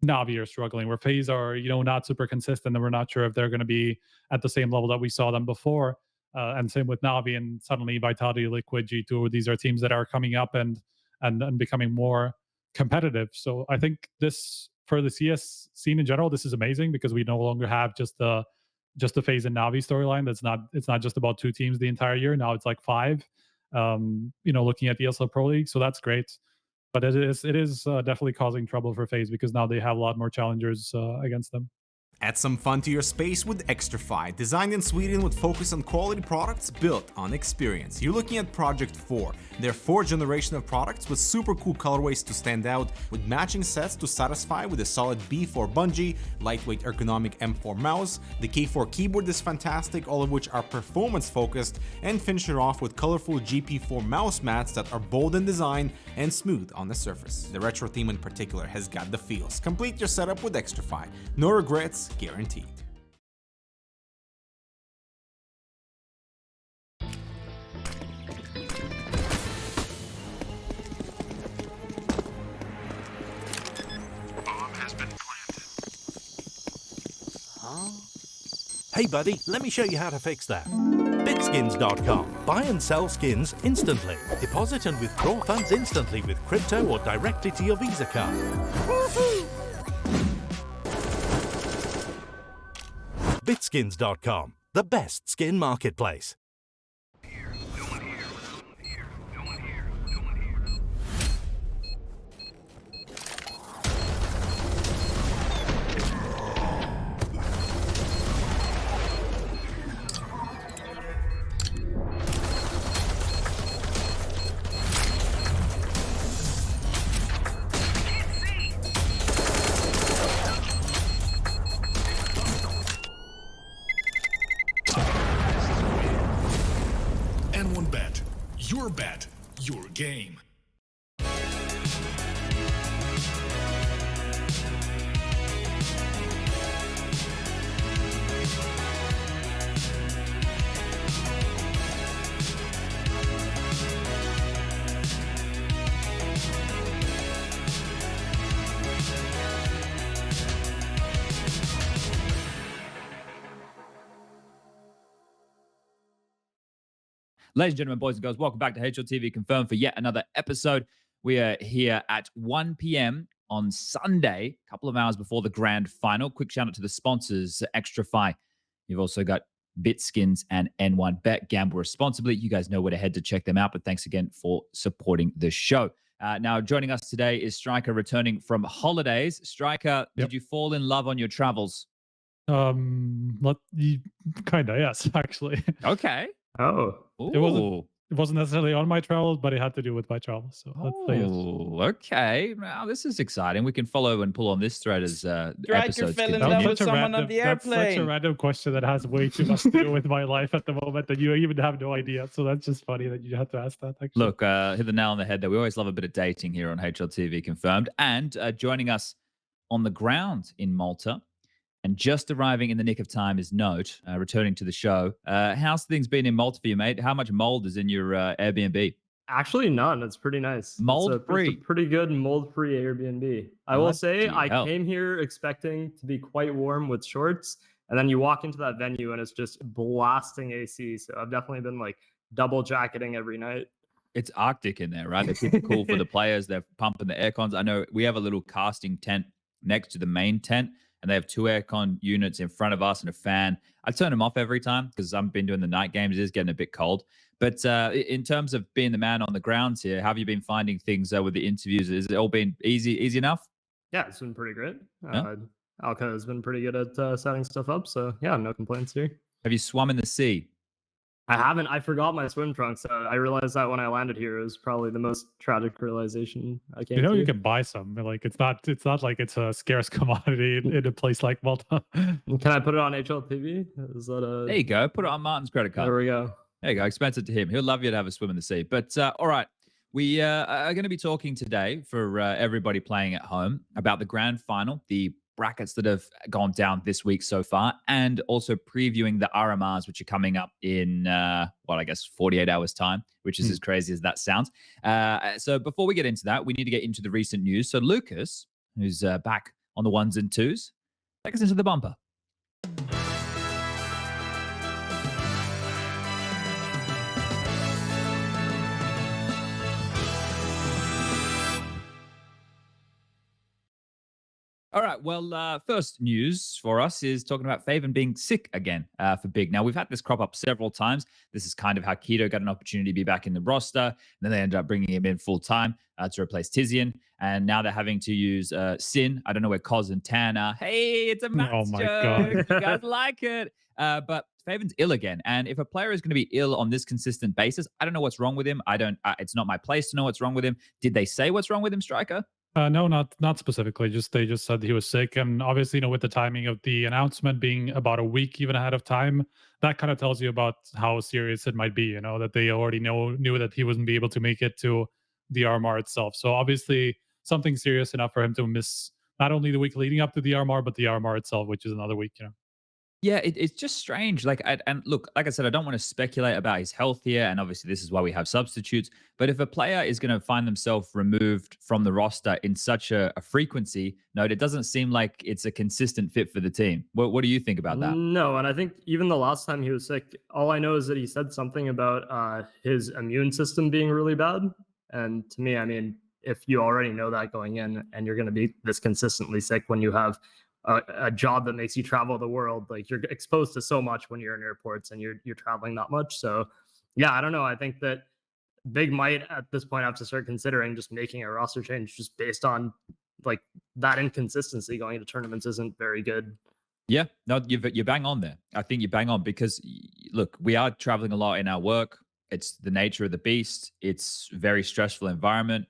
Navi are struggling, where FaZe are, not super consistent, and we're not sure if they're going to be at the same level that we saw them before. And same with Navi, and suddenly Vitality, Liquid, G2, these are teams that are coming up and becoming more competitive. So I think this, for the CS scene in general, this is amazing because we no longer have just the FaZe and Navi storyline. It's not just about two teams the entire year. Now it's like five. Looking at the ESL Pro League, so that's great. But it is definitely causing trouble for FaZe because now they have a lot more challengers against them. Add some fun to your space with Xtrfy, designed in Sweden with focus on quality products built on experience. You're looking at Project 4, their fourth generation of products with super cool colorways to stand out, with matching sets to satisfy with a solid B4 bungee, lightweight ergonomic M4 mouse, the K4 keyboard is fantastic, all of which are performance focused, and finish it off with colorful GP4 mouse mats that are bold in design and smooth on the surface. The retro theme in particular has got the feels. Complete your setup with Xtrfy. No regrets, guaranteed. Bomb has been planted. Huh? Hey buddy, let me show you how to fix that. Bitskins.com. Buy and sell skins instantly. Deposit and withdraw funds instantly with crypto or directly to your Visa card. Woohoo! Bitskins.com, the best skin marketplace. Your bet, your game. Ladies and gentlemen, boys and girls, welcome back to HLTV Confirmed for yet another episode. We are here at 1 p.m. on Sunday, a couple of hours before the grand final. Quick shout out to the sponsors, Xtrfy. You've also got Bitskins and N1Bet. Gamble responsibly. You guys know where to head to check them out, but thanks again for supporting the show. Now, joining us today is Striker, returning from holidays. Striker, did you fall in love on your travels? Kind of, yes, actually. Okay. Oh, it wasn't necessarily on my travels, but it had to do with my travels. So let's say yes. Okay. Now this is exciting. We can follow and pull on this thread as episodes. Fell in love with someone on the airplane. That's such a random question that has way too much to do with my life at the moment that you even have no idea. So that's just funny that you have to ask that. Actually. Look, hit the nail on the head there. We always love a bit of dating here on HLTV Confirmed. And joining us on the ground in Malta, and just arriving in the nick of time, is Nohte, returning to the show. How's things been in Malta for you, mate? How much mold is in your Airbnb? Actually, none. It's pretty nice. Mold-free. It's a pretty good mold-free Airbnb. I will say I came here expecting to be quite warm with shorts, and then you walk into that venue and it's just blasting AC. So I've definitely been like double jacketing every night. It's Arctic in there, right? They keep it cool for the players. They're pumping the air cons. I know we have a little casting tent next to the main tent, and they have two aircon units in front of us and a fan. I turn them off every time because I've been doing the night games. It is getting a bit cold. But in terms of being the man on the grounds here, how have you been finding things with the interviews? Has it all been easy enough? Yeah, it's been pretty great. Yeah. Alka has been pretty good at setting stuff up. So yeah, no complaints here. Have you swum in the sea? I haven't. I forgot my swim trunks. I realized that when I landed here. It was probably the most tragic realization I came to. You can buy some. Like it's not like it's a scarce commodity in a place like Malta. Can I put it on HLTV? Is that a... There you go. Put it on Martin's credit card. There we go. There you go. Expense it to him. He'll love you to have a swim in the sea. But all right, we are going to be talking today for everybody playing at home about the grand final, the brackets that have gone down this week so far, and also previewing the RMRs, which are coming up in, I guess 48 hours time, which is as crazy as that sounds. So before we get into that, we need to get into the recent news. So Lucas, who's back on the ones and twos. Take us into the bumper. All right. Well, first news for us is talking about faveN being sick again for Big. Now, we've had this crop up several times. This is kind of how k0nfig got an opportunity to be back in the roster. And then they ended up bringing him in full time to replace Tizian. And now they're having to use Sin. I don't know where Koz and Tan are. Hey, it's a maths joke. God. You guys like it. But faveN's ill again. And if a player is going to be ill on this consistent basis, I don't know what's wrong with him. It's not my place to know what's wrong with him. Did they say what's wrong with him, Striker? No, not specifically. They just said he was sick, and obviously, with the timing of the announcement being about a week even ahead of time, that kind of tells you about how serious it might be. That they already knew that he wouldn't be able to make it to the RMR itself. So obviously, something serious enough for him to miss not only the week leading up to the RMR, but the RMR itself, which is another week. Yeah, it's just strange. And look, like I said, I don't want to speculate about his health here, and obviously this is why we have substitutes. But if a player is going to find themselves removed from the roster in such a frequency, Nohte, it doesn't seem like it's a consistent fit for the team. What do you think about that? No, and I think even the last time he was sick, all I know is that he said something about his immune system being really bad. And to me, I mean, if you already know that going in, and you're going to be this consistently sick when you have a job that makes you travel the world, like you're exposed to so much when you're in airports and you're traveling that much. So yeah, I don't know. I think that Big might at this point have to start considering just making a roster change just based on like that inconsistency going into tournaments isn't very good. Yeah, no, you bang on there. I think you bang on because look, we are traveling a lot in our work. It's the nature of the beast. It's a very stressful environment.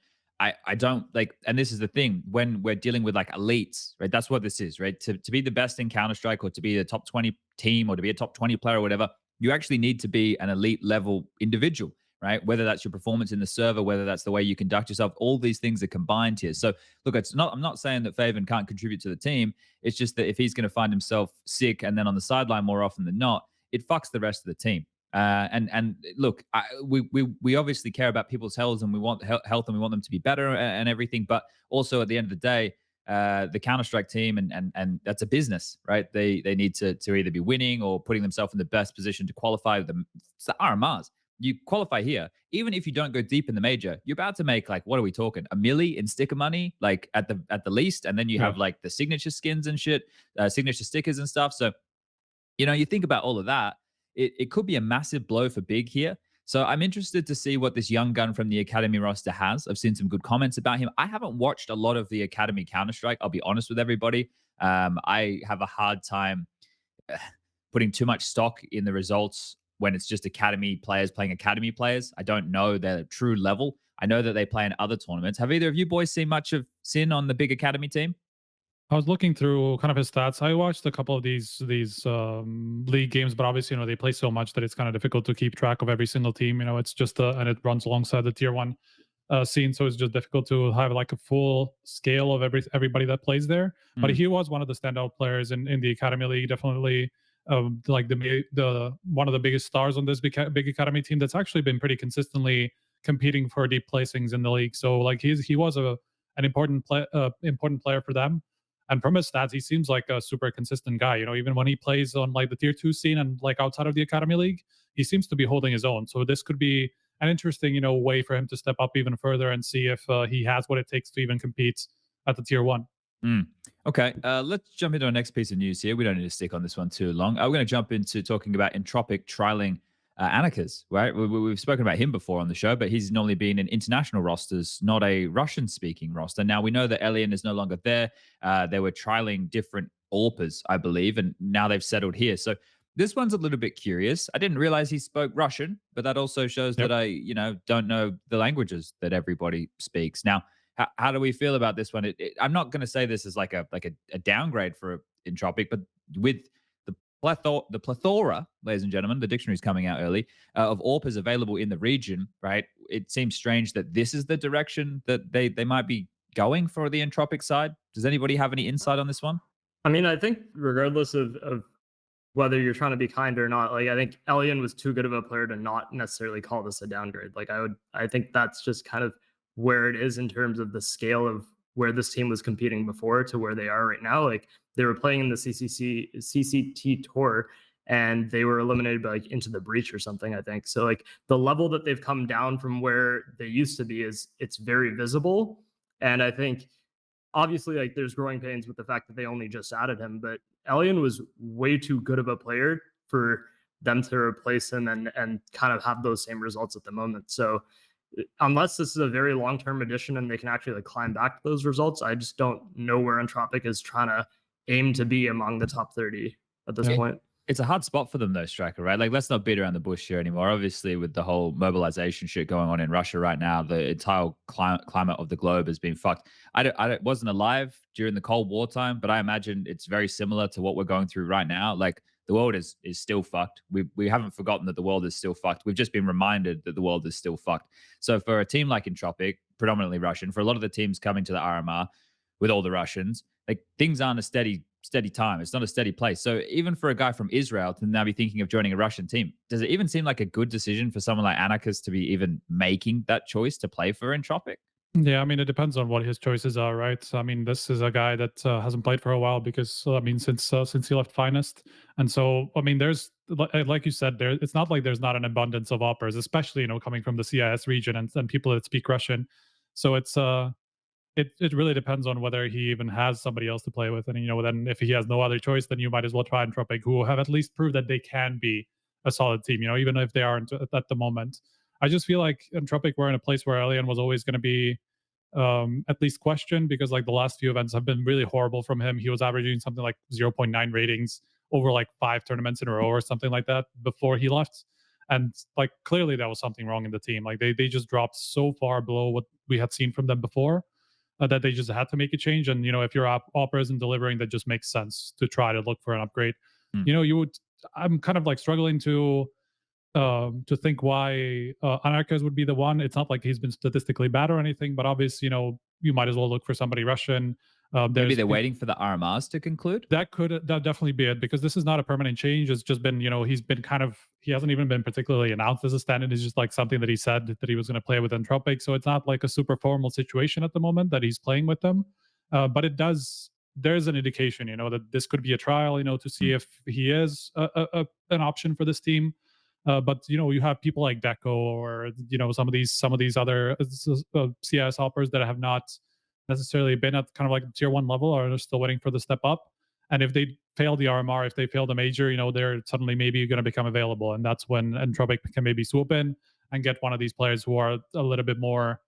I don't like, and this is the thing, when we're dealing with like elites, right? That's what this is, right? To be the best in Counter-Strike or to be a top 20 team or to be a top 20 player or whatever, you actually need to be an elite level individual, right? Whether that's your performance in the server, whether that's the way you conduct yourself, all these things are combined here. So look, I'm not saying that faveN can't contribute to the team. It's just that if he's going to find himself sick and then on the sideline more often than not, it fucks the rest of the team. And look, we obviously care about people's health and we want health and we want them to be better and everything. But also at the end of the day, the Counter-Strike team and that's a business, right? They need to either be winning or putting themselves in the best position to qualify. It's the RMRs. You qualify here, even if you don't go deep in the major, you're about to make like, what are we talking? $1 million in sticker money, like at the least, and then you have like the signature skins and shit, signature stickers and stuff. So, you think about all of that. It could be a massive blow for Big here. So I'm interested to see what this young gun from the Academy roster has. I've seen some good comments about him. I haven't watched a lot of the Academy Counter-Strike. I'll be honest with everybody. I have a hard time putting too much stock in the results when it's just Academy players playing Academy players. I don't know their true level. I know that they play in other tournaments. Have either of you boys seen much of Sin on the Big Academy team? I was looking through kind of his stats. I watched a couple of these league games, but obviously, they play so much that it's kind of difficult to keep track of every single team. It's just and it runs alongside the tier 1 scene, so it's just difficult to have like a full scale of everybody that plays there. But he was one of the standout players in the Academy League. Definitely, like the one of the biggest stars on this big Academy team that's actually been pretty consistently competing for deep placings in the league. So like he was an important player for them. And from his stats, he seems like a super consistent guy. Even when he plays on like the tier 2 scene and like outside of the Academy League, he seems to be holding his own. So this could be an interesting, way for him to step up even further and see if he has what it takes to even compete at the tier 1. Okay, let's jump into our next piece of news here. We don't need to stick on this one too long. We're going to jump into talking about Entropiq trialing anarkez, right? We've spoken about him before on the show, but he's normally been in international rosters, not a Russian-speaking roster. Now, we know that Elian is no longer there. They were trialing different AWPers, I believe, and now they've settled here. So this one's a little bit curious. I didn't realize he spoke Russian, but that also shows that I, don't know the languages that everybody speaks. Now, how do we feel about this one? I'm not going to say this is like a downgrade for Entropiq, but with the plethora, ladies and gentlemen, the dictionary's coming out early, of AWPers available in the region, right? It seems strange that this is the direction that they might be going for the Entropiq side. Does anybody have any insight on this one? I mean, I think regardless of whether you're trying to be kind or not, like I think Elian was too good of a player to not necessarily call this a downgrade. Like I think that's just kind of where it is in terms of the scale of where this team was competing before to where they are right now. Like they were playing in the CCT tour and they were eliminated by like Into the Breach or something, I think. So like the level that they've come down from where they used to be it's very visible. And I think obviously like there's growing pains with the fact that they only just added him, but Elian was way too good of a player for them to replace him and kind of have those same results at the moment. So unless this is a very long-term addition and they can actually like climb back to those results, I just don't know where Entropiq is trying to aim to be among the top 30 at this point. It's a hard spot for them though, Striker, right? Like, let's not beat around the bush here anymore. Obviously, with the whole mobilization shit going on in Russia right now, the entire climate of the globe has been fucked. I wasn't alive during the Cold War time, but I imagine it's very similar to what we're going through right now. Like, the world is still fucked. We haven't forgotten that the world is still fucked. We've just been reminded that the world is still fucked. So for a team like Entropiq, predominantly Russian, for a lot of the teams coming to the RMR with all the Russians, like, things aren't a steady time. It's not a steady place. So even for a guy from Israel to now be thinking of joining a Russian team, does it even seem like a good decision for someone like anarkez to be even making that choice to play for Entropiq? Yeah, I mean, it depends on what his choices are, right? I mean, this is a guy that hasn't played for a while because, I mean, since he left Finest. And so, I mean, there's, like you said, it's not like there's not an abundance of offers, especially, you know, coming from the CIS region and people that speak Russian. So it's, it really depends on whether he even has somebody else to play with. And, you know, then if he has no other choice, then you might as well try Entropiq, who have at least proved that they can be a solid team, you know, even if they aren't at the moment. I just feel like Entropiq were in a place where Elian was always going to be at least questioned, because like the last few events have been really horrible from him. He was averaging something like 0.9 ratings over like 5 tournaments in a row or something like that before he left. And like clearly there was something wrong in the team. Like they just dropped so far below what we had seen from them before that they just had to make a change. And, you know, if your offer isn't delivering, that just makes sense to try to look for an upgrade. You know, I'm kind of like struggling to think why anarkez would be the one. It's not like he's been statistically bad or anything, but obviously, you know, you might as well look for somebody Russian. Maybe they're waiting for the RMRs to conclude. That definitely be it, because this is not a permanent change. It's just been, you know, he hasn't even been particularly announced as a stand-in. It's just like something that he said that he was going to play with Entropiq. So it's not like a super formal situation at the moment that he's playing with them. But there's an indication, you know, that this could be a trial, you know, to see if he is an option for this team. But, you know, you have people like Deco or, you know, some of these other CIS hoppers that have not necessarily been at kind of like tier 1 level, or they're still waiting for the step up. And if they fail the RMR, if they fail the major, you know, they're suddenly maybe going to become available. And that's when Entropiq can maybe swoop in and get one of these players who are a little bit more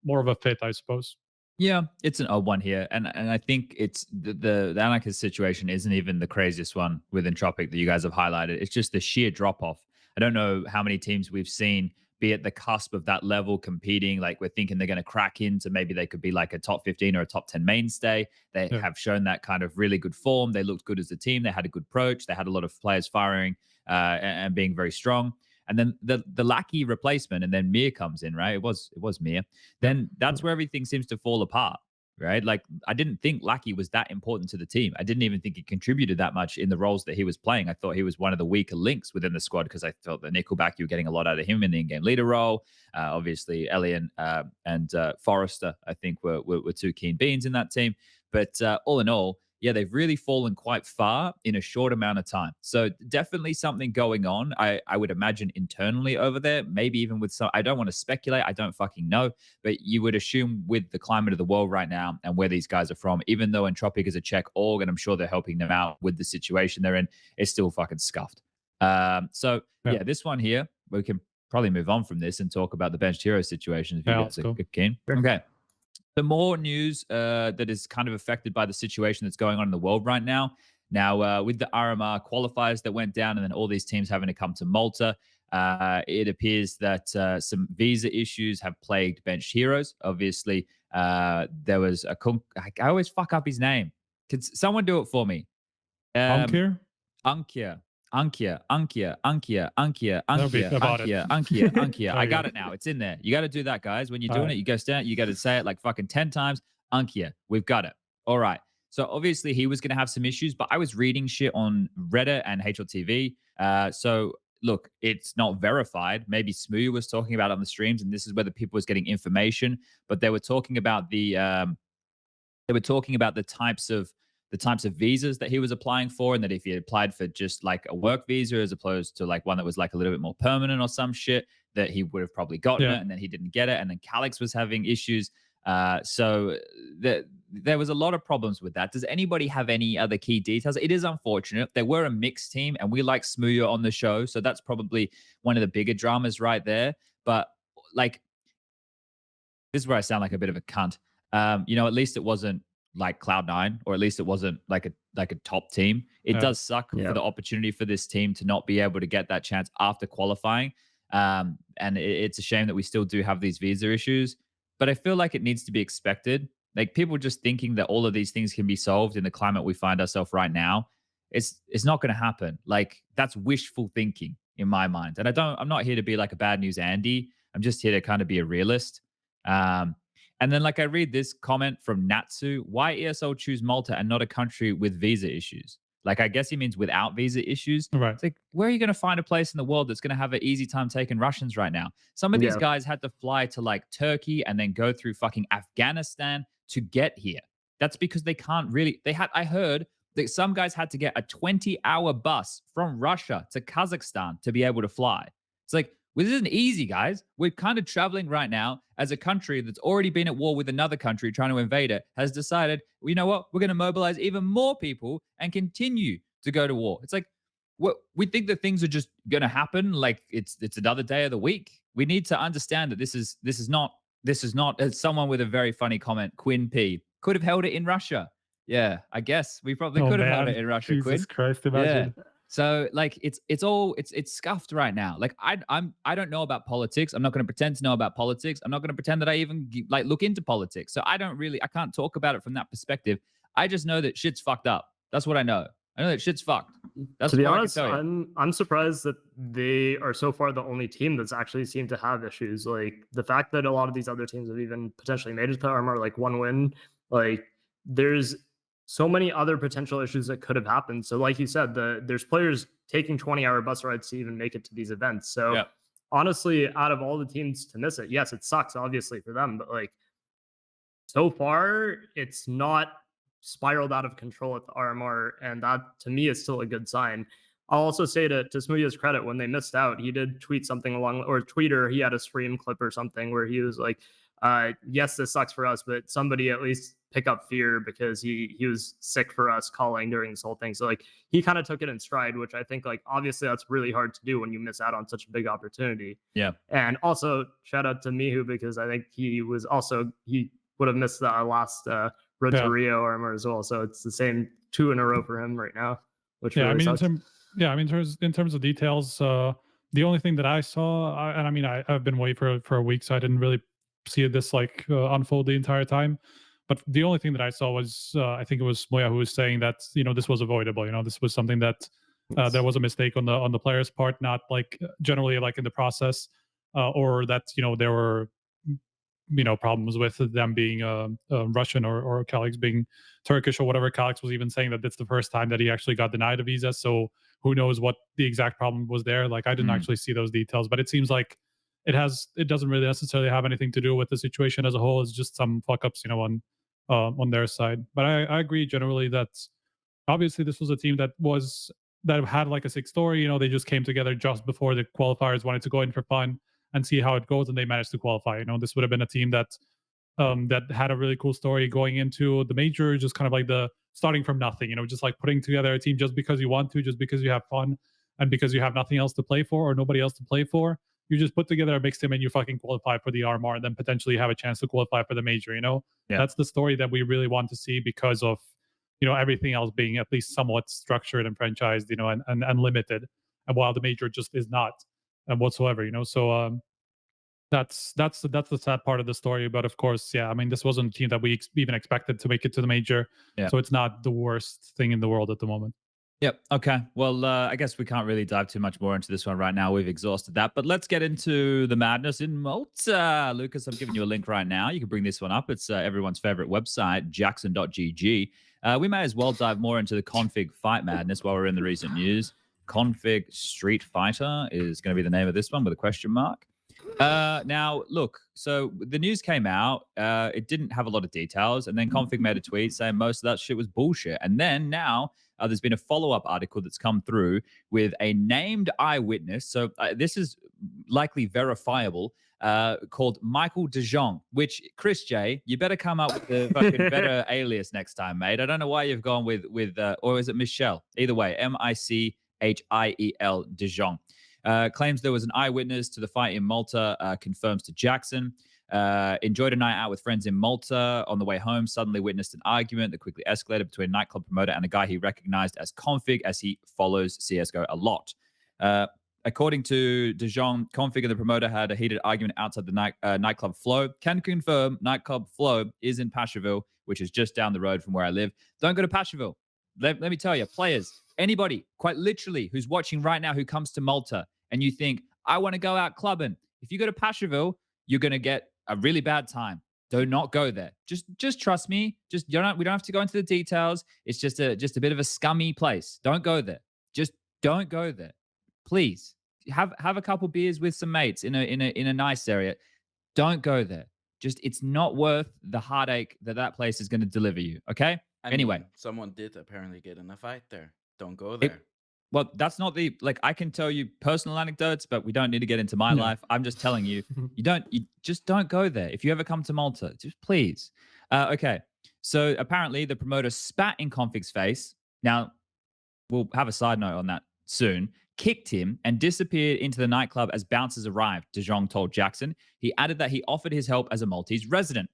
of a fit, I suppose. Yeah, it's an odd one here. And I think it's the anarkez situation isn't even the craziest one with Entropiq that you guys have highlighted. It's just the sheer drop-off. I don't know how many teams we've seen be at the cusp of that level competing. Like, we're thinking they're going to crack into, maybe they could be like a top 15 or a top 10 mainstay. They have shown that kind of really good form. They looked good as a team. They had a good approach. They had a lot of players firing and being very strong. And then the Lackey replacement, and then Mir comes in, right? It was Mir. Then that's where everything seems to fall apart, right? Like, I didn't think Lackey was that important to the team. I didn't even think he contributed that much in the roles that he was playing. I thought he was one of the weaker links within the squad, because I thought the Nickelback, you were getting a lot out of him in the in-game leader role. Obviously, Elian and Forrester, I think, were two keen beans in that team. But all in all, yeah, they've really fallen quite far in a short amount of time. So definitely something going on, I would imagine, internally over there, maybe even with some, I don't want to speculate, I don't fucking know, but you would assume with the climate of the world right now and where these guys are from, even though Entropiq is a Czech org, and I'm sure they're helping them out with the situation they're in, it's still fucking scuffed. So yeah, this one here, we can probably move on from this and talk about the benched hero situation if you guys are keen. Okay. The more news that is kind of affected by the situation that's going on in the world right now. Now, with the RMR qualifiers that went down and then all these teams having to come to Malta, it appears that some visa issues have plagued benched heroes. Obviously, there was a... I always fuck up his name. Could someone do it for me? Ankia. I got it now. It's in there. You got to do that, guys. When you're doing it, you go stand. You got to say it like fucking 10 times. Ankia, we've got it. All right. So obviously he was going to have some issues, but I was reading shit on Reddit and HLTV. So look, it's not verified. Maybe Smoo was talking about it on the streams, and this is where the people was getting information. But they were talking about the They were talking about the types of visas that he was applying for, and that if he had applied for just like a work visa as opposed to like one that was like a little bit more permanent or some shit, that he would have probably gotten it, and then he didn't get it, and then k0nfig was having issues. So there was a lot of problems with that. Does anybody have any other key details? It is unfortunate. They were a mixed team, and we like SPUNJ on the show, so that's probably one of the bigger dramas right there. But like, this is where I sound like a bit of a cunt. You know, at least it wasn't like Cloud9, or at least it wasn't like a top team. It does suck for the opportunity for this team to not be able to get that chance after qualifying. And it's a shame that we still do have these visa issues, but I feel like it needs to be expected. Like, people just thinking that all of these things can be solved in the climate we find ourselves right now, it's not going to happen. Like, that's wishful thinking in my mind. And I'm not here to be like a bad news Andy. I'm just here to kind of be a realist. And then, like, I read this comment from Natsu: why ESL choose Malta and not a country with visa issues? Like, I guess he means without visa issues. Right. It's like, where are you going to find a place in the world that's going to have an easy time taking Russians right now? Some of these guys had to fly to like Turkey and then go through fucking Afghanistan to get here. That's because they can't really, I heard that some guys had to get a 20-hour bus from Russia to Kazakhstan to be able to fly. It's like, well, this isn't easy, guys. We're kind of traveling right now as a country that's already been at war with another country trying to invade it, has decided, well, you know what? We're going to mobilize even more people and continue to go to war. It's like, we think that things are just going to happen like it's another day of the week. We need to understand that this is not, as someone with a very funny comment, Quinn P, could have held it in Russia. Yeah, I guess we probably could have held it in Russia, Jesus Quinn. Christ, imagine. Yeah. So like it's scuffed right now. Like I don't know about politics. I'm not going to pretend to know about politics. I'm not going to pretend that I even like look into politics. So I can't talk about it from that perspective. I just know that shit's fucked up. That's what I know. I know that shit's fucked. That's to be honest, I'm surprised that they are so far the only team that's actually seemed to have issues. Like, the fact that a lot of these other teams have even potentially made it to RMR, like one win, like there's so many other potential issues that could have happened. So like you said, there's players taking 20-hour bus rides to even make it to these events. So honestly, out of all the teams to miss it, yes, it sucks obviously for them, but like, so far it's not spiraled out of control at the RMR, and that to me is still a good sign. I'll also say to SPUNJ's credit, when they missed out, he did tweet something he had a stream clip or something where he was like, yes, this sucks for us, but somebody at least pick up fear, because he was sick for us calling during this whole thing. So like, he kind of took it in stride, which I think, like, obviously that's really hard to do when you miss out on such a big opportunity. Yeah. And also shout out to Mihu, because I think he would have missed the last Road to Rio RMR as well. So it's the same 2 in a row for him right now, which really sucks. In terms of details, the only thing that I saw, I've been away for a week, so I didn't really see this like unfold the entire time. But the only thing that I saw was, I think it was Moya who was saying that, this was avoidable. This was something that there was a mistake on the player's part, not like generally like in the process, or that, there were, problems with them being Russian or k0nfig being Turkish or whatever. k0nfig was even saying that it's the first time that he actually got denied a visa. So who knows what the exact problem was there. Like, I didn't actually see those details, but it seems like it doesn't really necessarily have anything to do with the situation as a whole. It's just some fuck ups, on their side. But I agree generally that obviously this was a team that had like a sick story. They just came together just before the qualifiers, wanted to go in for fun and see how it goes, and they managed to qualify. This would have been a team that had a really cool story going into the major, just kind of like the starting from nothing, just like putting together a team just because you want to, just because you have fun, and because you have nothing else to play for or nobody else to play for. You just put together a mixed team and you fucking qualify for the RMR, and then potentially have a chance to qualify for the major. That's the story that we really want to see, because of everything else being at least somewhat structured and franchised, and limited, and while the major just is not whatsoever. So that's the sad part of the story. But of course, this wasn't a team that we even expected to make it to the major. So it's not the worst thing in the world at the moment. Yep. Okay. Well, I guess we can't really dive too much more into this one right now. We've exhausted that. But let's get into the madness in Malta. Lucas, I'm giving you a link right now. You can bring this one up. It's everyone's favorite website, jackson.gg. We may as well dive more into the k0nfig fight madness while we're in the recent news. k0nfig Street Fighter is going to be the name of this one with a question mark. Now, look, so the news came out. It didn't have a lot of details. And then k0nfig made a tweet saying most of that shit was bullshit. And then now there's been a follow-up article that's come through with a named eyewitness. So this is likely verifiable, called Michael De Jong, which, Chris J, you better come up with a fucking better alias next time, mate. I don't know why you've gone with or is it Michelle? Either way, Michiel De Jong. Claims there was an eyewitness to the fight in Malta, confirms to Jackson. Enjoyed a night out with friends in Malta. On the way home, suddenly witnessed an argument that quickly escalated between a nightclub promoter and a guy he recognized as k0nfig, as he follows CSGO a lot. According to De Jong, k0nfig and the promoter had a heated argument outside the nightclub Flow. Can confirm nightclub Flow is in Pascherville, which is just down the road from where I live. Don't go to Pascherville. Let me tell you, players, anybody, quite literally, who's watching right now who comes to Malta and you think, I want to go out clubbing. If you go to Pascherville, you're going to get a really bad time. Do not go there. Just trust me. We don't have to go into the details. It's just a bit of a scummy place. Don't go there. Just don't go there. Please have a couple beers with some mates in a nice area. Don't go there. It's not worth the heartache that place is going to deliver you. Okay. Anyway, someone did apparently get in a fight there. Don't go there. Well, that's not I can tell you personal anecdotes, but we don't need to get into my life. I'm just telling you, you just don't go there. If you ever come to Malta, just please. Okay. So apparently the promoter spat in k0nfig's face. Now, we'll have a side note on that soon. Kicked him and disappeared into the nightclub as bouncers arrived, De Jong told Jackson. He added that he offered his help as a Maltese resident.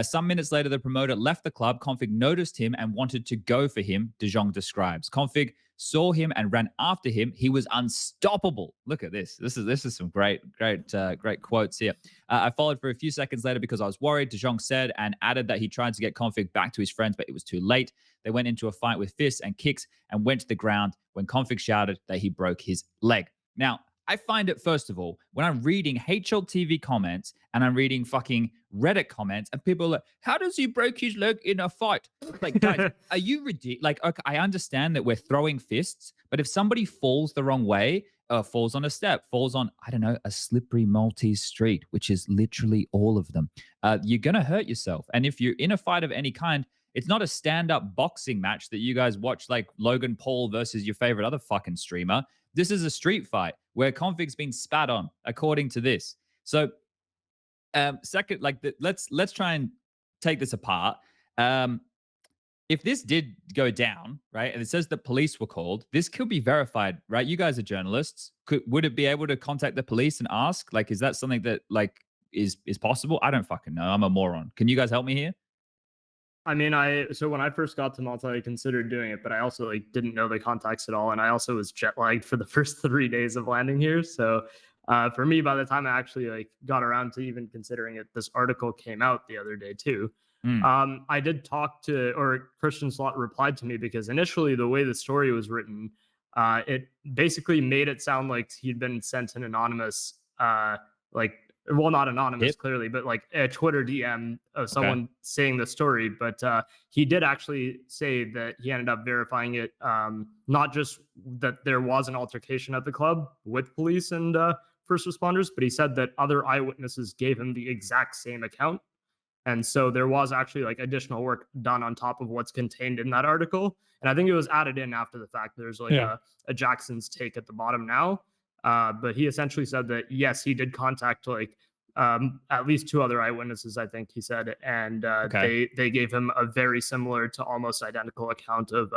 Some minutes later, the promoter left the club. k0nfig noticed him and wanted to go for him, De Jong describes. k0nfig saw him and ran after him. He was unstoppable. Look at this. This is some great quotes here. I followed for a few seconds later because I was worried, De Jong said, and added that he tried to get k0nfig back to his friends, but it was too late. They went into a fight with fists and kicks and went to the ground when k0nfig shouted that he broke his leg. Now, I find it, first of all, when I'm reading HLTV comments and I'm reading fucking Reddit comments and people are like, how does he break his leg in a fight? Like, guys, are you ridiculous? Like, okay, I understand that we're throwing fists, but if somebody falls the wrong way, falls on a step, falls on, I don't know, a slippery Maltese street, which is literally all of them, you're going to hurt yourself. And if you're in a fight of any kind, it's not a stand-up boxing match that you guys watch like Logan Paul versus your favorite other fucking streamer. This is a street fight where k0nfig's been spat on, according to this. So, second, let's try and take this apart. If this did go down, right, and it says that police were called, this could be verified, right? You guys are journalists. Would it be able to contact the police and ask? Like, is that something that is possible? I don't fucking know. I'm a moron. Can you guys help me here? I mean, so when I first got to Malta, I considered doing it, but I also didn't know the context at all, and I also was jet lagged for the first 3 days of landing here. So for me, by the time I actually got around to even considering it, this article came out the other day too. I did talk to, or Christian Slot replied to me, because initially the way the story was written, it basically made it sound like he'd been sent an anonymous, well, not anonymous, clearly, but a Twitter DM of someone saying the story. But he did actually say that he ended up verifying it, not just that there was an altercation at the club with police and first responders, but he said that other eyewitnesses gave him the exact same account. And so there was actually additional work done on top of what's contained in that article. And I think it was added in after the fact. There's a Jackson's take at the bottom now. But he essentially said that, yes, he did contact at least 2 other eyewitnesses, I think he said. And they gave him a very similar to almost identical account of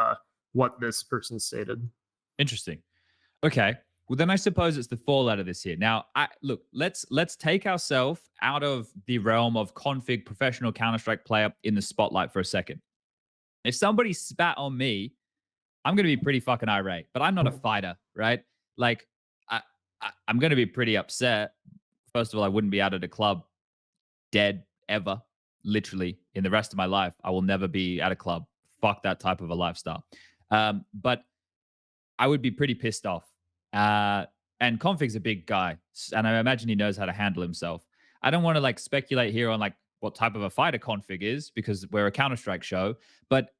what this person stated. Interesting. Okay. Well, then I suppose it's the fallout of this here. Now, look, let's take ourselves out of the realm of k0nfig, professional Counter-Strike player, in the spotlight for a second. If somebody spat on me, I'm going to be pretty fucking irate, but I'm not a fighter, right? I'm going to be pretty upset. First of all, I wouldn't be out at a club dead ever, literally, in the rest of my life. I will never be at a club. Fuck that type of a lifestyle. But I would be pretty pissed off. And k0nfig's a big guy, and I imagine he knows how to handle himself. I don't want to speculate here on what type of a fighter k0nfig is, because we're a Counter-Strike show. But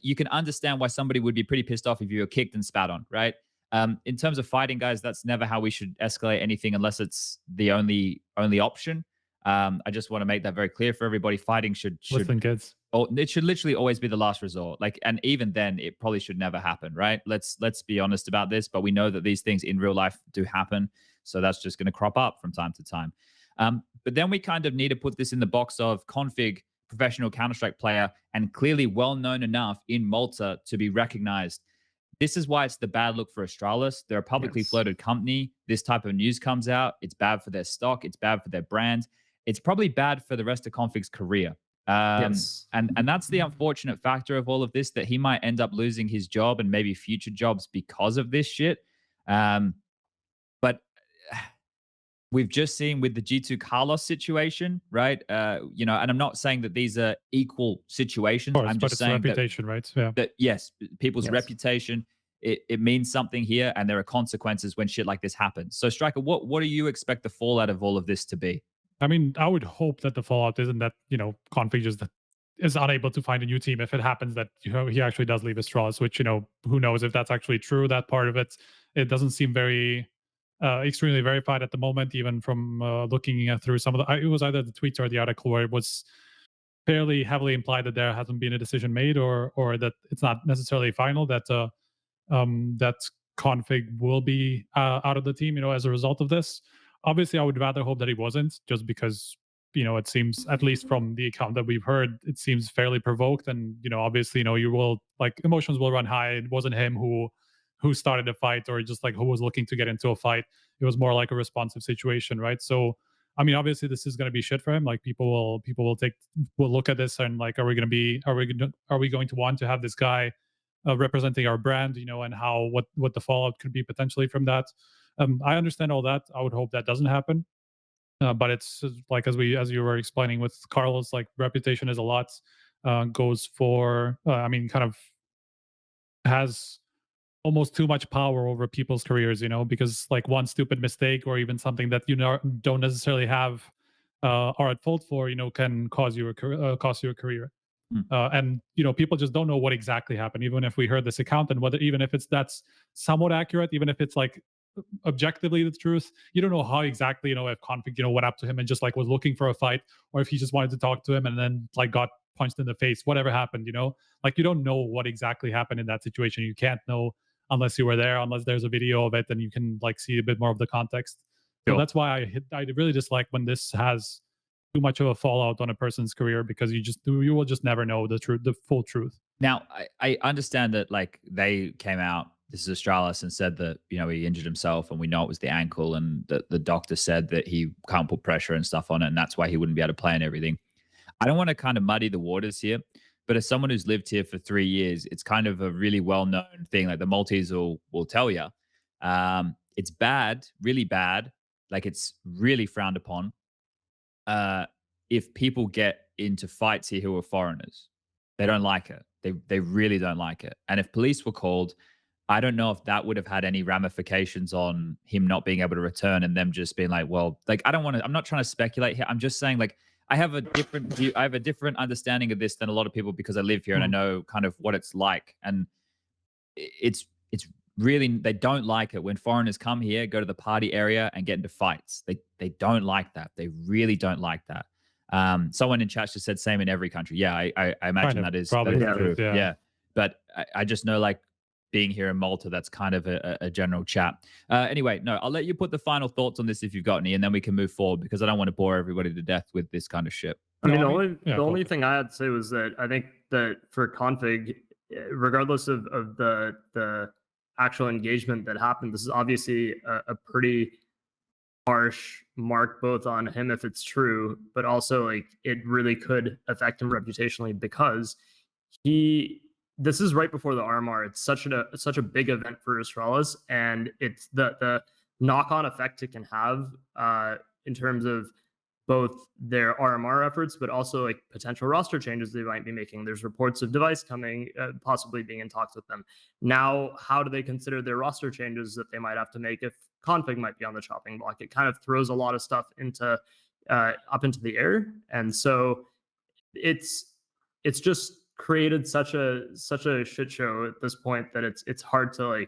you can understand why somebody would be pretty pissed off if you were kicked and spat on, right? In terms of fighting, guys, that's never how we should escalate anything unless it's the only option. I just want to make that very clear for everybody. Fighting should Listen, kids. Oh, it should literally always be the last resort. Like, and even then, it probably should never happen, right? Let's be honest about this. But we know that these things in real life do happen, so that's just going to crop up from time to time. But then we kind of need to put this in the box of k0nfig, professional Counter-Strike player, and clearly well known enough in Malta to be recognized. This is why it's the bad look for Astralis. They're a publicly floated company. This type of news comes out. It's bad for their stock. It's bad for their brand. It's probably bad for the rest of k0nfig's career. And that's the unfortunate factor of all of this, that he might end up losing his job and maybe future jobs because of this shit. But we've just seen with the G2 Carlos situation, right? And I'm not saying that these are equal situations. Of course, I'm just saying reputation, right? Yeah. That yes, people's reputation, it means something here, and there are consequences when shit like this happens. So, Striker, what do you expect the fallout of all of this to be? I mean, I would hope that the fallout isn't that, k0nfig just is unable to find a new team if it happens that he actually does leave Astralis, which, who knows if that's actually true. That part of it doesn't seem very extremely verified at the moment, even from looking through some of it was either the tweets or the article where it was fairly heavily implied that there hasn't been a decision made, or that it's not necessarily final, that that k0nfig will be out of the team, as a result of this. Obviously, I would rather hope that he wasn't, just because, it seems, at least from the account that we've heard, it seems fairly provoked. And, obviously, you will, emotions will run high. It wasn't him who started a fight, or just who was looking to get into a fight. It was more like a responsive situation, right? So, I mean, obviously, this is going to be shit for him. People will look at this and are we going to want to have this guy representing our brand, and what the fallout could be potentially from that. I understand all that. I would hope that doesn't happen. But it's as you were explaining with Carlos, reputation is a lot. Goes for, kind of has almost too much power over people's careers, because one stupid mistake, or even something that don't necessarily have are at fault for, can cost you a career. And people just don't know what exactly happened, even if we heard this account, and even if that's somewhat accurate, even if it's objectively the truth, you don't know how exactly, if k0nfig went up to him and just was looking for a fight, or if he just wanted to talk to him and then got punched in the face, whatever happened, you don't know what exactly happened in that situation. You can't know unless you were there, unless there's a video of it, and you can see a bit more of the context. So that's why I really dislike when this has too much of a fallout on a person's career, because you will just never know the full truth. Now, I understand that they came out, this is Astralis, and said that, he injured himself, and we know it was the ankle, and the doctor said that he can't put pressure and stuff on it, and that's why he wouldn't be able to play and everything. I don't want to kind of muddy the waters here, but as someone who's lived here for 3 years, it's kind of a really well-known thing. The Maltese will tell you. It's bad, really bad. It's really frowned upon if people get into fights here who are foreigners. They don't like it. They really don't like it. And if police were called, I don't know if that would have had any ramifications on him not being able to return, and them just being well, I'm not trying to speculate here. I'm just saying, I have a different view. I have a different understanding of this than a lot of people, because I live here and I know kind of what it's like. And it's really, they don't like it when foreigners come here, go to the party area and get into fights. They don't like that. They really don't like that. Someone in chat just said same in every country. Yeah, I imagine that is probably true. Yeah. Yeah. But I just know being here in Malta, that's kind of a general chat. Anyway, no, I'll let you put the final thoughts on this if you've got any, and then we can move forward, because I don't want to bore everybody to death with this kind of shit. The only thing I had to say was that I think that for k0nfig, regardless of the actual engagement that happened, this is obviously a pretty harsh mark, both on him if it's true, but also it really could affect him reputationally, because this is right before the RMR. It's such a big event for Astralis, and it's the knock-on effect it can have in terms of both their RMR efforts, but also potential roster changes they might be making. There's reports of Device coming, possibly being in talks with them. Now, how do they consider their roster changes that they might have to make if k0nfig might be on the chopping block? It kind of throws a lot of stuff up into the air, and so it's just created such a shit show at this point that it's hard to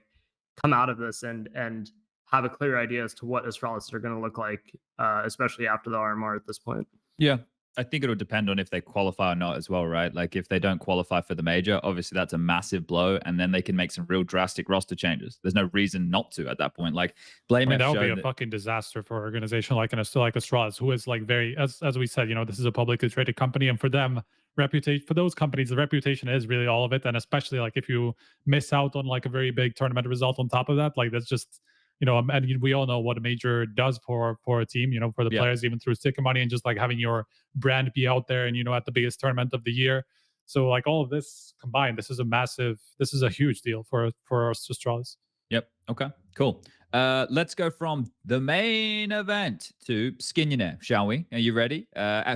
come out of this and have a clear idea as to what Astralis are going to look like, especially after the RMR at this point. Yeah. I think it would depend on if they qualify or not as well, right? Like if they don't qualify for the major, obviously that's a massive blow, and then they can make some real drastic roster changes. There's no reason not to at that point. Like Blame that would be a fucking disaster for an organization like Astralis, who is like very, as we said, this is a publicly traded company, and for them, for those companies, the reputation is really all of it, and especially like if you miss out on like a very big tournament result on top of that, like that's just. And we all know what a major does for a team, for the players, even through sticker money and just like having your brand be out there and, at the biggest tournament of the year. So like all of this combined, this is a huge deal for Astralis. Yep. Okay, cool. Let's go from the main event to Skinionaire, shall we? Are you ready?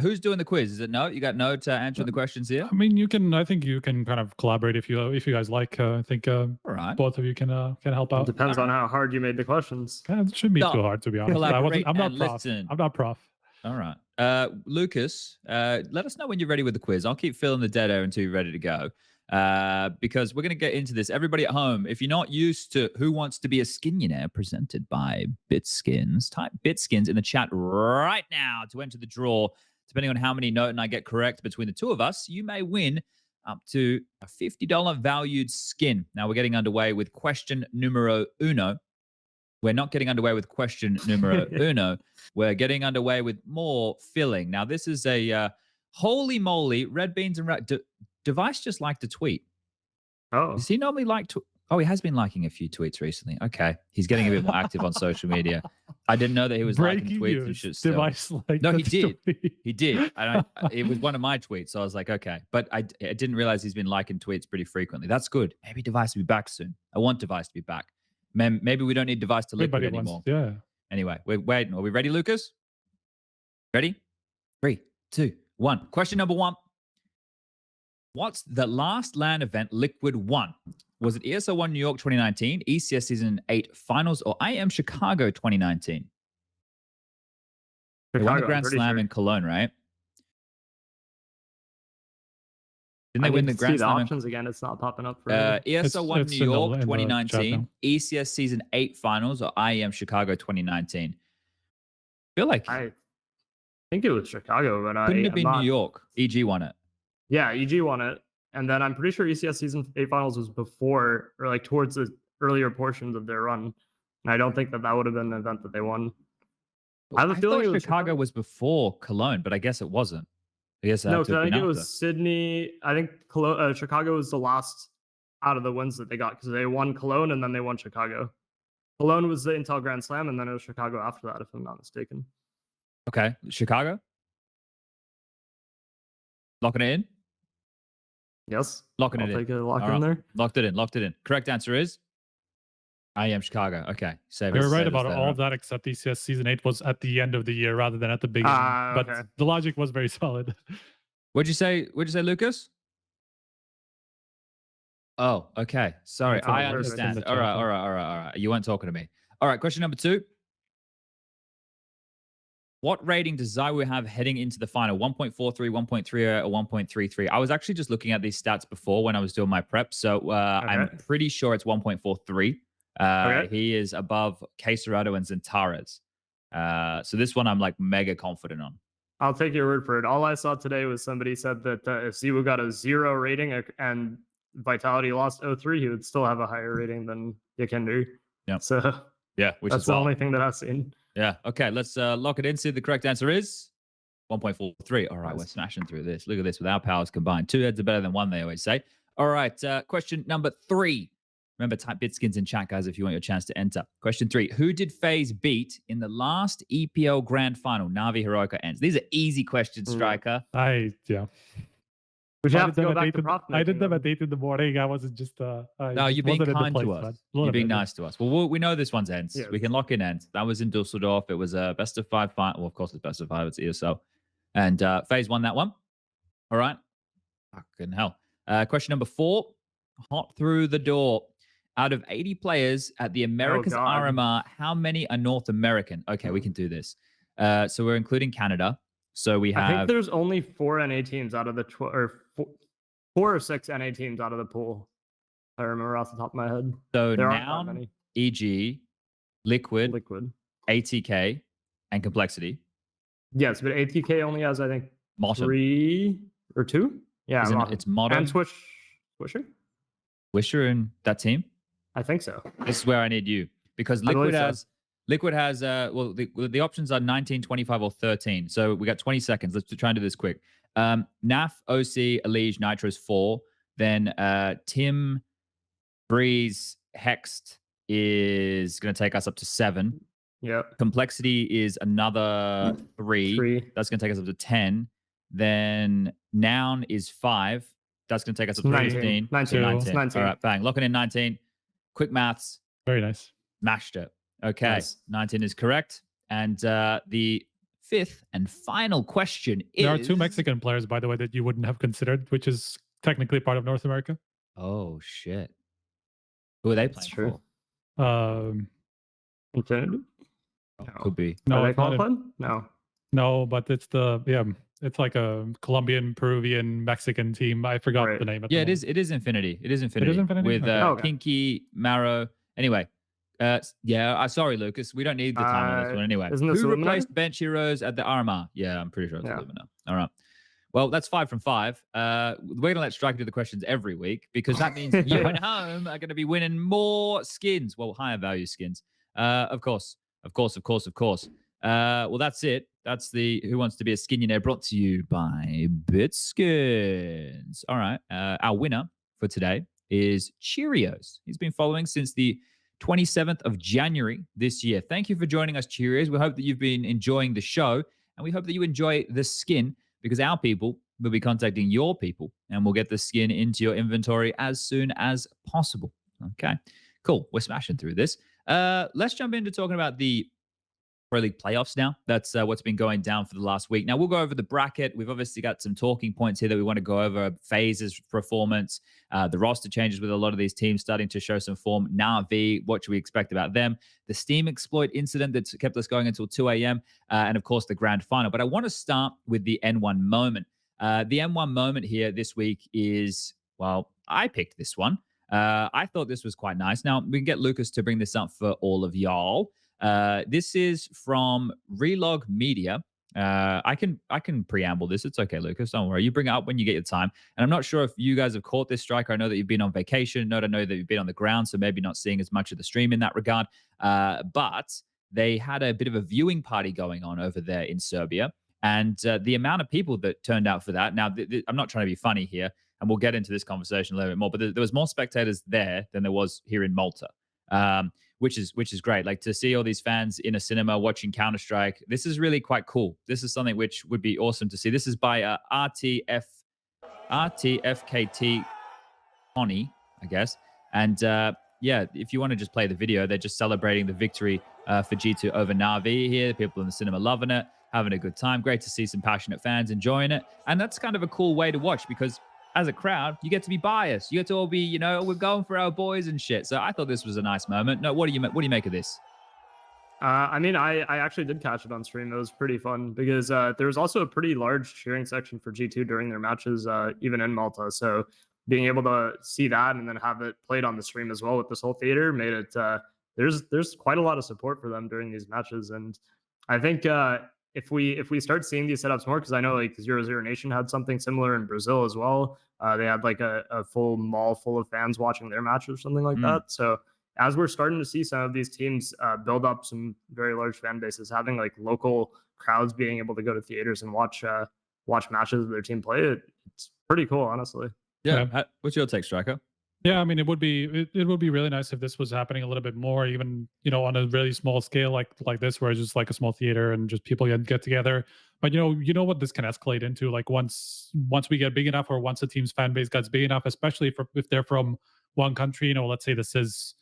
Who's doing the quiz? Is it Nohte? You got Nohte to answer the questions here? I mean, I think you can kind of collaborate if you guys like. I think all right. Both of you can help out. Depends on how hard you made the questions. It shouldn't be too hard, to be honest. I'm not prof. Listen. I'm not prof. All right. Lucas, let us know when you're ready with the quiz. I'll keep filling the dead air until you're ready to go. Because we're going to get into this. Everybody at home, if you're not used to Who Wants to Be a Skinionaire presented by Bitskins, type Bitskins in the chat right now to enter the draw. Depending on how many Nohte and I get correct between the two of us, you may win up to a $50 valued skin. Now we're getting underway with question numero uno. We're not getting underway with question numero uno. We're getting underway with more filling. Now this is a holy moly, red beans and Device just liked a tweet. Oh. Does he normally like to? Oh, he has been liking a few tweets recently. Okay. He's getting a bit more active on social media. I didn't know that he was liking tweets and shit still. Device liked no, he did. He did. And it was one of my tweets. So I was like, okay. But I didn't realize he's been liking tweets pretty frequently. That's good. Maybe Device will be back soon. I want Device to be back. Maybe we don't need Device to liquid anymore. Yeah. Anyway, we're waiting. Are we ready, Lucas? Ready? 3, 2, 1. Question number 1. What's the last LAN event Liquid won? Was it ESL1 New York 2019, ECS Season 8 Finals, or IM Chicago 2019? They won the Grand Slam in Cologne, right? Didn't they win the Grand Slam? The options again, it's not popping up. For ESL1 New York 2019, ECS Season 8 Finals, or IM Chicago 2019? I feel like... I think it was Chicago, but couldn't it be New York? EG won it. Yeah, EG won it. And then I'm pretty sure ECS Season 8 Finals was before, or like towards the earlier portions of their run. And I don't think that would have been an event that they won. I have a feeling Chicago was before Cologne, but I guess it wasn't. I guess no, I think it was Sydney. I think Chicago was the last out of the wins that they got because they won Cologne and then they won Chicago. Cologne was the Intel Grand Slam, and then it was Chicago after that, if I'm not mistaken. Okay, Chicago? Locking it in? Yes. Locking it in. I'll take a lock in there. Locked it in. Correct answer is I am Chicago. Okay. You're right about all of that, except ECS Season 8 was at the end of the year rather than at the beginning. But okay. The logic was very solid. What'd you say, Lucas? Oh, okay. Sorry. I understand. All right. You weren't talking to me. All right. Question number 2. What rating does Zywu have heading into the final? 1.43, 1.30, or 1.33? I was actually just looking at these stats before when I was doing my prep. So okay. I'm pretty sure it's 1.43. Okay. He is above k0nfig and Xtrfy. So this one I'm like mega confident on. I'll take your word for it. All I saw today was somebody said that if Zywu got a 0 rating and Vitality lost 0.3, he would still have a higher rating than Yekender. Yeah. So yeah, that's the only thing that I've seen. Yeah. Okay. Let's lock it in. See the correct answer is 1.43. All right. Nice. We're smashing through this. Look at this with our powers combined. 2 heads are better than 1, they always say. All right. Question number 3. Remember, type Bitskins in chat, guys, if you want your chance to enter. Question 3. Who did FaZe beat in the last EPL Grand Final? NAVI Heroica ends. These are easy questions, Striker. Yeah. We have to go back to prop I did them at 8 in the morning. I wasn't just... no, you're being kind to us. You're being nice to us. Well, we know this one's ends. Yes. We can lock in ends. That was in Dusseldorf. It was a best of 5 final. Well, of course, it's best of 5. It's ESL. And FaZe won that one. All right. Fucking hell. Question number 4. Hot through the door. Out of 80 players at the Americas RMR, how many are North American? Okay, we can do this. So we're including Canada. So we have... I think there's only 4 NA teams out of the... or 4 or 6 NA teams out of the pool. I remember off the top of my head. So EG, Liquid, Liquid. ATK, and Complexity. Yes, but ATK only has, I think, Modern. 3 or 2. Yeah, It's Modern. And Swisher? Swisher in that team? I think so. This is where I need you, because Liquid has well, the options are 19, 25, or 13. So we got 20 seconds. Let's try and do this quick. NAF, OC, Elige, Nitro's 4. Then Tim, Breeze, Hext is going to take us up to 7. Yep. Complexity is another 3. That's going to take us up to 10. Then Noun is 5. That's going to take us up to 15. 19. All right, bang. Locking in 19. Quick maths. Very nice. Mashed it. Okay, Nice. 19 is correct. And the 5th and final question is... There are 2 Mexican players, by the way, that you wouldn't have considered, which is technically part of North America. Oh, shit. Who are they playing for? Infinity? Oh, could be. No, No, it's not No, but it's it's like a Colombian, Peruvian, Mexican team. I forgot the name of it. Yeah, it is Infinity. It is Infinity. Infinity? With Okay. Kinky, Marrow. Anyway, sorry, Lucas. We don't need the time on this one anyway. Isn't this Who Illumina? replaced Bench Heroes at the RMR? Yeah, I'm pretty sure it's Illumina. All right. Well, that's 5 from 5. We're going to let Striker do the questions every week, because that means you at home are going to be winning more skins. Well, higher value skins. Of course. Well, that's it. That's the Who Wants to Be a Skinionaire, brought to you by Bitskins. All right. Our winner for today is Cheerios. He's been following since the 27th of January this year. Thank you for joining us, Cheerios. We hope that you've been enjoying the show, and we hope that you enjoy the skin, because our people will be contacting your people, and we'll get the skin into your inventory as soon as possible. Okay, cool. We're smashing through this. Let's jump into talking about the Pro League playoffs now. That's what's been going down for the last week. Now, we'll go over the bracket. We've obviously got some talking points here that we want to go over. FaZe's performance, the roster changes with a lot of these teams starting to show some form. NAVI, what should we expect about them? The Steam exploit incident that kept us going until 2 a.m. And, of course, the grand final. But I want to start with the N1 moment. The N1 moment here this week is, well, I picked this one. I thought this was quite nice. Now, we can get Lucas to bring this up for all of y'all. This is from Relog Media. I can preamble this. It's okay, Lucas. Don't worry. You bring it up when you get your time. And I'm not sure if you guys have caught this, Striker. I know that you've been on vacation. I know that you've been on the ground, so maybe not seeing as much of the stream in that regard. But they had a bit of a viewing party going on over there in Serbia. And the amount of people that turned out for that. Now, I'm not trying to be funny here, and we'll get into this conversation a little bit more, but there was more spectators there than there was here in Malta. Which is great. Like, to see all these fans in a cinema watching Counter-Strike, this is really quite cool. This is something which would be awesome to see. This is by RTFKT Connie, I guess. And if you want to just play the video, they're just celebrating the victory for G2 over NAVI here. People in the cinema loving it, having a good time. Great to see some passionate fans enjoying it. And that's kind of a cool way to watch, because as a crowd, you get to be biased. You get to all be, we're going for our boys and shit. So I thought this was a nice moment. No, what do you make of this? I actually did catch it on stream. It was pretty fun, because there was also a pretty large cheering section for G2 during their matches, even in Malta. So being able to see that and then have it played on the stream as well with this whole theater made it, there's quite a lot of support for them during these matches. And I think if we start seeing these setups more, because I know like 0-0 Nation had something similar in Brazil as well. They had like a full mall full of fans watching their match or something like that. So as we're starting to see some of these teams build up some very large fan bases, having like local crowds being able to go to theaters and watch matches of their team play, it's pretty cool, honestly. Yeah. What's your take, Striker? Yeah, I mean, it would be really nice if this was happening a little bit more, even on a really small scale like this, where it's just like a small theater and just people get together. But you know what this can escalate into, like once we get big enough, or once a team's fan base gets big enough, especially if they're from one country. Let's say this is,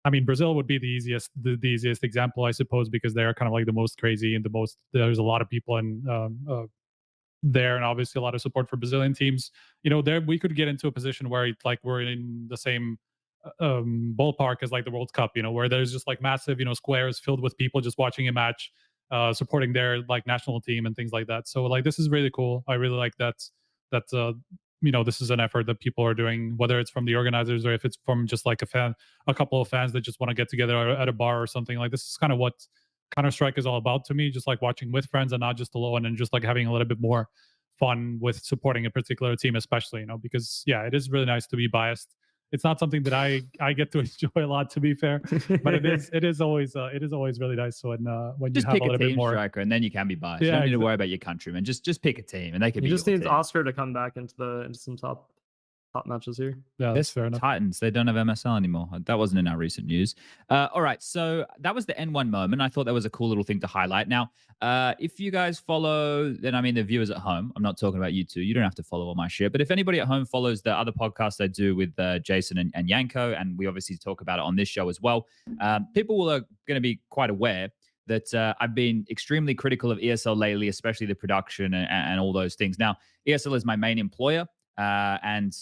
I mean, Brazil would be the easiest example, I suppose, because they're kind of like the most crazy and there's a lot of people in there, and obviously a lot of support for Brazilian teams. There we could get into a position where we're in the same ballpark as like the World Cup, where there's just like massive, squares filled with people just watching a match, supporting their like national team and things like that. So like this is really cool. I really like that this is an effort that people are doing, whether it's from the organizers or if it's from just like a couple of fans that just want to get together at a bar or something. Like, this is kind of what Counter-Strike is all about to me, just like watching with friends and not just alone, and just like having a little bit more fun with supporting a particular team, especially, because yeah, it is really nice to be biased. It's not something that I get to enjoy a lot, to be fair, but it is always really nice when just you have pick a little bit more striker, and then you can be biased. Yeah, you don't need to worry about your countrymen. Just pick a team, and they can be. You just your need team. Oscar to come back into some top matches here. Yeah, that's fair enough. Titans, they don't have MSL anymore. That wasn't in our recent news. All right, so that was the N1 moment. I thought that was a cool little thing to highlight. Now, if you guys follow, then I mean the viewers at home, I'm not talking about you two. You don't have to follow all my shit. But if anybody at home follows the other podcasts I do with Jason and Yanko, and we obviously talk about it on this show as well, people are going to be quite aware that I've been extremely critical of ESL lately, especially the production and all those things. Now, ESL is my main employer. And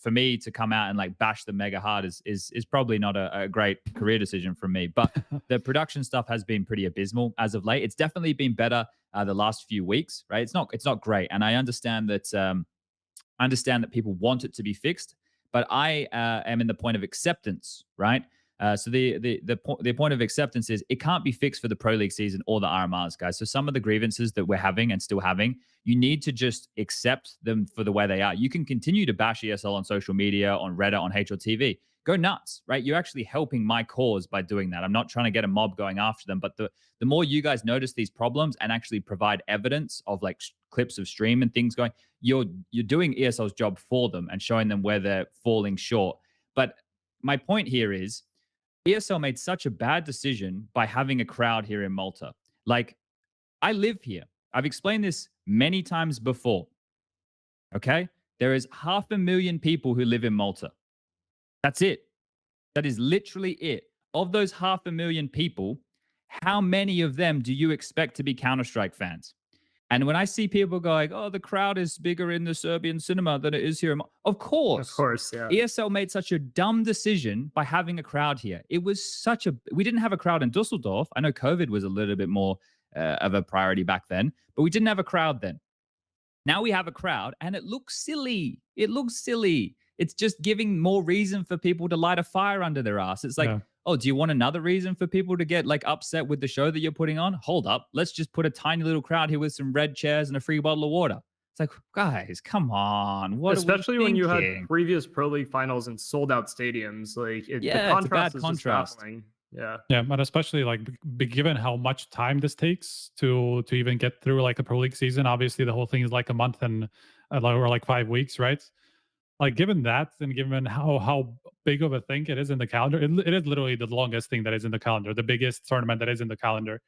for me to come out and like bash them mega hard is probably not a great career decision for me. But the production stuff has been pretty abysmal as of late. It's definitely been better the last few weeks, right? It's not great, and I understand that people want it to be fixed, but I am in the point of acceptance, right? So the point of acceptance is it can't be fixed for the Pro League season or the RMRs, guys. So some of the grievances that we're having and still having, you need to just accept them for the way they are. You can continue to bash ESL on social media, on Reddit, on HLTV. Go nuts, right? You're actually helping my cause by doing that. I'm not trying to get a mob going after them, but the more you guys notice these problems and actually provide evidence of like clips of stream and things going, you're doing ESL's job for them and showing them where they're falling short. But my point here is, ESL made such a bad decision by having a crowd here in Malta. Like, I live here. I've explained this many times before. Okay? There is 500,000 people who live in Malta. That's it. That is literally it. Of those 500,000 people, how many of them do you expect to be Counter-Strike fans? And when I see people going, oh, the crowd is bigger in the Serbian cinema than it is here. Of course, yeah. ESL made such a dumb decision by having a crowd here. It was we didn't have a crowd in Dusseldorf. I know COVID was a little bit more of a priority back then, but we didn't have a crowd then. Now we have a crowd and it looks silly. It's just giving more reason for people to light a fire under their ass. It's like, oh, do you want another reason for people to get like upset with the show that you're putting on? Hold up. Let's just put a tiny little crowd here with some red chairs and a free bottle of water. It's like, guys, come on. Especially when you had previous Pro League finals in sold out stadiums. Like, the contrast is just baffling. Yeah. Yeah, but especially like given how much time this takes to even get through like a Pro League season. Obviously, the whole thing is like a month and or like 5 weeks, right? Like, given that, and given how big of a thing it is in the calendar, it is literally the longest thing that is in the calendar, the biggest tournament that is in the calendar,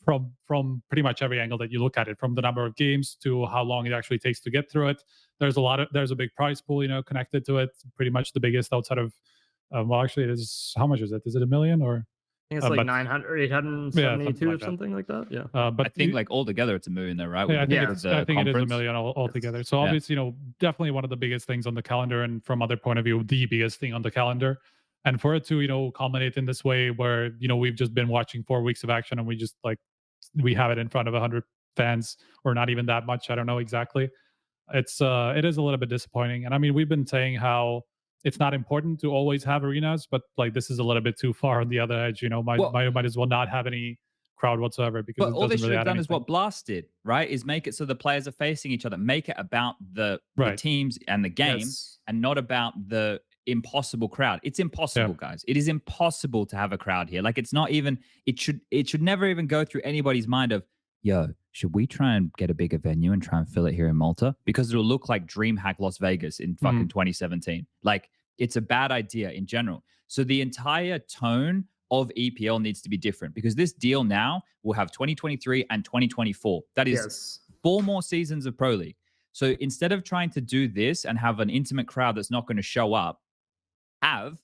from pretty much every angle that you look at it, from the number of games to how long it actually takes to get through it. There's a big prize pool, connected to it. Pretty much the biggest outside of, well, actually, it is, how much is it? Is it 1 million or? I think it's like 900, 872 or something like that. Yeah. But I think like altogether it's 1 million there, right? Yeah, I think it is 1 million altogether. So obviously, definitely one of the biggest things on the calendar, and from other point of view, the biggest thing on the calendar. And for it to, culminate in this way where, we've just been watching 4 weeks of action and we just we have it in front of 100 fans, or not even that much. I don't know exactly. It is a little bit disappointing. And I mean, we've been saying how it's not important to always have arenas, but like this is a little bit too far on the other edge. Might as well not have any crowd whatsoever, because all they should have done is what Blast did, right? Is make it so the players are facing each other. Make it about the teams and the game, and not about the impossible crowd. It's impossible, guys. It is impossible to have a crowd here. Like, it's not even. It should never even go through anybody's mind of, yo, should we try and get a bigger venue and try and fill it here in Malta? Because it'll look like DreamHack Las Vegas in fucking 2017. Like, it's a bad idea in general. So the entire tone of EPL needs to be different, because this deal now will have 2023 and 2024. That is 4 more seasons of Pro League. So instead of trying to do this and have an intimate crowd that's not going to show up, have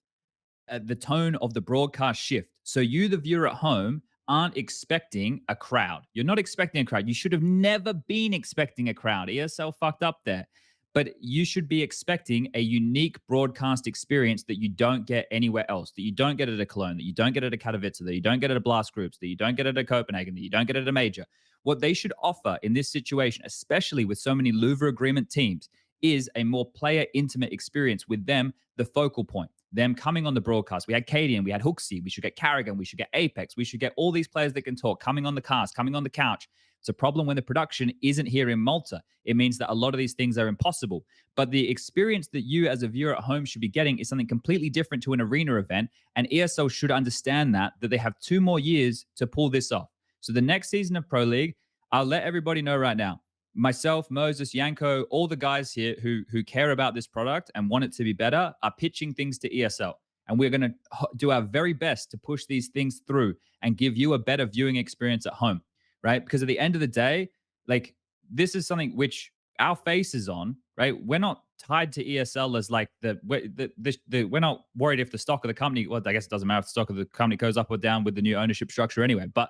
the tone of the broadcast shift. So you, the viewer at home, aren't expecting a crowd. You're not expecting a crowd. You should have never been expecting a crowd. ESL fucked up there. But you should be expecting a unique broadcast experience that you don't get anywhere else, that you don't get at a Cologne, that you don't get at a Katowice, that you don't get at a Blast Groups, that you don't get at a Copenhagen, that you don't get at a Major. What they should offer in this situation, especially with so many Louvre agreement teams, is a more player intimate experience with them, the focal point, them coming on the broadcast. We had k0nfig, we had Hooksy, we should get k0nfig, we should get Apex, we should get all these players that can talk, coming on the cast, coming on the couch. It's a problem when the production isn't here in Malta. It means that a lot of these things are impossible. But the experience that you as a viewer at home should be getting is something completely different to an arena event. And ESL should understand that they have 2 more years to pull this off. So the next season of Pro League, I'll let everybody know right now. Myself, Moses, Yanko, all the guys here who care about this product and want it to be better are pitching things to ESL. And we're going to do our very best to push these things through and give you a better viewing experience at home, right? Because at the end of the day, like, this is something which our face is on, right? We're not tied to ESL as like we're not worried if the stock of the company, well, I guess it doesn't matter if the stock of the company goes up or down with the new ownership structure anyway. But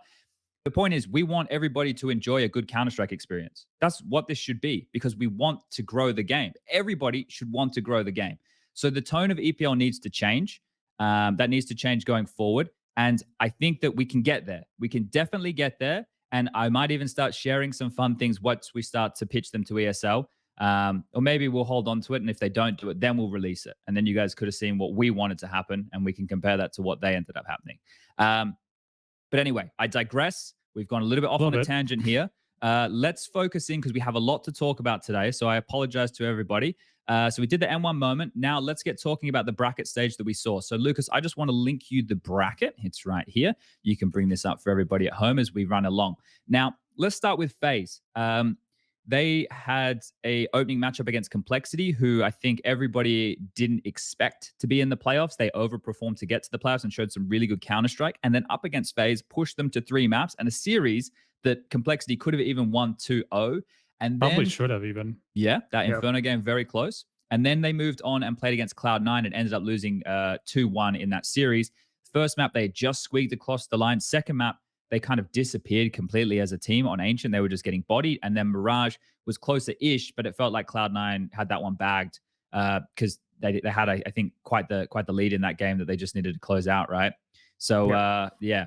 the point is, we want everybody to enjoy a good Counter-Strike experience. That's what this should be, because we want to grow the game. Everybody should want to grow the game. So the tone of EPL needs to change. That needs to change going forward. And I think that we can get there. We can definitely get there. And I might even start sharing some fun things once we start to pitch them to ESL. Or maybe we'll hold on to it. And if they don't do it, then we'll release it. And then you guys could have seen what we wanted to happen. And we can compare that to what they ended up happening. But anyway, I digress. We've gone a little bit off on a tangent here. Let's focus in because we have a lot to talk about today. So I apologize to everybody. So we did the N1 moment. Now let's get talking about the bracket stage that we saw. So Lucas, I just want to link you the bracket. It's right here. You can bring this up for everybody at home as we run along. Now, let's start with FaZe. They had a opening matchup against Complexity, who I think everybody didn't expect to be in the playoffs. They overperformed to get to the playoffs and showed some really good Counter-Strike. And then up against FaZe, pushed them to 3 maps and a series that Complexity could have even won 2-0. And then, probably should have even. Yeah, that Inferno game, very close. And then they moved on and played against Cloud9 and ended up losing 2-1 in that series. First map, they just squeaked across the line. Second map, they kind of disappeared completely as a team on Ancient. They were just getting bodied. And then Mirage was closer-ish, but it felt like Cloud9 had that one bagged because they had, I think, quite the lead in that game that they just needed to close out, right? So, yeah.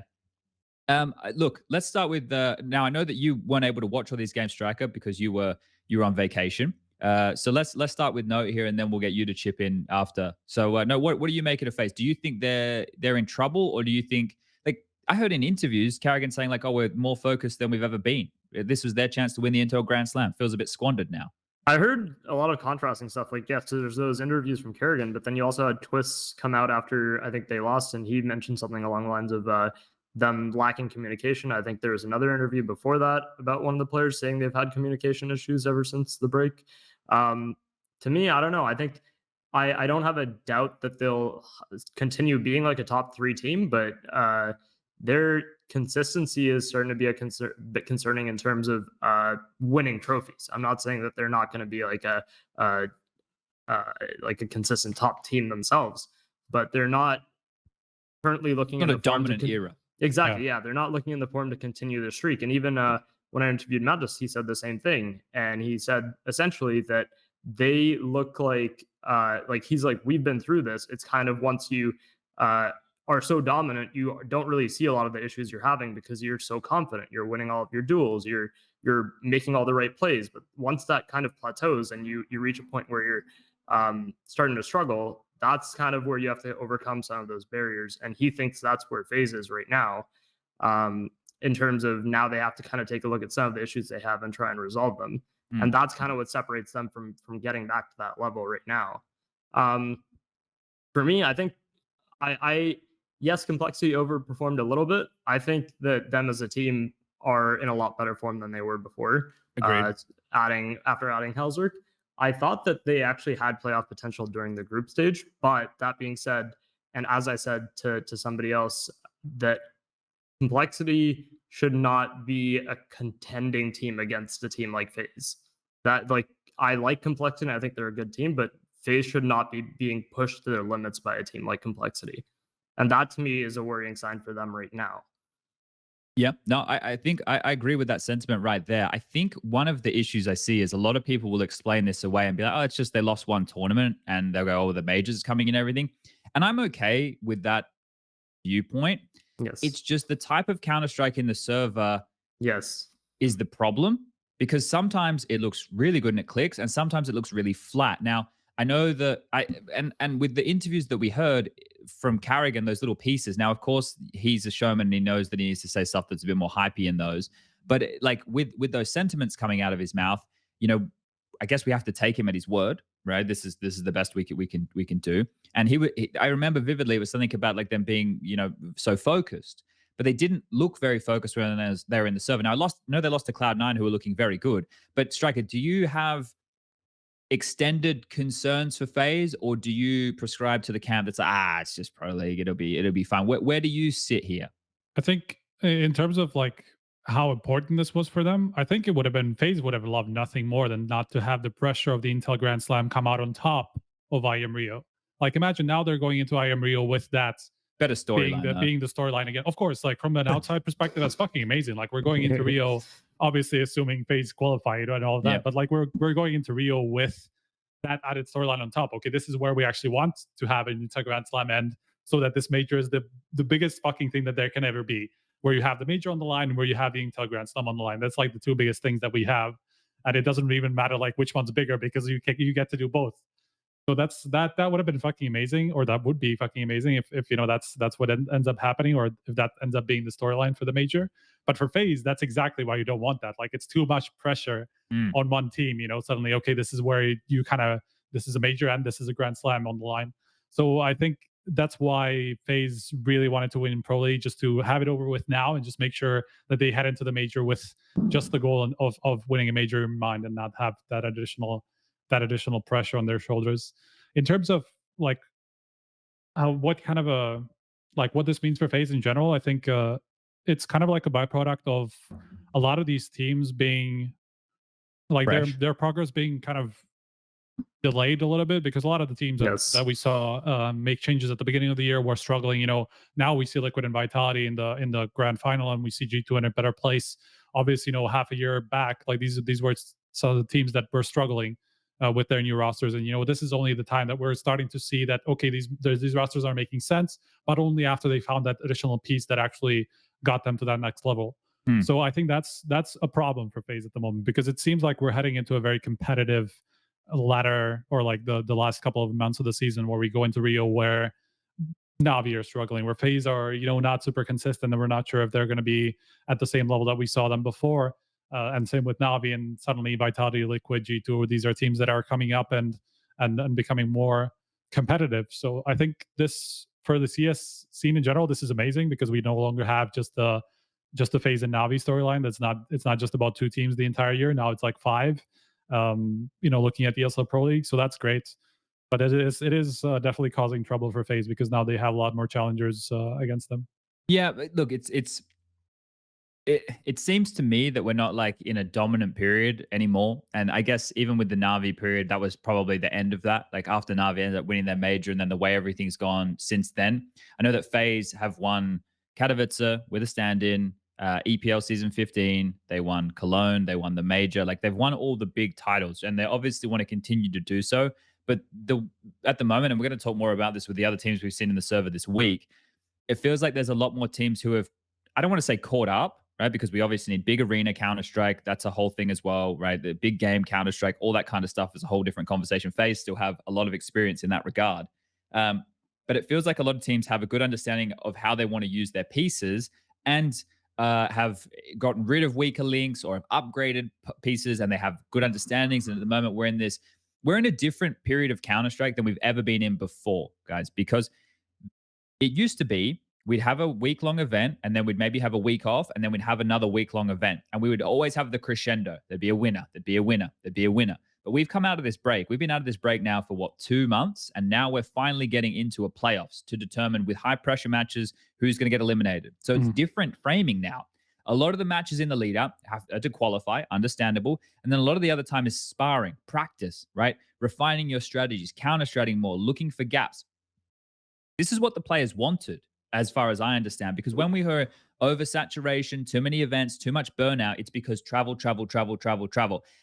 Look, let's start with now I know that you weren't able to watch all these games, Striker, because you were on vacation. So let's start with Nohte here, and then we'll get you to chip in after. So no, what do you make it of FaZe? Do you think they're in trouble, or do you think, like, I heard in interviews k0nfig saying like, oh, we're more focused than we've ever been. This was their chance to win the EPL Grand Slam. Feels a bit squandered now. I heard a lot of contrasting stuff. Like, yes, so there's those interviews from k0nfig, but then you also had Twists come out after I think they lost, and he mentioned something along the lines of them lacking communication. I think there was another interview before that about one of the players saying they've had communication issues ever since the break. To me, I don't know. I think I don't have a doubt that they'll continue being like a top 3 team, but their consistency is starting to be a bit concerning in terms of winning trophies. I'm not saying that they're not going to be like a consistent top team themselves, but they're not currently looking at a dominant era. Exactly. Yeah. They're not looking in the form to continue their streak. And even when I interviewed Matus, he said the same thing. And he said essentially that they look like he's like, we've been through this. It's kind of once you are so dominant, you don't really see a lot of the issues you're having because you're so confident. You're winning all of your duels. You're making all the right plays. But once that kind of plateaus and you reach a point where you're starting to struggle, that's kind of where you have to overcome some of those barriers. And he thinks that's where FaZe is right now, in terms of now they have to kind of take a look at some of the issues they have and try and resolve them. And that's kind of what separates them from getting back to that level right now. For me, I think yes, Complexity overperformed a little bit. I think that them as a team are in a lot better form than they were before. Agreed. After adding Hellzerk. I thought that they actually had playoff potential during the group stage, but that being said, and as I said to somebody else, that Complexity should not be a contending team against a team like FaZe. That, like, I like Complexity, I think they're a good team, but FaZe should not be being pushed to their limits by a team like Complexity. And that to me is a worrying sign for them right now. Yeah, no, I think I agree with that sentiment right there. I think one of the issues I see is a lot of people will explain this away and be like, oh, it's just they lost one tournament, and they'll go, oh, the majors is coming and everything. And I'm okay with that viewpoint. Yes. It's just the type of Counter-Strike in the server yes, is the problem. because sometimes it looks really good and it clicks, and sometimes it looks really flat. Now, I know that and with the interviews that we heard from Carrigan, those little pieces. Now, of course, he's a showman and he knows that he needs to say stuff that's a bit more hypey in those. But like with those sentiments coming out of his mouth, you know, I guess we have to take him at his word, right? This is the best we can do. And I remember vividly, it was something about like them being, you know, so focused, but they didn't look very focused when they were in the server. Now, they lost to Cloud9, who were looking very good. But Striker, do you have extended concerns for FaZe, or do you prescribe to the camp that's like, it's just Pro League, it'll be fine? Where do you sit here? I think in terms of like how important this was for them, I think it would have been, FaZe would have loved nothing more than not to have the pressure of the Intel Grand Slam come out on top of IM Rio. Like, imagine now they're going into IM Rio with that better storyline, being the storyline again. Of course, like from an outside perspective, that's fucking amazing. Like, we're going into Rio, obviously assuming FaZe qualified and all of that, yeah. but like we're going into Rio with that added storyline on top. Okay, this is where we actually want to have an Intel Grand Slam end, so that this major is the biggest fucking thing that there can ever be, where you have the major on the line and where you have the Intel Grand Slam on the line. That's like the two biggest things that we have, and it doesn't even matter like which one's bigger, because you get to do both. So that would have been fucking amazing, or that would be fucking amazing if you know that's what ends up happening, or if that ends up being the storyline for the major. But for FaZe, that's exactly why you don't want that. Like, it's too much pressure on one team. You know, suddenly, okay, this is where you kind of, this is a major and this is a Grand Slam on the line. So I think that's why FaZe really wanted to win in Pro League, just to have it over with now and just make sure that they head into the major with just the goal of winning a major in mind, and not have that additional pressure on their shoulders. In terms of like what kind of what this means for FaZe in general, I think it's kind of like a byproduct of a lot of these teams being like their progress being kind of delayed a little bit, because a lot of the teams that we saw make changes at the beginning of the year were struggling. You know, now we see Liquid and Vitality in the grand final, and we see G2 in a better place. Obviously, you know, half a year back, like these were some of the teams that were struggling with their new rosters. And, you know, this is only the time that we're starting to see that, okay, these rosters are making sense, but only after they found that additional piece that actually got them to that next level. So I think that's a problem for FaZe at the moment, because it seems like we're heading into a very competitive ladder, or like the last couple of months of the season, where we go into Rio where NAVI are struggling, where FaZe are, you know, not super consistent, and we're not sure if they're going to be at the same level that we saw them before. And same with NAVI, and suddenly Vitality, Liquid, G2, these are teams that are coming up and becoming more competitive. So I think this, for the CS scene in general, this is amazing, because we no longer have just the FaZe and NAVI storyline. It's not just about two teams the entire year. Now it's like five. You know, looking at the ESL Pro League, so that's great. But it is definitely causing trouble for FaZe, because now they have a lot more challengers against them. Yeah, look, it seems to me that we're not like in a dominant period anymore. And I guess even with the NAVI period, that was probably the end of that. Like, after NAVI ended up winning their major, and then the way everything's gone since then. I know that FaZe have won Katowice with a stand-in, EPL season 15, they won Cologne, they won the major. Like, they've won all the big titles, and they obviously want to continue to do so. But at the moment, and we're going to talk more about this with the other teams we've seen in the server this week, it feels like there's a lot more teams who have, I don't want to say caught up, right? Because we obviously need big arena Counter-Strike. That's a whole thing as well, right? The big game Counter-Strike, all that kind of stuff is a whole different conversation. FaZe still have a lot of experience in that regard. But it feels like a lot of teams have a good understanding of how they want to use their pieces, and have gotten rid of weaker links, or have upgraded pieces, and they have good understandings. And at the moment, we're in a different period of Counter-Strike than we've ever been in before, guys, because it used to be we'd have a week-long event, and then we'd maybe have a week off, and then we'd have another week-long event, and we would always have the crescendo. There'd be a winner, there'd be a winner, there'd be a winner. But we've come out of this break. We've been out of this break now for 2 months, and now we're finally getting into a playoffs to determine, with high-pressure matches, who's going to get eliminated. So it's different framing now. A lot of the matches in the lead-up have to qualify, understandable, and then a lot of the other time is sparring, practice, right? Refining your strategies, counter-strating more, looking for gaps. This is what the players wanted, as far as I understand, because when we heard oversaturation, too many events, too much burnout, it's because travel.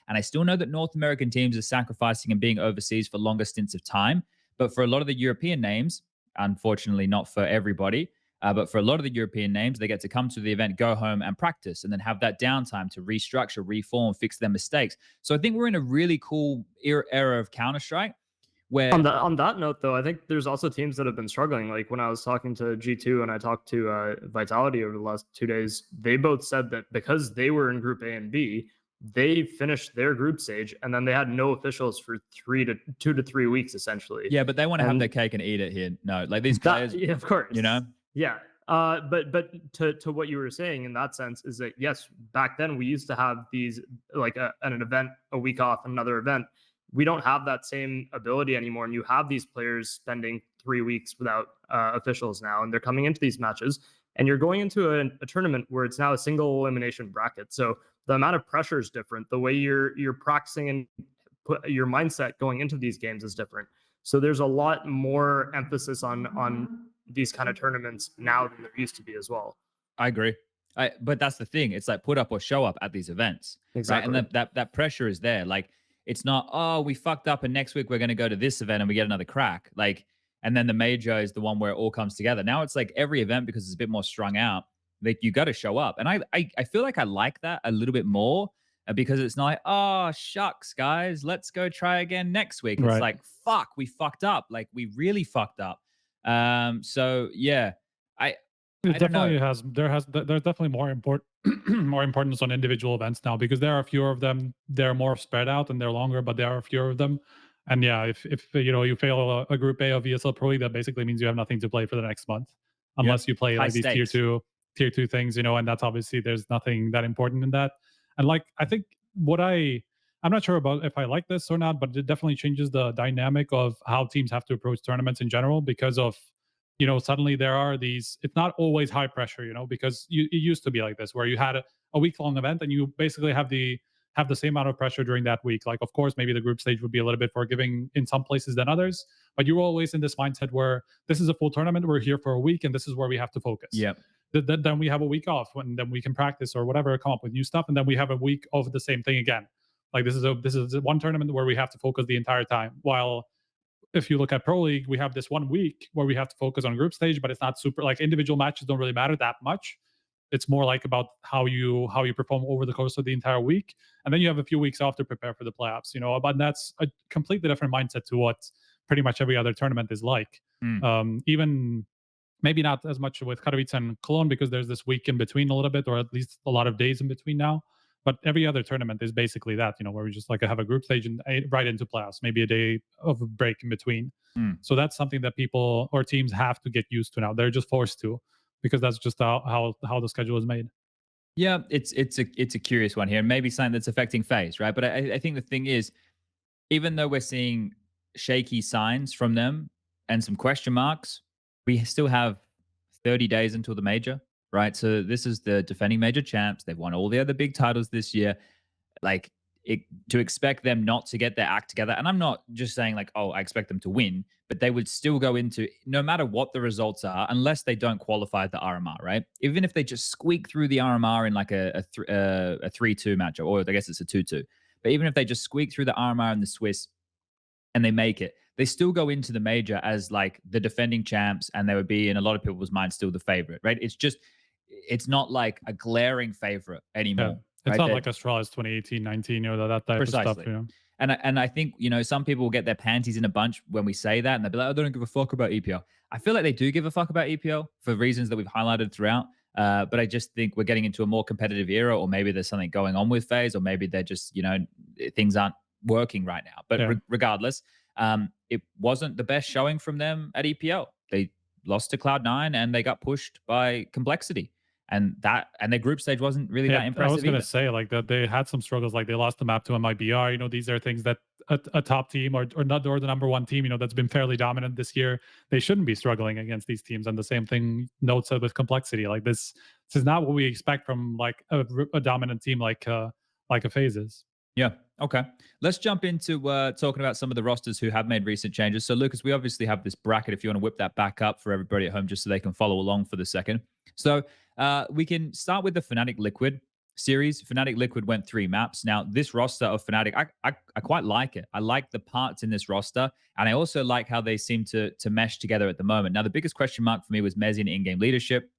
And I still know that North American teams are sacrificing and being overseas for longer stints of time. But for a lot of the European names, unfortunately not for everybody, But for a lot of the European names, they get to come to the event, go home and practice, and then have that downtime to restructure, reform, fix their mistakes. So I think we're in a really cool era of Counter-Strike where... On that note, though, I think there's also teams that have been struggling. Like when I was talking to G2 and I talked to Vitality over the last 2 days, they both said that because they were in Group A and B, they finished their group stage and then they had no officials for 2 to 3 weeks, essentially. Yeah, but they want to have their cake and eat it here. No, like these players... Yeah, of course. You know? Yeah. But to what you were saying in that sense is that, yes, back then we used to have these, like an event, a week off, another event. We don't have that same ability anymore. And you have these players spending 3 weeks without officials now, and they're coming into these matches. And you're going into a tournament where it's now a single elimination bracket. So the amount of pressure is different. The way you're practicing and your mindset going into these games is different. So there's a lot more emphasis on these kind of tournaments now than there used to be as well. I agree. But that's the thing. It's like put up or show up at these events. Exactly. Right? And that pressure is there. Like, it's not, oh, we fucked up and next week we're going to go to this event and we get another crack. Like, and then the major is the one where it all comes together. Now it's like every event, because it's a bit more strung out, like you got to show up. And I feel like I like that a little bit more because it's not like, oh, shucks, guys, let's go try again next week. It's like, fuck, we fucked up. Like, we really fucked up. So yeah, It definitely has. There's definitely more importance on individual events now because there are fewer of them. They're more spread out and they're longer, but there are fewer of them. And yeah, if you know you fail a Group A of ESL Pro League, that basically means you have nothing to play for the next month, unless you play like these tier two things, you know. And that's obviously there's nothing that important in that. And like I think I'm not sure about if I like this or not, but it definitely changes the dynamic of how teams have to approach tournaments in general because of, you know, suddenly there are these, it's not always high pressure, you know, because it used to be like this, where you had a week-long event and you basically have the same amount of pressure during that week. Like, of course, maybe the group stage would be a little bit forgiving in some places than others, but you're always in this mindset where this is a full tournament, we're here for a week, and this is where we have to focus. Yeah. Then we have a week off, and then we can practice or whatever, come up with new stuff, and then we have a week of the same thing again. Like this is one tournament where we have to focus the entire time, while if you look at Pro League, we have this 1 week where we have to focus on group stage, but it's not super, like individual matches don't really matter that much. It's more like about how you perform over the course of the entire week. And then you have a few weeks off to prepare for the playoffs, you know, but that's a completely different mindset to what pretty much every other tournament is like. Even maybe not as much with Katowice and Cologne because there's this week in between a little bit, or at least a lot of days in between now. But every other tournament is basically that, you know, where we just like have a group stage and right into playoffs, maybe a day of a break in between. So that's something that people or teams have to get used to now. They're just forced to, because that's just how the schedule is made. Yeah, it's a curious one here, and maybe something that's affecting FaZe, right? But I think the thing is, even though we're seeing shaky signs from them and some question marks, we still have 30 days until the major. Right, so this is the defending major champs. They've won all the other big titles this year. Like, to expect them not to get their act together, and I'm not just saying like, oh, I expect them to win, but they would still go into, no matter what the results are, unless they don't qualify at the RMR, right? Even if they just squeak through the RMR in like a 3-2 matchup, or I guess it's a 2-2. But even if they just squeak through the RMR and the Swiss, and they make it, they still go into the major as like the defending champs, and they would be in a lot of people's minds still the favorite, right? It's not like a glaring favorite anymore. Yeah. It's not like Astralis 2018, 19, you know, that type of stuff. You know? And I think, you know, some people will get their panties in a bunch when we say that, and they'll be like, I don't give a fuck about EPL. I feel like they do give a fuck about EPL for reasons that we've highlighted throughout. But I just think we're getting into a more competitive era, or maybe there's something going on with FaZe, or maybe they're just, you know, things aren't working right now. But regardless, it wasn't the best showing from them at EPL. They lost to Cloud9 and they got pushed by Complexity. And their group stage wasn't really that impressive. I was going to say like that they had some struggles, like they lost the map to MIBR. You know, these are things that a top team or the number one team, you know, that's been fairly dominant this year, they shouldn't be struggling against these teams. And the same thing Nohte said with Complexity. Like this is not what we expect from like a dominant team like a FaZe is. Yeah. Okay. Let's jump into talking about some of the rosters who have made recent changes. So, Lucas, we obviously have this bracket. If you want to whip that back up for everybody at home, just so they can follow along for the second. So we can start with the fnatic Liquid. series, Fnatic Liquid went 3 maps. Now, this roster of Fnatic, I quite like it. I like the parts in this roster, and I also like how they seem to mesh together at the moment. Now, the biggest question mark for me was Mezzi and in-game leadership.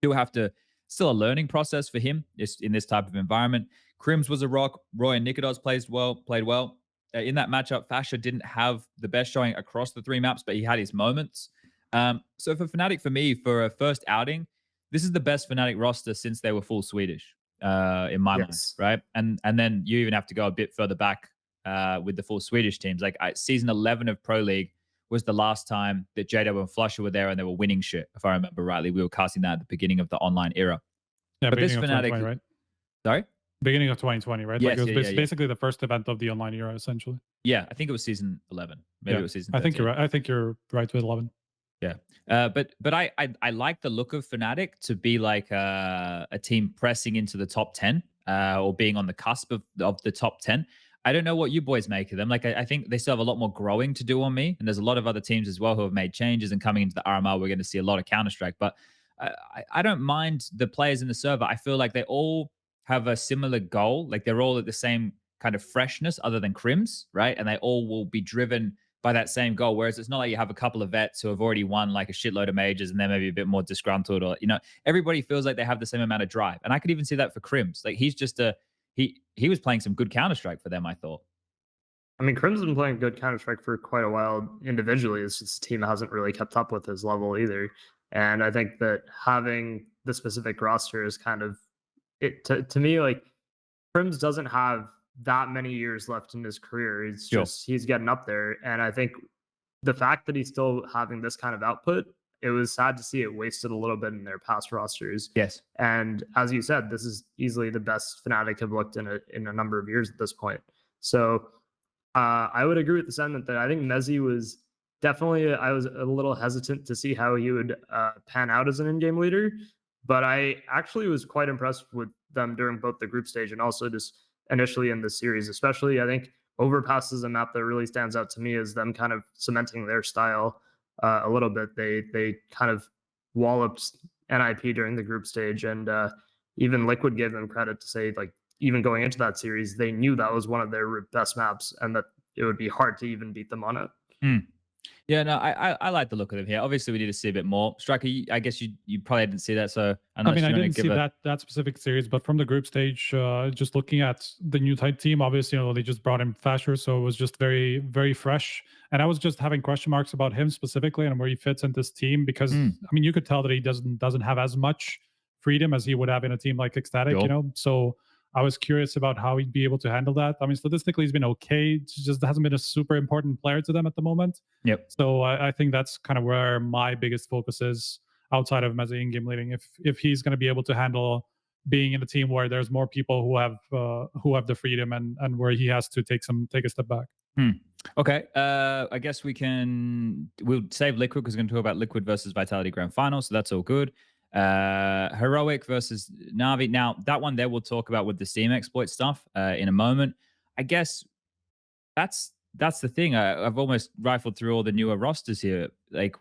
Still have to, still a learning process for him in this type of environment. Crims was a rock. Roy and Nikodos played well. In that matchup, Fasha didn't have the best showing across the 3 maps, but he had his moments. So for Fnatic, for me, for a first outing, this is the best Fnatic roster since they were full Swedish, in my mind, right? And then you even have to go a bit further back with the full Swedish teams. Like season 11 of Pro League was the last time that JW and Flusher were there and they were winning shit, if I remember rightly. We were casting that at the beginning of the online era. Yeah, but this Fnatic, right? Sorry? Beginning of 2020, right? Yes, like it was basically the first event of the online era, essentially. Yeah, I think it was season 11. Maybe it was season 13. I think you're right. I think you're right with 11. Yeah. But I like the look of Fnatic to be like a team pressing into the top 10 or being on the cusp of the top 10. I don't know what you boys make of them. Like, I think they still have a lot more growing to do on me. And there's a lot of other teams as well who have made changes, and coming into the RMR, we're going to see a lot of Counter-Strike. But I don't mind the players in the server. I feel like they all have a similar goal. Like, they're all at the same kind of freshness other than Crims, right? And they all will be driven by that same goal. Whereas it's not like you have a couple of vets who have already won like a shitload of majors and they're maybe a bit more disgruntled, or, everybody feels like they have the same amount of drive. And I could even see that for Crims. Like, he's just he was playing some good Counter-Strike for them, I thought. I mean, Crim's been playing good Counter-Strike for quite a while individually. It's just the team hasn't really kept up with his level either. And I think that having the specific roster is kind of it to me. Like, Crims doesn't have that many years left in his career. It's just he's getting up there. And I think the fact that he's still having this kind of output, it was sad to see it wasted a little bit in their past rosters. Yes. And as you said, this is easily the best Fnatic have looked in a number of years at this point. So I would agree with the sentiment that I think Mezzi was definitely, I was a little hesitant to see how he would pan out as an in-game leader, but I actually was quite impressed with them during both the group stage and also just initially in the series. Especially, I think Overpass is a map that really stands out to me as them kind of cementing their style a little bit. They kind of walloped NIP during the group stage, and even Liquid gave them credit to say, like, even going into that series, they knew that was one of their best maps and that it would be hard to even beat them on it. Yeah, no, I like the look of them here. Obviously, we need to see a bit more. Striker, I guess you probably didn't see that, so I didn't see that specific series, but from the group stage, just looking at the new type team, obviously, they just brought in Fasher, so it was just very, very fresh. And I was just having question marks about him specifically and where he fits in this team, because you could tell that he doesn't have as much freedom as he would have in a team like Ecstatic, So I was curious about how he'd be able to handle that. I mean, statistically, he's been okay. It just hasn't been a super important player to them at the moment. Yep. So I think that's kind of where my biggest focus is outside of Mezzi in-game leading. If he's going to be able to handle being in a team where there's more people who have the freedom and where he has to take a step back. Okay. I guess we'll save Liquid because we're going to talk about Liquid versus Vitality Grand Final. So that's all good. Heroic versus Navi. Now, that one there we'll talk about with the Steam exploit stuff in a moment. I guess that's the thing. I've almost rifled through all the newer rosters here. Like,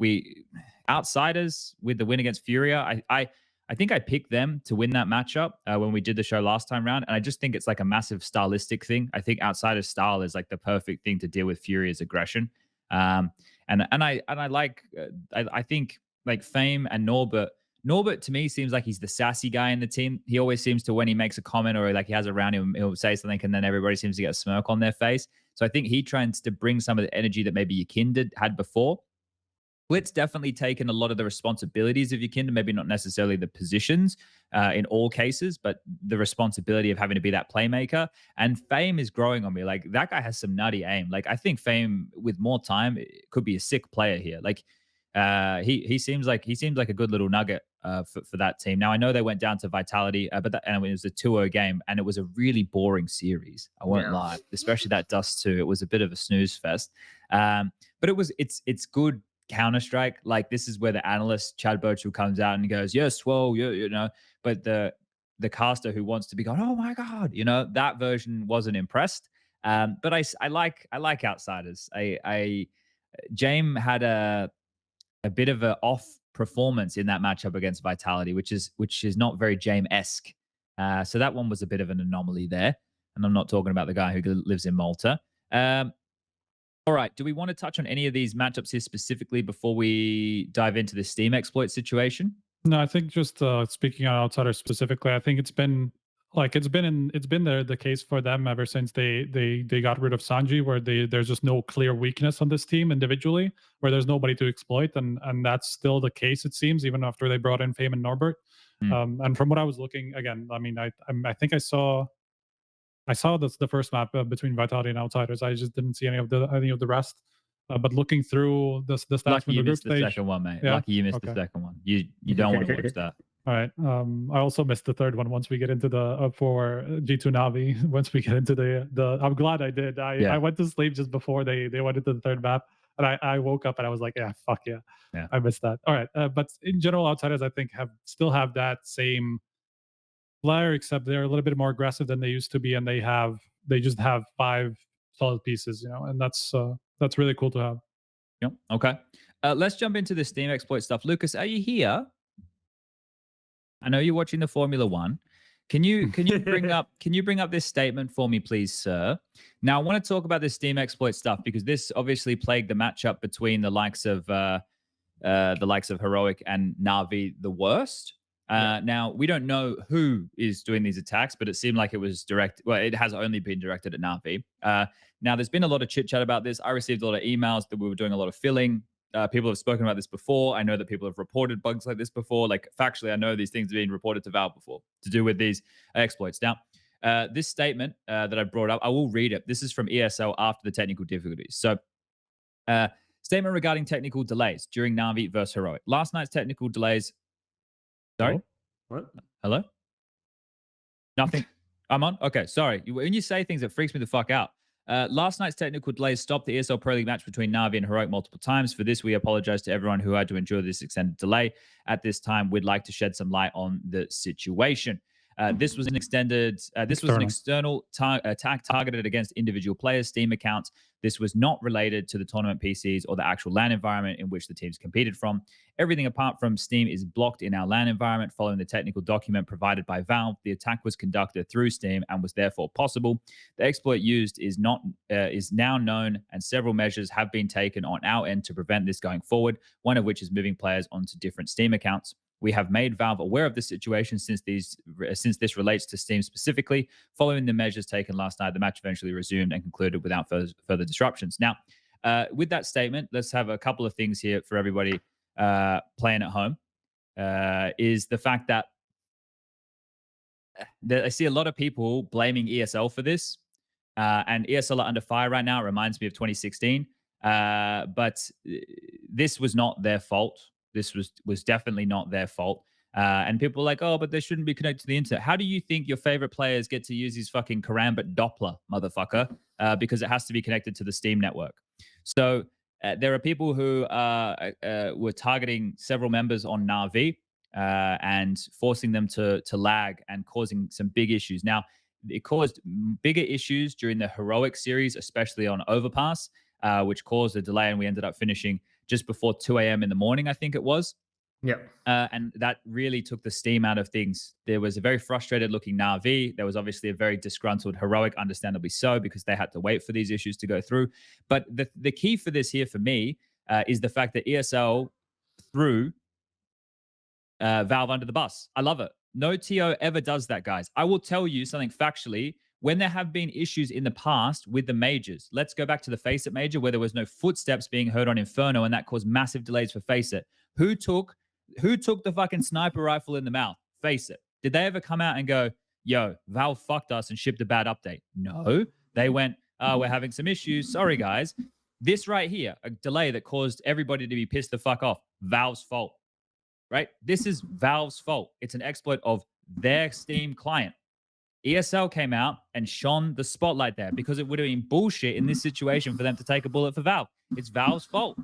Outsiders with the win against Furia, I think I picked them to win that matchup when we did the show last time round, and I just think it's like a massive stylistic thing. I think Outsiders style is like the perfect thing to deal with Furia's aggression. And I like I think like faveN and Norbert to me seems like he's the sassy guy in the team. He always seems to, when he makes a comment or like he has around him, he'll say something and then everybody seems to get a smirk on their face. So I think he tries to bring some of the energy that maybe Yakin had before. Blitz definitely taken a lot of the responsibilities of Yakin, maybe not necessarily the positions in all cases, but the responsibility of having to be that playmaker. And faveN is growing on me. Like, that guy has some nutty aim. Like, I think faveN with more time could be a sick player here. Like, he seems like a good little nugget for that team. Now, I know they went down to Vitality, but it was a 2-0 game, and it was a really boring series. I won't lie, especially that Dust 2. It was a bit of a snooze fest, but it's good Counter-Strike. Like, this is where the analyst Chad Birchall comes out and goes, "Yes, well, but the caster who wants to be going, oh my god, that version wasn't impressed. But I like Outsiders. James had a bit of an off performance in that matchup against Vitality, which is not very James-esque. So that one was a bit of an anomaly there. And I'm not talking about the guy who lives in Malta. All right. Do we want to touch on any of these matchups here specifically before we dive into the Steam exploit situation? No, I think just speaking on Outsiders specifically, I think it's been the case for them ever since they got rid of Sanji, where there's just no clear weakness on this team individually, where there's nobody to exploit, and that's still the case, it seems, even after they brought in faveN and Norbert. And from what I was looking, again, I mean, I think I saw the first map between Vitality and Outsiders. I just didn't see any of the rest. But looking through the stats Lucky from the you group missed stage, the second one, mate. Yeah? Lucky you missed the second one. You don't want to watch that. All right. I also missed the third one once we get into the for G2 Navi. Once we get into the I'm glad I did. I went to sleep just before they went into the third map, and I woke up and I was like, yeah, fuck yeah. I missed that. All right. But in general, Outsiders, I think still have that same flair, except they're a little bit more aggressive than they used to be, and they just have 5 solid pieces, and that's really cool to have. Yep. Okay. Let's jump into the Steam exploit stuff. Lucas, are you here? I know you're watching the Formula One. Can you bring up this statement for me, please, sir? Now, I want to talk about this Steam exploit stuff because this obviously plagued the matchup between the likes of Heroic and Navi the worst. Now, we don't know who is doing these attacks, but it seemed like it was direct. Well, it has only been directed at Navi. Now, there's been a lot of chit chat about this. I received a lot of emails that we were doing a lot of filling. People have spoken about this before. I know that people have reported bugs like this before. Like, factually, I know these things have been reported to Valve before to do with these exploits. Now, this statement that I brought up, I will read it. This is from ESL after the technical difficulties. So, statement regarding technical delays during Navi versus Heroic. Last night's technical delays. Sorry? What? Hello? Nothing. I'm on? Okay, sorry. When you say things, it freaks me the fuck out. Last night's technical delays stopped the ESL Pro League match between Navi and Heroic multiple times. For this, we apologize to everyone who had to endure this extended delay. At this time, we'd like to shed some light on the situation. This was an external attack targeted against individual players' Steam accounts. This was not related to the tournament PCs or the actual LAN environment in which the teams competed from. Everything apart from Steam is blocked in our LAN environment. Following the technical document provided by Valve, the attack was conducted through Steam and was therefore possible. The exploit used is now known, and several measures have been taken on our end to prevent this going forward, one of which is moving players onto different Steam accounts. We have made Valve aware of the situation since this relates to Steam specifically. Following the measures taken last night, the match eventually resumed and concluded without further disruptions. Now, with that statement, let's have a couple of things here for everybody playing at home. Is the fact that I see a lot of people blaming ESL for this, and ESL are under fire right now. It reminds me of 2016, but this was not their fault. This was definitely not their fault. And people are like, oh, but they shouldn't be connected to the internet. How do you think your favorite players get to use his fucking Karambit Doppler, motherfucker? Because it has to be connected to the Steam network. So there are people who were targeting several members on Navi and forcing them to lag and causing some big issues. Now, it caused bigger issues during the Heroic series, especially on Overpass, which caused a delay, and we ended up finishing just before 2 a.m. in the morning, I think it was. Yeah. And that really took the steam out of things. There was a very frustrated looking Navi. There was obviously a very disgruntled Heroic, understandably so, because they had to wait for these issues to go through. But the key for this here for me is the fact that ESL threw Valve under the bus. I love it. No TO ever does that, guys. I will tell you something factually. When there have been issues in the past with the majors, let's go back to the FACEIT major where there was no footsteps being heard on Inferno, and that caused massive delays for FACEIT. Who took the fucking sniper rifle in the mouth? FACEIT. Did they ever come out and go, yo, Valve fucked us and shipped a bad update? No. They went, we're having some issues. Sorry, guys. This right here, a delay that caused everybody to be pissed the fuck off. Valve's fault, right? This is Valve's fault. It's an exploit of their Steam client. ESL came out and shone the spotlight there because it would have been bullshit in this situation for them to take a bullet for Valve. It's Valve's fault.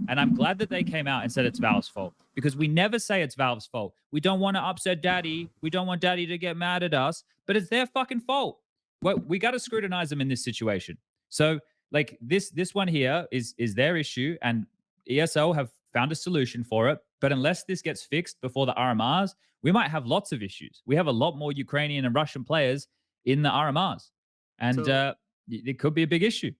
And I'm glad that they came out and said it's Valve's fault, because we never say it's Valve's fault. We don't want to upset Daddy. We don't want Daddy to get mad at us, but it's their fucking fault. Well, we got to scrutinize them in this situation. So like this one here is their issue, and ESL have found a solution for it. But unless this gets fixed before the RMRs, we might have lots of issues. We have a lot more Ukrainian and Russian players in the RMRs, and it could be a big issue.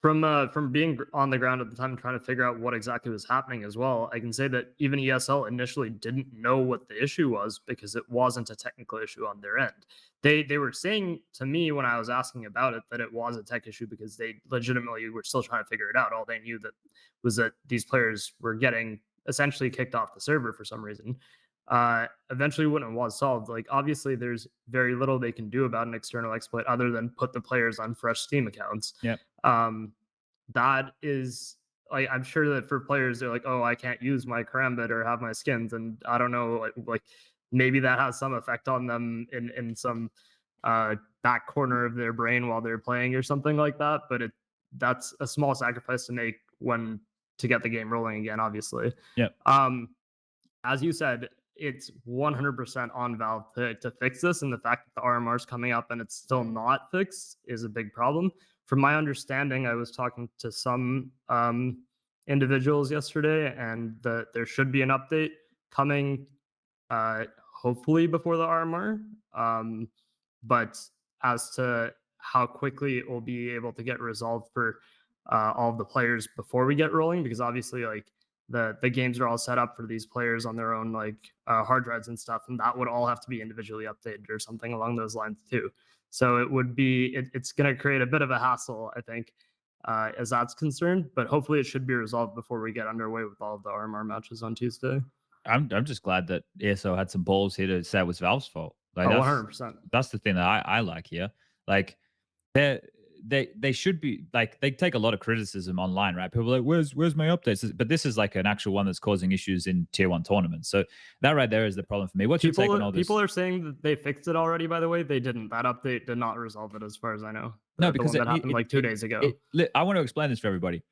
From being on the ground at the time trying to figure out what exactly was happening as well, I can say that even ESL initially didn't know what the issue was because it wasn't a technical issue on their end. They were saying to me when I was asking about it that it was a tech issue because they legitimately were still trying to figure it out. All they knew that was that these players were getting essentially kicked off the server for some reason. Eventually when it was solved, like obviously there's very little they can do about an external exploit other than put the players on fresh Steam accounts. Yep. That is like, I'm sure that for players they're like, oh, I can't use my karambit or have my skins, and I don't know, like maybe that has some effect on them in some back corner of their brain while they're playing or something like that. But that's a small sacrifice to make when to get the game rolling again, obviously. Yeah. As you said, it's 100% on Valve to fix this, and the fact that the RMR is coming up and it's still not fixed is a big problem. From my understanding, I was talking to some individuals yesterday, and there should be an update coming, hopefully before the RMR. But as to how quickly it will be able to get resolved for all of the players before we get rolling, because obviously, like the games are all set up for these players on their own like hard drives and stuff, and that would all have to be individually updated or something along those lines too. So it would be it's going to create a bit of a hassle, I think, as that's concerned. But hopefully, it should be resolved before we get underway with all of the RMR matches on Tuesday. I'm just glad that ESO had some balls here to say it was Valve's fault. Like, 100%. That's the thing that I like here. Like they should be like, they take a lot of criticism online, right? People are like, where's my updates? But this is like an actual one that's causing issues in tier 1 tournaments. So that right there is the problem for me. What's your take on all this? People are saying that they fixed it already, by the way. They didn't. That update did not resolve it as far as I know. No, because that happened like 2 days ago. I want to explain this for everybody.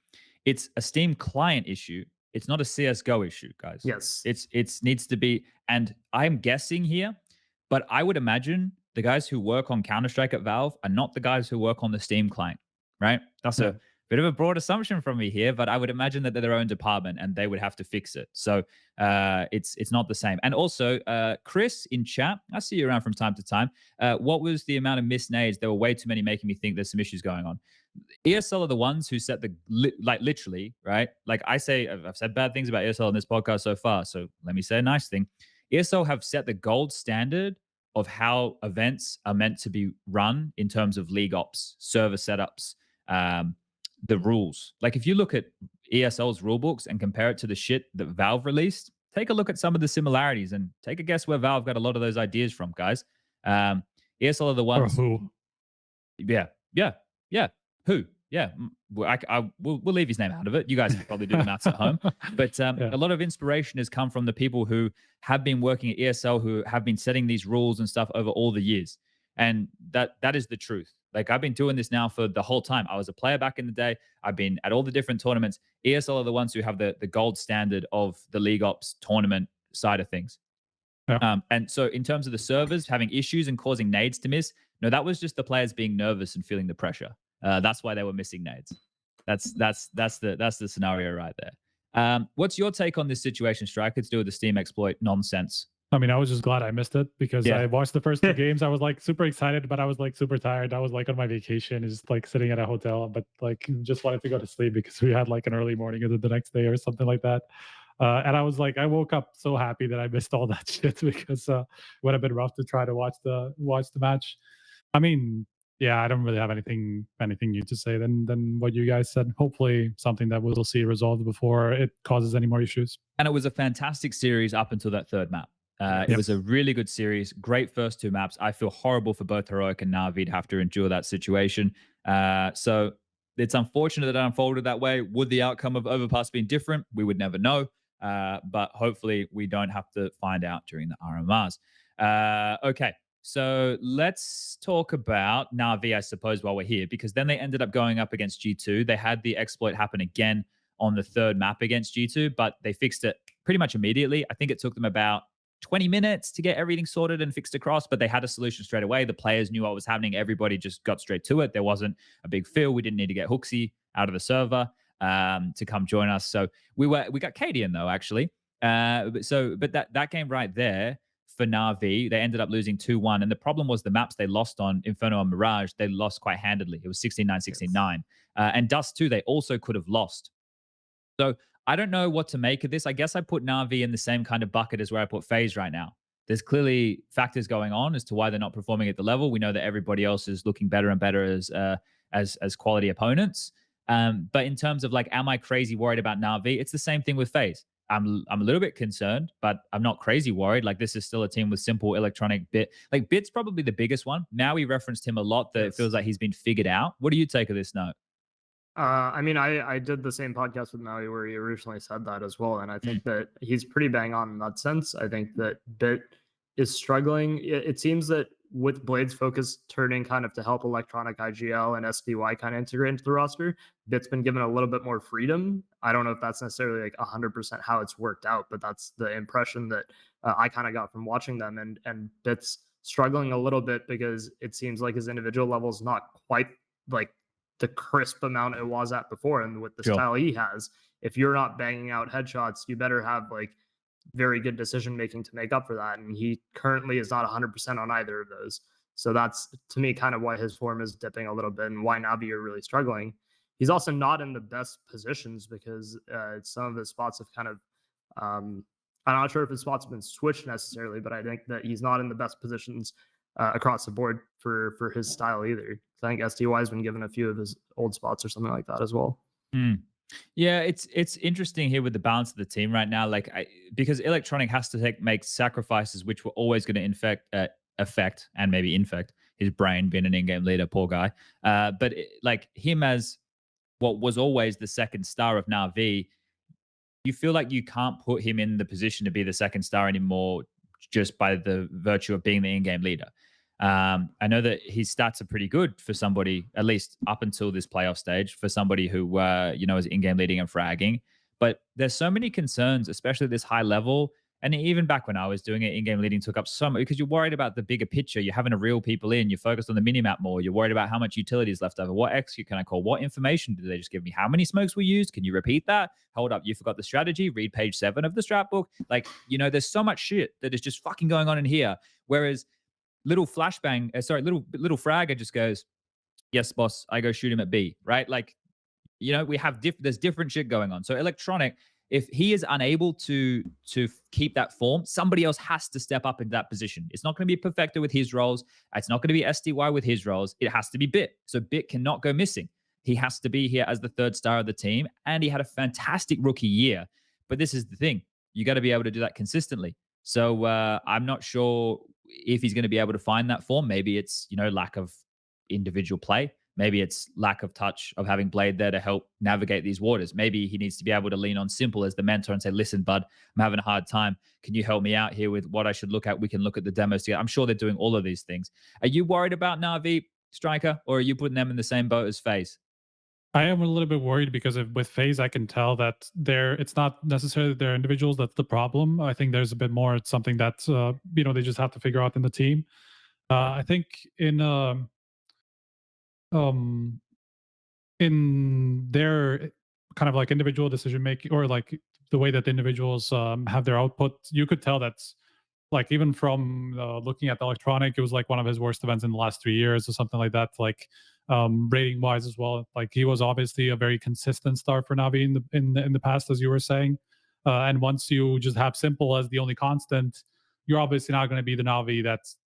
It's a Steam client issue. It's not a CSGO issue, guys. Yes. It needs to be, and I'm guessing here, but I would imagine the guys who work on Counter-Strike at Valve are not the guys who work on the Steam client, right? That's a bit of a broad assumption from me here, but I would imagine that they're their own department and they would have to fix it. So it's not the same. And also, Chris in chat, I see you around from time to time. What was the amount of missed nades? There were way too many, making me think there's some issues going on. ESL are the ones who set the, like literally, right? Like I've said bad things about ESL in this podcast so far, so let me say a nice thing. ESL have set the gold standard of how events are meant to be run in terms of league ops, server setups, the rules. Like if you look at ESL's rulebooks and compare it to the shit that Valve released, take a look at some of the similarities and take a guess where Valve got a lot of those ideas from, guys. ESL are the ones. Or who? Yeah. Who? Yeah. We'll leave his name out of it. You guys can probably do the maths at home. But a lot of inspiration has come from the people who have been working at ESL, who have been setting these rules and stuff over all the years. And that is the truth. Like I've been doing this now for the whole time. I was a player back in the day. I've been at all the different tournaments. ESL are the ones who have the gold standard of the league ops tournament side of things. Yeah. And so in terms of the servers having issues and causing nades to miss, no, that was just the players being nervous and feeling the pressure. That's why they were missing nades. That's the scenario right there. What's your take on this situation, Striker, to do with the Steam exploit nonsense? I mean, I was just glad I missed it because I watched the first 2 games. I was like super excited, but I was like super tired. I was like on my vacation, just like sitting at a hotel, but like just wanted to go to sleep because we had like an early morning the next day or something like that. And I was like, I woke up so happy that I missed all that shit because it would have been rough to try to watch the match. I mean, yeah, I don't really have anything new to say than what you guys said. Hopefully something that we'll see resolved before it causes any more issues. And it was a fantastic series up until that 3rd map. It was a really good series. Great first 2 maps. I feel horrible for both Heroic and Navi to have to endure that situation. So it's unfortunate that it unfolded that way. Would the outcome of Overpass been different? We would never know. But hopefully we don't have to find out during the RMRs. Okay. So let's talk about Navi, I suppose, while we're here, because then they ended up going up against G2. They had the exploit happen again on the 3rd map against G2, but they fixed it pretty much immediately. I think it took them about 20 minutes to get everything sorted and fixed across, but they had a solution straight away. The players knew what was happening. Everybody just got straight to it. There wasn't a big feel. We didn't need to get Hooksy out of the server to come join us. So we got Katie in though, actually. But that game right there for Navi, they ended up losing 2-1. And the problem was the maps they lost on, Inferno and Mirage, they lost quite handedly. It was 16-9, 16-9. And Dust 2, they also could have lost. So I don't know what to make of this. I guess I put Navi in the same kind of bucket as where I put FaZe right now. There's clearly factors going on as to why they're not performing at the level. We know that everybody else is looking better and better as quality opponents. But in terms of like, am I crazy worried about Navi? It's the same thing with FaZe. I'm a little bit concerned, but I'm not crazy worried. Like, this is still a team with simple electronic bit. Like, Bit's probably the biggest one. Now we referenced him a lot. That It feels like he's been figured out. What do you take of this note? I mean, I did the same podcast with Maui where he originally said that as well, and I think that he's pretty bang on in that sense. I think that Bit is struggling. It seems that with Blade's focus turning kind of to help electronic IGL and SDY kind of integrate into the roster, Bit's been given a little bit more freedom. I don't know if that's necessarily like 100% how it's worked out, but that's the impression that I kind of got from watching them. And Bit's struggling a little bit because it seems like his individual level is not quite like the crisp amount it was at before. And with the style he has, if you're not banging out headshots, you better have like very good decision making to make up for that. And he currently is not 100% on either of those. So that's, to me, kind of why his form is dipping a little bit and why Navi are really struggling. He's also not in the best positions because some of his spots have kind of, I'm not sure if his spots have been switched necessarily, but I think that he's not in the best positions across the board for his style either. I think SDY has been given a few of his old spots or something like that as well. Yeah, it's interesting here with the balance of the team right now. Like, because Electronic has to make sacrifices, which were always going to affect and maybe infect his brain, being an in-game leader, poor guy. But like him as what was always the second star of Navi, you feel like you can't put him in the position to be the second star anymore just by the virtue of being the in-game leader. I know that his stats are pretty good for somebody, at least up until this playoff stage, for somebody who, is in-game leading and fragging. But there's so many concerns, especially at this high level. And even back when I was doing it, in-game leading took up so much because you're worried about the bigger picture. You're having to reel people in. You're focused on the minimap more. You're worried about how much utility is left over. What execute can I call? What information did they just give me? How many smokes were used? Can you repeat that? Hold up, you forgot the strategy. Read page 7 of the strat book. Like, there's so much shit that is just fucking going on in here. Whereas little little fragger just goes, yes, boss, I go shoot him at B, right? Like, we have there's different shit going on. So Electronic, if he is unable to keep that form, somebody else has to step up into that position. It's not going to be Perfecto with his roles. It's not going to be SDY with his roles. It has to be Bit. So Bit cannot go missing. He has to be here as the third star of the team. And he had a fantastic rookie year. But this is the thing. You got to be able to do that consistently. So I'm not sure if he's going to be able to find that form. Maybe it's, lack of individual play. Maybe it's lack of touch of having Blade there to help navigate these waters. Maybe he needs to be able to lean on Simple as the mentor and say, listen, bud, I'm having a hard time. Can you help me out here with what I should look at? We can look at the demos together. I'm sure they're doing all of these things. Are you worried about Navi, Striker, or are you putting them in the same boat as FaZe? I am a little bit worried because with FaZe, I can tell that it's not necessarily their individuals that's the problem. I think there's a bit more. It's something that, they just have to figure out in the team. I think in their kind of like individual decision making, or like the way that the individuals have their output, you could tell that's like, even from looking at the Electronic, it was like one of his worst events in the last 3 years or something like that. Like rating wise as well, like he was obviously a very consistent star for Navi in the past, as you were saying. And once you just have Simple as the only constant, you're obviously not going to be the Navi that's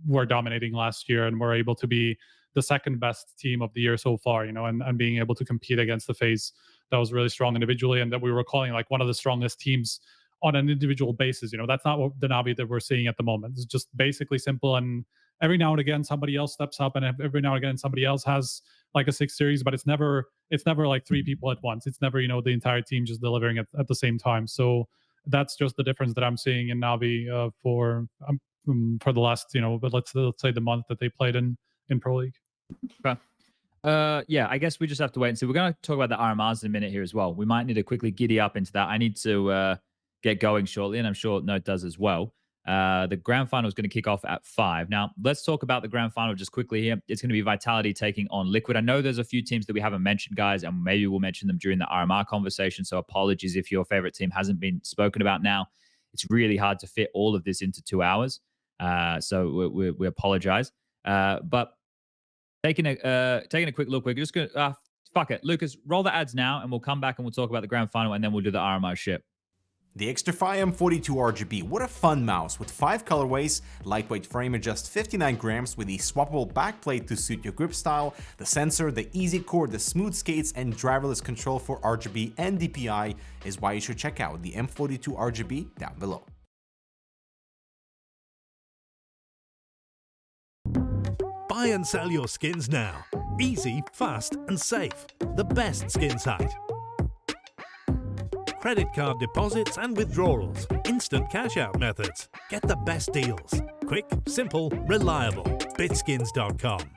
were dominating last year and were able to be the second best team of the year so far, and being able to compete against the FaZe that was really strong individually and that we were calling like one of the strongest teams on an individual basis. That's not what the Navi that we're seeing at the moment. It's just basically Simple, and every now and again somebody else steps up, and every now and again somebody else has like a 6 series, but it's never like 3 people at once. It's never the entire team just delivering at the same time. So that's just the difference that I'm seeing in Navi for the last but let's say the month that they played in Pro League. Okay. Yeah, I guess we just have to wait and see. We're going to talk about the RMRs in a minute here as well. We might need to quickly giddy up into that. I need to get going shortly, and I'm sure Note does as well. The grand final is going to kick off at 5. Now, let's talk about the grand final just quickly here. It's going to be Vitality taking on Liquid. I know there's a few teams that we haven't mentioned, guys, and maybe we'll mention them during the RMR conversation. So apologies if your favorite team hasn't been spoken about now. It's really hard to fit all of this into 2 hours. So we apologize. But taking a quick look, we're just going to... fuck it. Lucas, roll the ads now, and we'll come back and we'll talk about the grand final, and then we'll do the RMR ship. The Xtrfy M42 RGB, what a fun mouse with 5 colorways, lightweight frame at just 59 grams with the swappable backplate to suit your grip style, the sensor, the easy core, the smooth skates, and driverless control for RGB and DPI is why you should check out the M42 RGB down below. Buy and sell your skins now. Easy, fast, and safe. The best skin site. Credit card deposits and withdrawals. Instant cash out methods. Get the best deals. Quick, simple, reliable. Bitskins.com.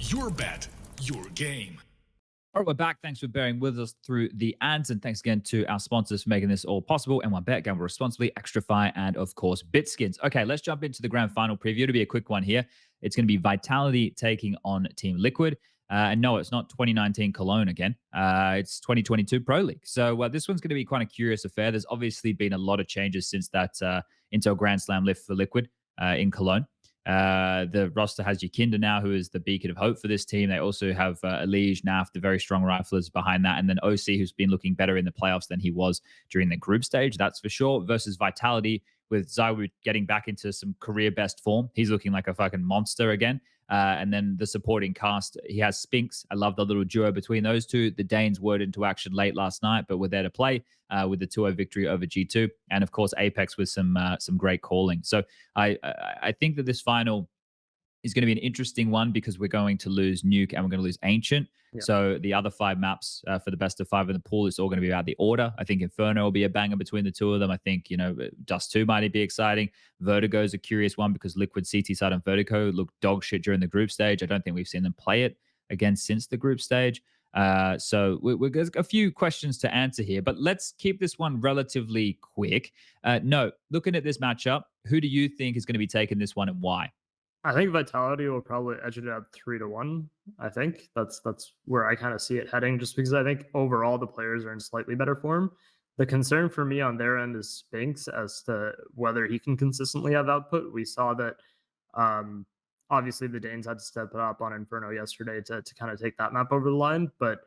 Your bet, your game. All right, we're back. Thanks for bearing with us through the ads, and thanks again to our sponsors for making this all possible. N1Bet, gamble responsibly, Xtrfy, and of course, Bitskins. Okay, let's jump into the grand final preview. To be a quick one here, it's going to be Vitality taking on Team Liquid. And no, it's not 2019 Cologne again. It's 2022 Pro League. So this one's going to be quite a curious affair. There's obviously been a lot of changes since that Intel Grand Slam lift for Liquid in Cologne. The roster has Yakinda now, who is the beacon of hope for this team. They also have Elige, Naf, the very strong riflers behind that, and then OC, who's been looking better in the playoffs than he was during the group stage, that's for sure, versus Vitality with Zywood getting back into some career best form. He's looking like a fucking monster again. And then the supporting cast, he has Spinks. I love the little duo between those two. The Danes were into action late last night, but were there to play with the 2-0 victory over G2. And of course, Apex with some great calling. So I think that this final is going to be an interesting one because we're going to lose Nuke and we're going to lose Ancient. Yeah. So the other 5 maps for the best of 5 in the pool, it's all going to be about the order. I think Inferno will be a banger between the two of them. I think, Dust 2 might be exciting. Vertigo is a curious one because Liquid, CT side, and Vertigo looked dog shit during the group stage. I don't think we've seen them play it again since the group stage. So there's a few questions to answer here, but let's keep this one relatively quick. No, looking at this matchup, who do you think is going to be taking this one and why? I think Vitality will probably edge it up 3-1. I think that's where I kind of see it heading, just because I think overall the players are in slightly better form. The concern for me on their end is Spinks as to whether he can consistently have output. We saw that obviously the Danes had to step it up on Inferno yesterday to kind of take that map over the line. But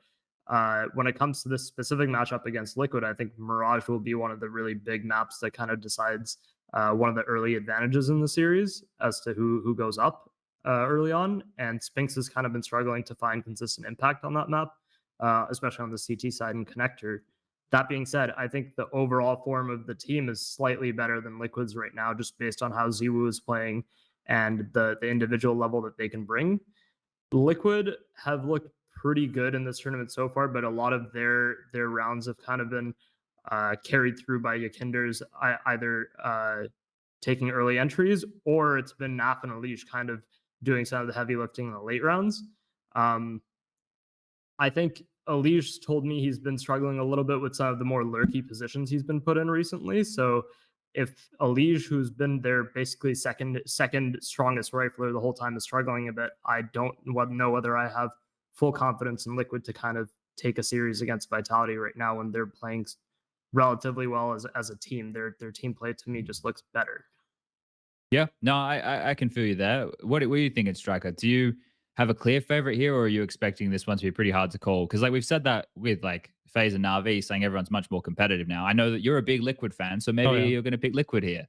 when it comes to this specific matchup against Liquid, I think Mirage will be one of the really big maps that kind of decides one of the early advantages in the series as to who goes up early on. And Spinks has kind of been struggling to find consistent impact on that map, especially on the CT side and connector. That being said, I think the overall form of the team is slightly better than Liquid's right now, just based on how Ziwu is playing and the individual level that they can bring. Liquid have looked pretty good in this tournament so far, but a lot of their rounds have kind of been carried through by Yakinder's either taking early entries, or it's been Naf and Elige kind of doing some of the heavy lifting in the late rounds. I think Elige told me he's been struggling a little bit with some of the more lurky positions he's been put in recently. So if Elige, who's been their basically second strongest rifler the whole time, is struggling a bit, I don't know whether I have full confidence in Liquid to kind of take a series against Vitality right now when they're playing relatively well as a team. Their team play to me just looks better. Yeah, no, I can feel you there. What do you think, Striker? Do you have a clear favorite here, or are you expecting this one to be pretty hard to call? Because like we've said that with like FaZe and NAVI, saying everyone's much more competitive now. I know that you're a big Liquid fan, so maybe you're going to pick Liquid here.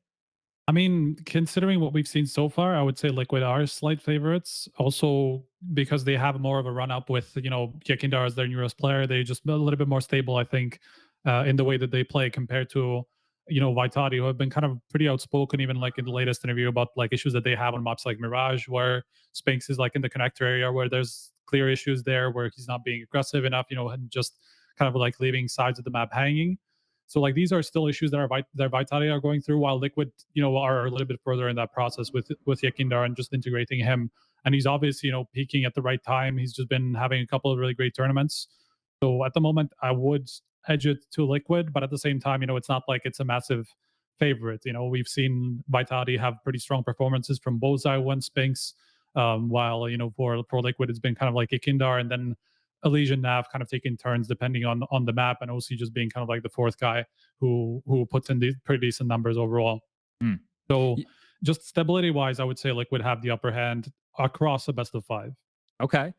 I mean, considering what we've seen so far, I would say Liquid are slight favorites. Also, because they have more of a run up with, Yakinda as their newest player, they just a little bit more stable, I think. in the way that they play compared to Vitality, who have been kind of pretty outspoken, even like in the latest interview about like issues that they have on maps like Mirage, where Spinks is like in the connector area where there's clear issues there where he's not being aggressive enough, and just kind of like leaving sides of the map hanging. So like these are still issues that Vitality are going through, while Liquid, are a little bit further in that process with Yakindar and just integrating him. And he's obviously, peaking at the right time. He's just been having a couple of really great tournaments. So at the moment, I would edge it to Liquid, but at the same time, it's not like it's a massive favorite. We've seen Vitality have pretty strong performances from both ZywOo and Spinks, while for Liquid it's been kind of like Yakindar and then Elysian Nav kind of taking turns depending on the map, and OC just being kind of like the fourth guy who puts in these pretty decent numbers overall. So just stability wise, I would say Liquid have the upper hand across a best of 5. Okay.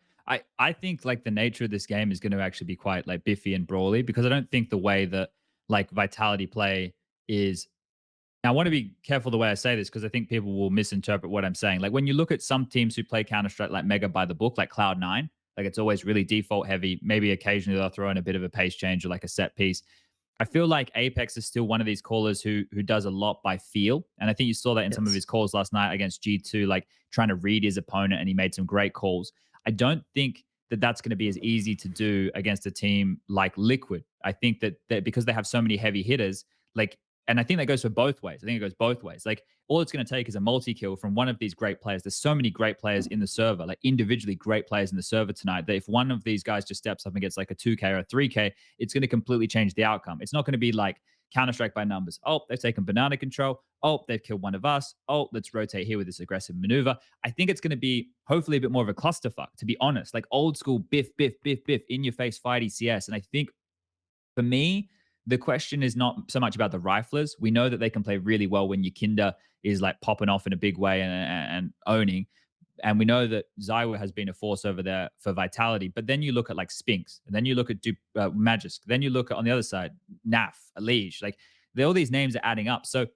I think like the nature of this game is going to actually be quite like biffy and brawly, because I don't think the way that like Vitality play is. Now, I want to be careful the way I say this, because I think people will misinterpret what I'm saying. Like when you look at some teams who play Counter-Strike like mega by the book, like Cloud9, like it's always really default heavy. Maybe occasionally they'll throw in a bit of a pace change or like a set piece. I feel like Apex is still one of these callers who does a lot by feel. And I think you saw that in some of his calls last night against G2, like trying to read his opponent, and he made some great calls. I don't think that that's going to be as easy to do against a team like Liquid. I think that because they have so many heavy hitters, like, and I think that goes for both ways. I think it goes both ways. Like all it's going to take is a multi-kill from one of these great players. There's so many great players in the server, like individually great players in the server tonight, that if one of these guys just steps up and gets like a 2K or a 3K, it's going to completely change the outcome. It's not going to be like Counter-Strike by numbers. Oh, they've taken banana control. Oh, they've killed one of us. Oh, let's rotate here with this aggressive maneuver. I think it's going to be hopefully a bit more of a clusterfuck, to be honest, like old school biff, biff, biff, biff, in your face fight ECS. And I think for me, the question is not so much about the riflers. We know that they can play really well when Yakinda is like popping off in a big way and owning. And we know that ZywOo has been a force over there for Vitality. But then you look at like Spinks, and then you look at Magisk. Then you look at, on the other side, NAF, Elige. Like all these names are adding up. So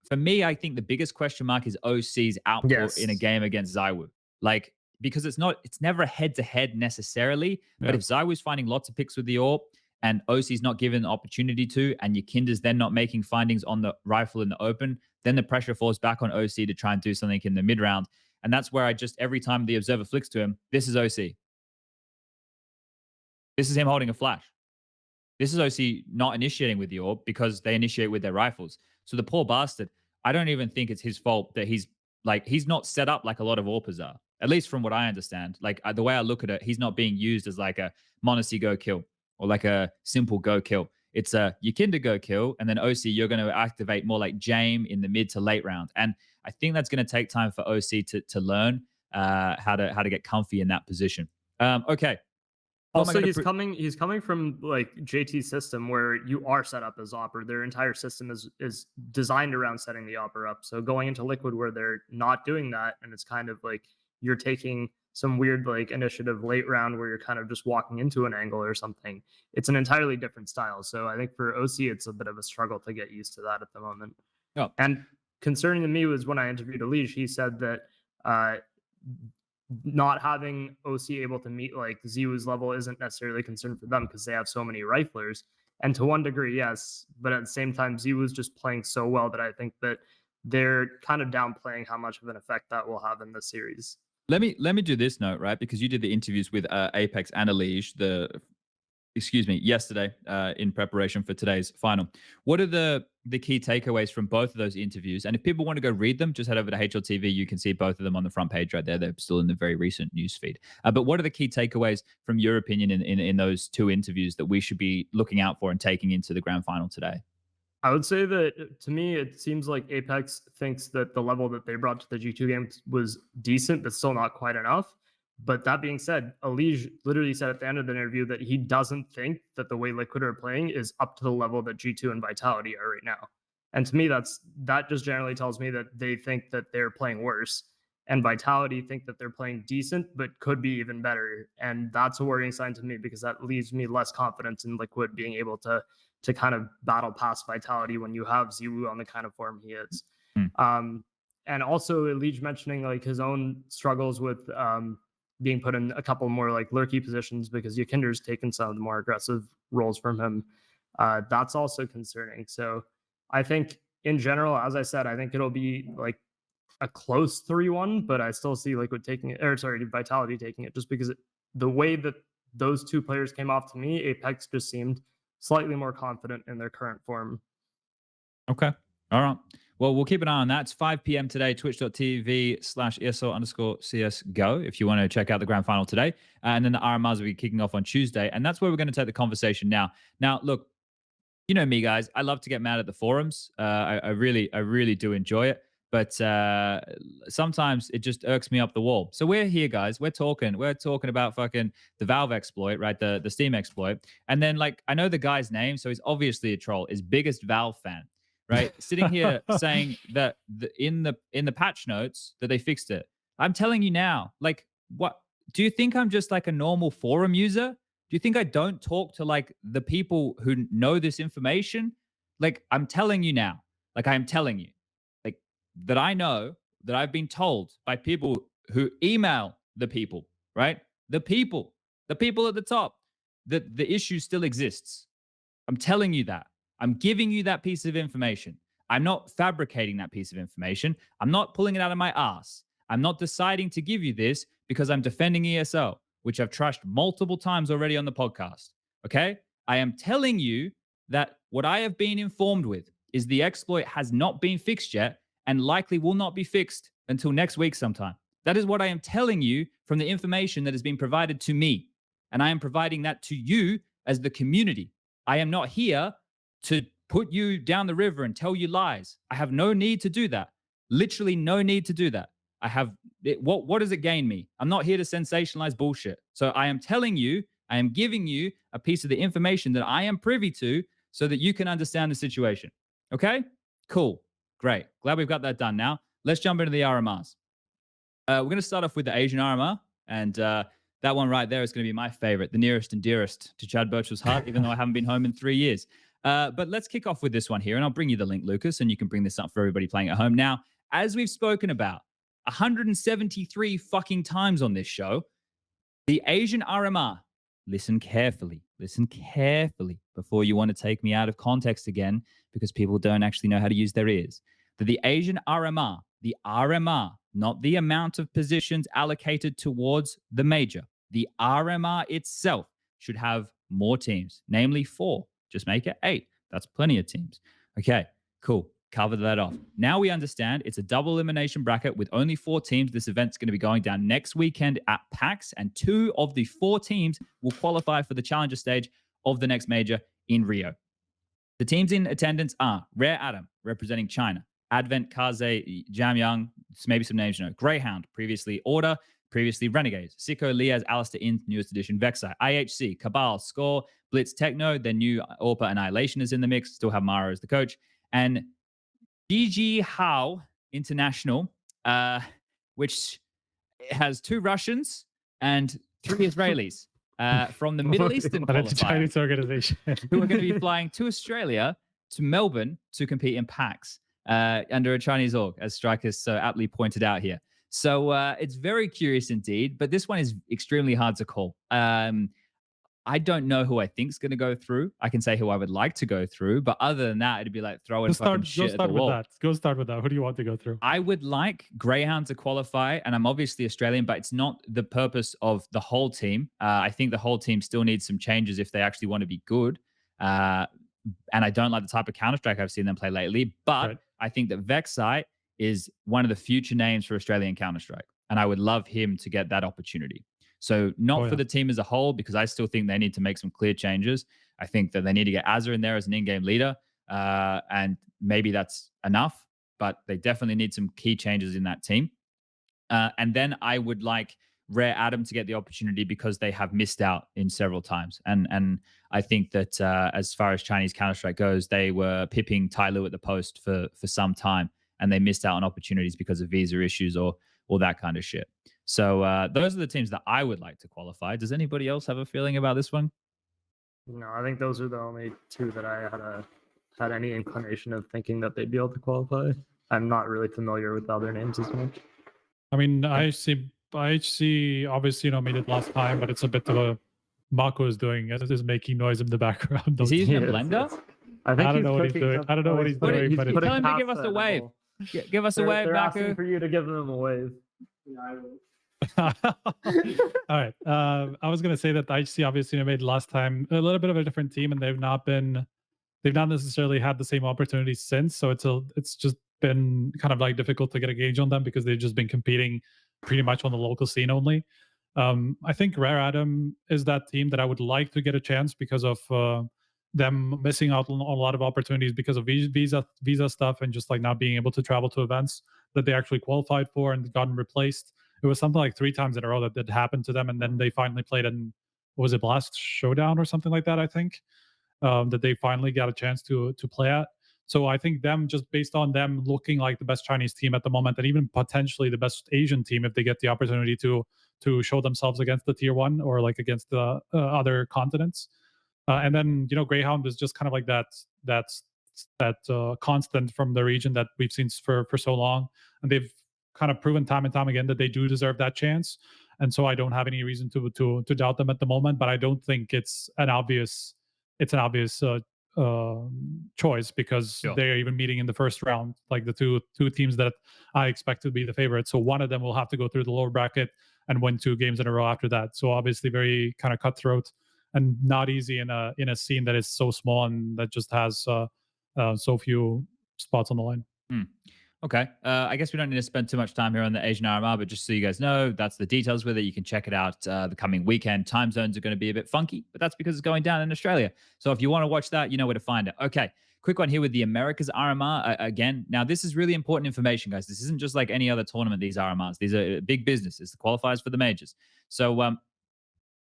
for me, I think the biggest question mark is OC's output in a game against ZywOo. Like, because it's never a head-to-head necessarily. But if ZywOo's finding lots of picks with the AWP, and OC's not given the opportunity to, and Yakinda's then not making findings on the rifle in the open, then the pressure falls back on OC to try and do something in the mid-round. And that's where every time the observer flicks to him, this is OC. This is him holding a flash. This is OC not initiating with the AWP because they initiate with their rifles. So the poor bastard, I don't even think it's his fault that he's not set up like a lot of AWPers are, at least from what I understand. Like the way I look at it, he's not being used as like a Monacy go kill or like a simple go kill. It's a Yakinda go kill, and then OC, you're going to activate more like Jame in the mid to late round. And I think that's going to take time for OC to learn how to get comfy in that position. Okay. Also, he's coming from like JT's system where you are set up as Opera. Their entire system is designed around setting the Opera up. So going into Liquid where they're not doing that, and it's kind of like you're taking some weird like initiative late round where you're kind of just walking into an angle or something. It's an entirely different style. So I think for OC, it's a bit of a struggle to get used to that at the moment. Oh. And concerning to me was when I interviewed Elige, he said that not having OC able to meet like ZywOo's level isn't necessarily a concern for them because they have so many riflers. And to one degree, yes, but at the same time, ZywOo's just playing so well that I think that they're kind of downplaying how much of an effect that will have in the series. Let me do this note, right? Because you did the interviews with Apex and Elige, yesterday in preparation for today's final. What are the key takeaways from both of those interviews? And if people want to go read them, just head over to HLTV. You can see both of them on the front page right there. They're still in the very recent newsfeed. But what are the key takeaways from your opinion in those two interviews that we should be looking out for and taking into the grand final today? I would say that to me, it seems like Apex thinks that the level that they brought to the G2 game was decent, but still not quite enough. But that being said, Elige literally said at the end of the interview that he doesn't think that the way Liquid are playing is up to the level that G2 and Vitality are right now. And to me, that just generally tells me that they think that they're playing worse. And Vitality think that they're playing decent, but could be even better. And that's a worrying sign to me because that leaves me less confidence in Liquid being able to kind of battle past Vitality when you have ZywOo on the kind of form he is. And also Elige mentioning like his own struggles with being put in a couple more like lurky positions because Yakinder's taken some of the more aggressive roles from him. that's also concerning. So I think in general, as I said, I think it'll be like a close 3-1, but I still see Liquid taking it, or sorry, Vitality taking it, just because the way that those two players came off to me, Apex just seemed slightly more confident in their current form. Okay. All right. Well, we'll keep an eye on that. It's 5 p.m. today, twitch.tv/ESL_CSGO, if you want to check out the grand final today. And then the RMRs will be kicking off on Tuesday. And that's where we're going to take the conversation now. Now, look, you know me, guys. I love to get mad at the forums. I really do enjoy it. But sometimes it just irks me up the wall. So we're here, guys. We're talking about fucking the Valve exploit, right? The Steam exploit. And then, like, I know the guy's name, so he's obviously a troll. Is biggest Valve fan, right? Sitting here saying that in the patch notes that they fixed it. I'm telling you now, like, what do you think? I'm just like a normal forum user? Do you think I don't talk to like the people who know this information? Like, I'm telling you now, like I am telling you, like that I know, that I've been told by people who email the people, right? The people at the top, that the issue still exists. I'm telling you that. I'm giving you that piece of information. I'm not fabricating that piece of information. I'm not pulling it out of my ass. I'm not deciding to give you this because I'm defending ESL, which I've trashed multiple times already on the podcast. Okay? I am telling you that what I have been informed with is the exploit has not been fixed yet and likely will not be fixed until next week sometime. That is what I am telling you from the information that has been provided to me. And I am providing that to you as the community. I am not here to put you down the river and tell you lies. I have no need to do that. Literally no need to do that. I have what does it gain me? I'm not here to sensationalize bullshit. So I am telling you, I am giving you a piece of the information that I am privy to so that you can understand the situation. Okay? Cool. Great. Glad we've got that done now. Let's jump into the RMRs. We're going to start off with the Asian RMR, and that one right there is going to be my favorite, the nearest and dearest to Chad Birchall's heart, even though I haven't been home in 3 years. But let's kick off with this one here, and I'll bring you the link, Lucas, and you can bring this up for everybody playing at home. Now, as we've spoken about 173 fucking times on this show, the Asian RMR, listen carefully before you want to take me out of context again, because people don't actually know how to use their ears. That the Asian RMR, the RMR, not the amount of positions allocated towards the major, the RMR itself should have more teams, namely 4. Just make it 8. That's plenty of teams. Okay, cool. Cover that off. Now we understand it's a double elimination bracket with only 4 teams. This event's going to be going down next weekend at PAX, and 2 of the 4 teams will qualify for the challenger stage of the next major in Rio. The teams in attendance are Rare Atom, representing China, Advent, Kaze, Jamyang, maybe some names you know, Greyhound, previously Order, previously Renegades, Sicko, Liaz, Alistair in newest edition, Vexai, IHC, Cabal, Score, Blitz, Techno, then new Orpa Annihilation is in the mix, still have Mara as the coach, and DG Hao International, which has 2 Russians and 3 Israelis from the Middle Eastern qualifier, Chinese organization, who are going to be flying to Australia, to Melbourne, to compete in PAX under a Chinese org, as Strikers so aptly pointed out here. So it's very curious indeed, but this one is extremely hard to call. I don't know who I think is going to go through. I can say who I would like to go through, but other than that, it'd be like throwing fucking shit at the wall. Go start with that. Who do you want to go through? I would like Greyhound to qualify, and I'm obviously Australian, but it's not the purpose of the whole team. I think the whole team still needs some changes if they actually want to be good. And I don't like the type of Counter-Strike I've seen them play lately, but right. I think that Vexai is one of the future names for Australian Counter-Strike, and I would love him to get that opportunity. So not for the team as a whole, because I still think they need to make some clear changes. I think that they need to get Azza in there as an in-game leader, and maybe that's enough, but they definitely need some key changes in that team. And then I would like Rare Atom to get the opportunity because they have missed out in several times. And I think that as far as Chinese Counter-Strike goes, they were pipping Tai Lu at the post for some time, and they missed out on opportunities because of visa issues or that kind of shit. So those are the teams that I would like to qualify. Does anybody else have a feeling about this one? No, I think those are the only 2 that I had any inclination of thinking that they'd be able to qualify. I'm not really familiar with other names as much. I mean, IHC obviously, made it last time, but it's a bit of a Mako is doing is making noise in the background. Is he using a Yes, blender? yes. I think don't know what he's cooking doing. I don't know what he's doing, but Tell him to give us a wave. Give us a wave, They're asking Baku. for you to give them a wave. all right. I was gonna say that IHC obviously made last time a little bit of a different team, and they've not necessarily had the same opportunities since. So it's just been kind of like difficult to get a gauge on them because they've just been competing pretty much on the local scene only. I think Rare Adam is that team that I would like to get a chance because of them missing out on a lot of opportunities because of visa stuff and just like not being able to travel to events that they actually qualified for and gotten replaced. It was something like 3 times in a row that happened to them, and then they finally played in, was it Blast Showdown or something like that, I think, that they finally got a chance to play at. So I think them, just based on them looking like the best Chinese team at the moment, and even potentially the best Asian team if they get the opportunity to show themselves against the tier 1 or like against the other continents. And then, you know, Greyhound is just kind of like that constant from the region that we've seen for so long, and they've kind of proven time and time again that they do deserve that chance. And so I don't have any reason to doubt them at the moment, but I don't think it's an obvious choice because they're even meeting in the first round, like the two teams that I expect to be the favorites. So one of them will have to go through the lower bracket and win 2 games in a row after that. So obviously very kind of cutthroat and not easy in a scene that is so small and that just has so few spots on the line. Okay. I guess we don't need to spend too much time here on the Asian RMR, but just so you guys know, that's the details with it. You can check it out the coming weekend. Time zones are going to be a bit funky, but that's because it's going down in Australia. So if you want to watch that, you know where to find it. Okay. Quick one here with the Americas RMR. Again, now this is really important information, guys. This isn't just like any other tournament, these RMRs. These are big businesses, the qualifiers for the majors. So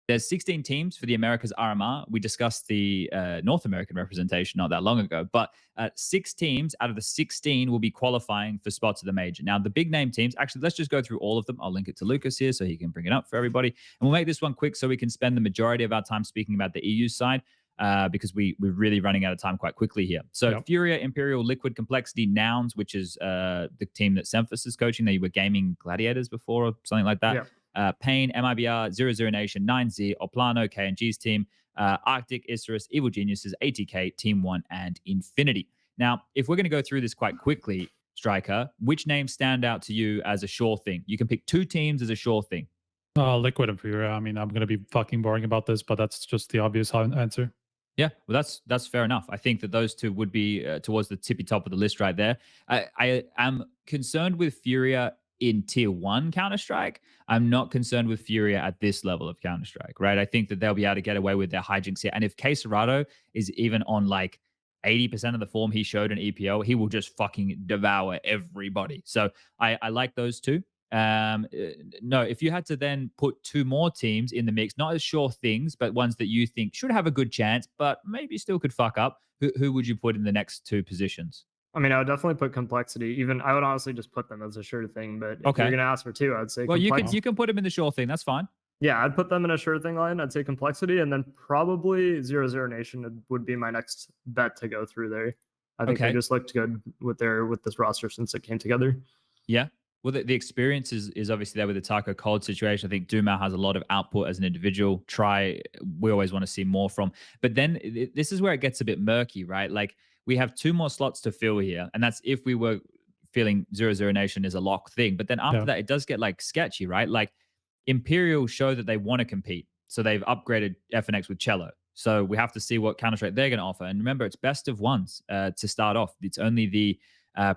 there's 16 teams for the Americas RMR. We discussed the North American representation not that long ago, but 6 teams out of the 16 will be qualifying for spots at the major. Now, the big name teams, actually, let's just go through all of them. I'll link it to Lucas here so he can bring it up for everybody. And we'll make this one quick so we can spend the majority of our time speaking about the EU side because we're really running out of time quite quickly here. So Furia, Imperial, Liquid, Complexity, Nouns, which is the team that Semphis is coaching. They were gaming Gladiators before or something like that. Pain, MIBR, 00 Nation, 9Z, Oplano, KNG's team, Arctic, Isurus, Evil Geniuses, ATK, Team 1, and Infinity. Now, if we're going to go through this quite quickly, Striker, which names stand out to you as a sure thing? You can pick 2 teams as a sure thing. Liquid and Furia. I mean, I'm going to be fucking boring about this, but that's just the obvious answer. Yeah, well, that's fair enough. I think that those 2 would be towards the tippy top of the list right there. I am concerned with Furia in tier 1 Counter-Strike. I'm not concerned with Furia at this level of Counter-Strike, right? I think that they'll be able to get away with their hijinks here. And if k0nfig is even on like 80% of the form he showed in EPL, he will just fucking devour everybody. So I like those 2. No, if you had to then put 2 more teams in the mix, not as sure things, but ones that you think should have a good chance, but maybe still could fuck up, who would you put in the next 2 positions? I mean, I would definitely put Complexity. Even I would honestly just put them as a sure thing. But if you're gonna ask for 2, I'd say. Well, you can put them in the sure thing. That's fine. Yeah, I'd put them in a sure thing line. I'd say Complexity, and then probably 00 Nation would be my next bet to go through there. I think they just looked good with this roster since it came together. Yeah. Well, the experience is obviously there with the Taco Cold situation. I think Duma has a lot of output as an individual. We always want to see more from. But then this is where it gets a bit murky, right? Like, we have 2 more slots to fill here, and that's if we were feeling 00 Nation is a lock thing. But then after that, it does get like sketchy, right? Like Imperial show that they want to compete, so they've upgraded FNX with Cello. So we have to see what Counter-Strike they're going to offer. And remember, it's best of ones to start off. It's only the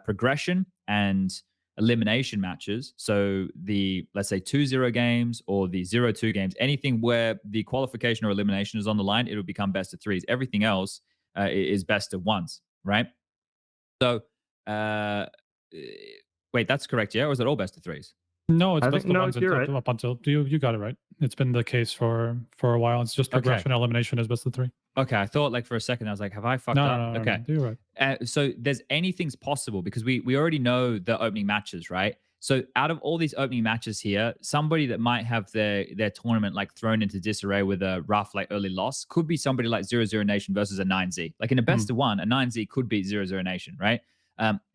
progression and elimination matches. So the, let's say 2-0 games or the 0-2 games, anything where the qualification or elimination is on the line, it'll become best of 3s. Everything else is best of 1s, right? So, wait, that's correct, yeah? Or is it all best of 3s? No, it's best of 1s up until you got it right. It's been the case for a while. It's just progression and elimination is best of 3. Okay, I thought like for a second I was like, have I fucked up? No, okay, you're right. So there's anything's possible because we already know the opening matches, right? So out of all these opening matches here, somebody that might have their tournament like thrown into disarray with a rough like early loss could be somebody like 00 Nation versus a 9Z. Like in a best of 1, a 9Z could beat 00 Nation, right?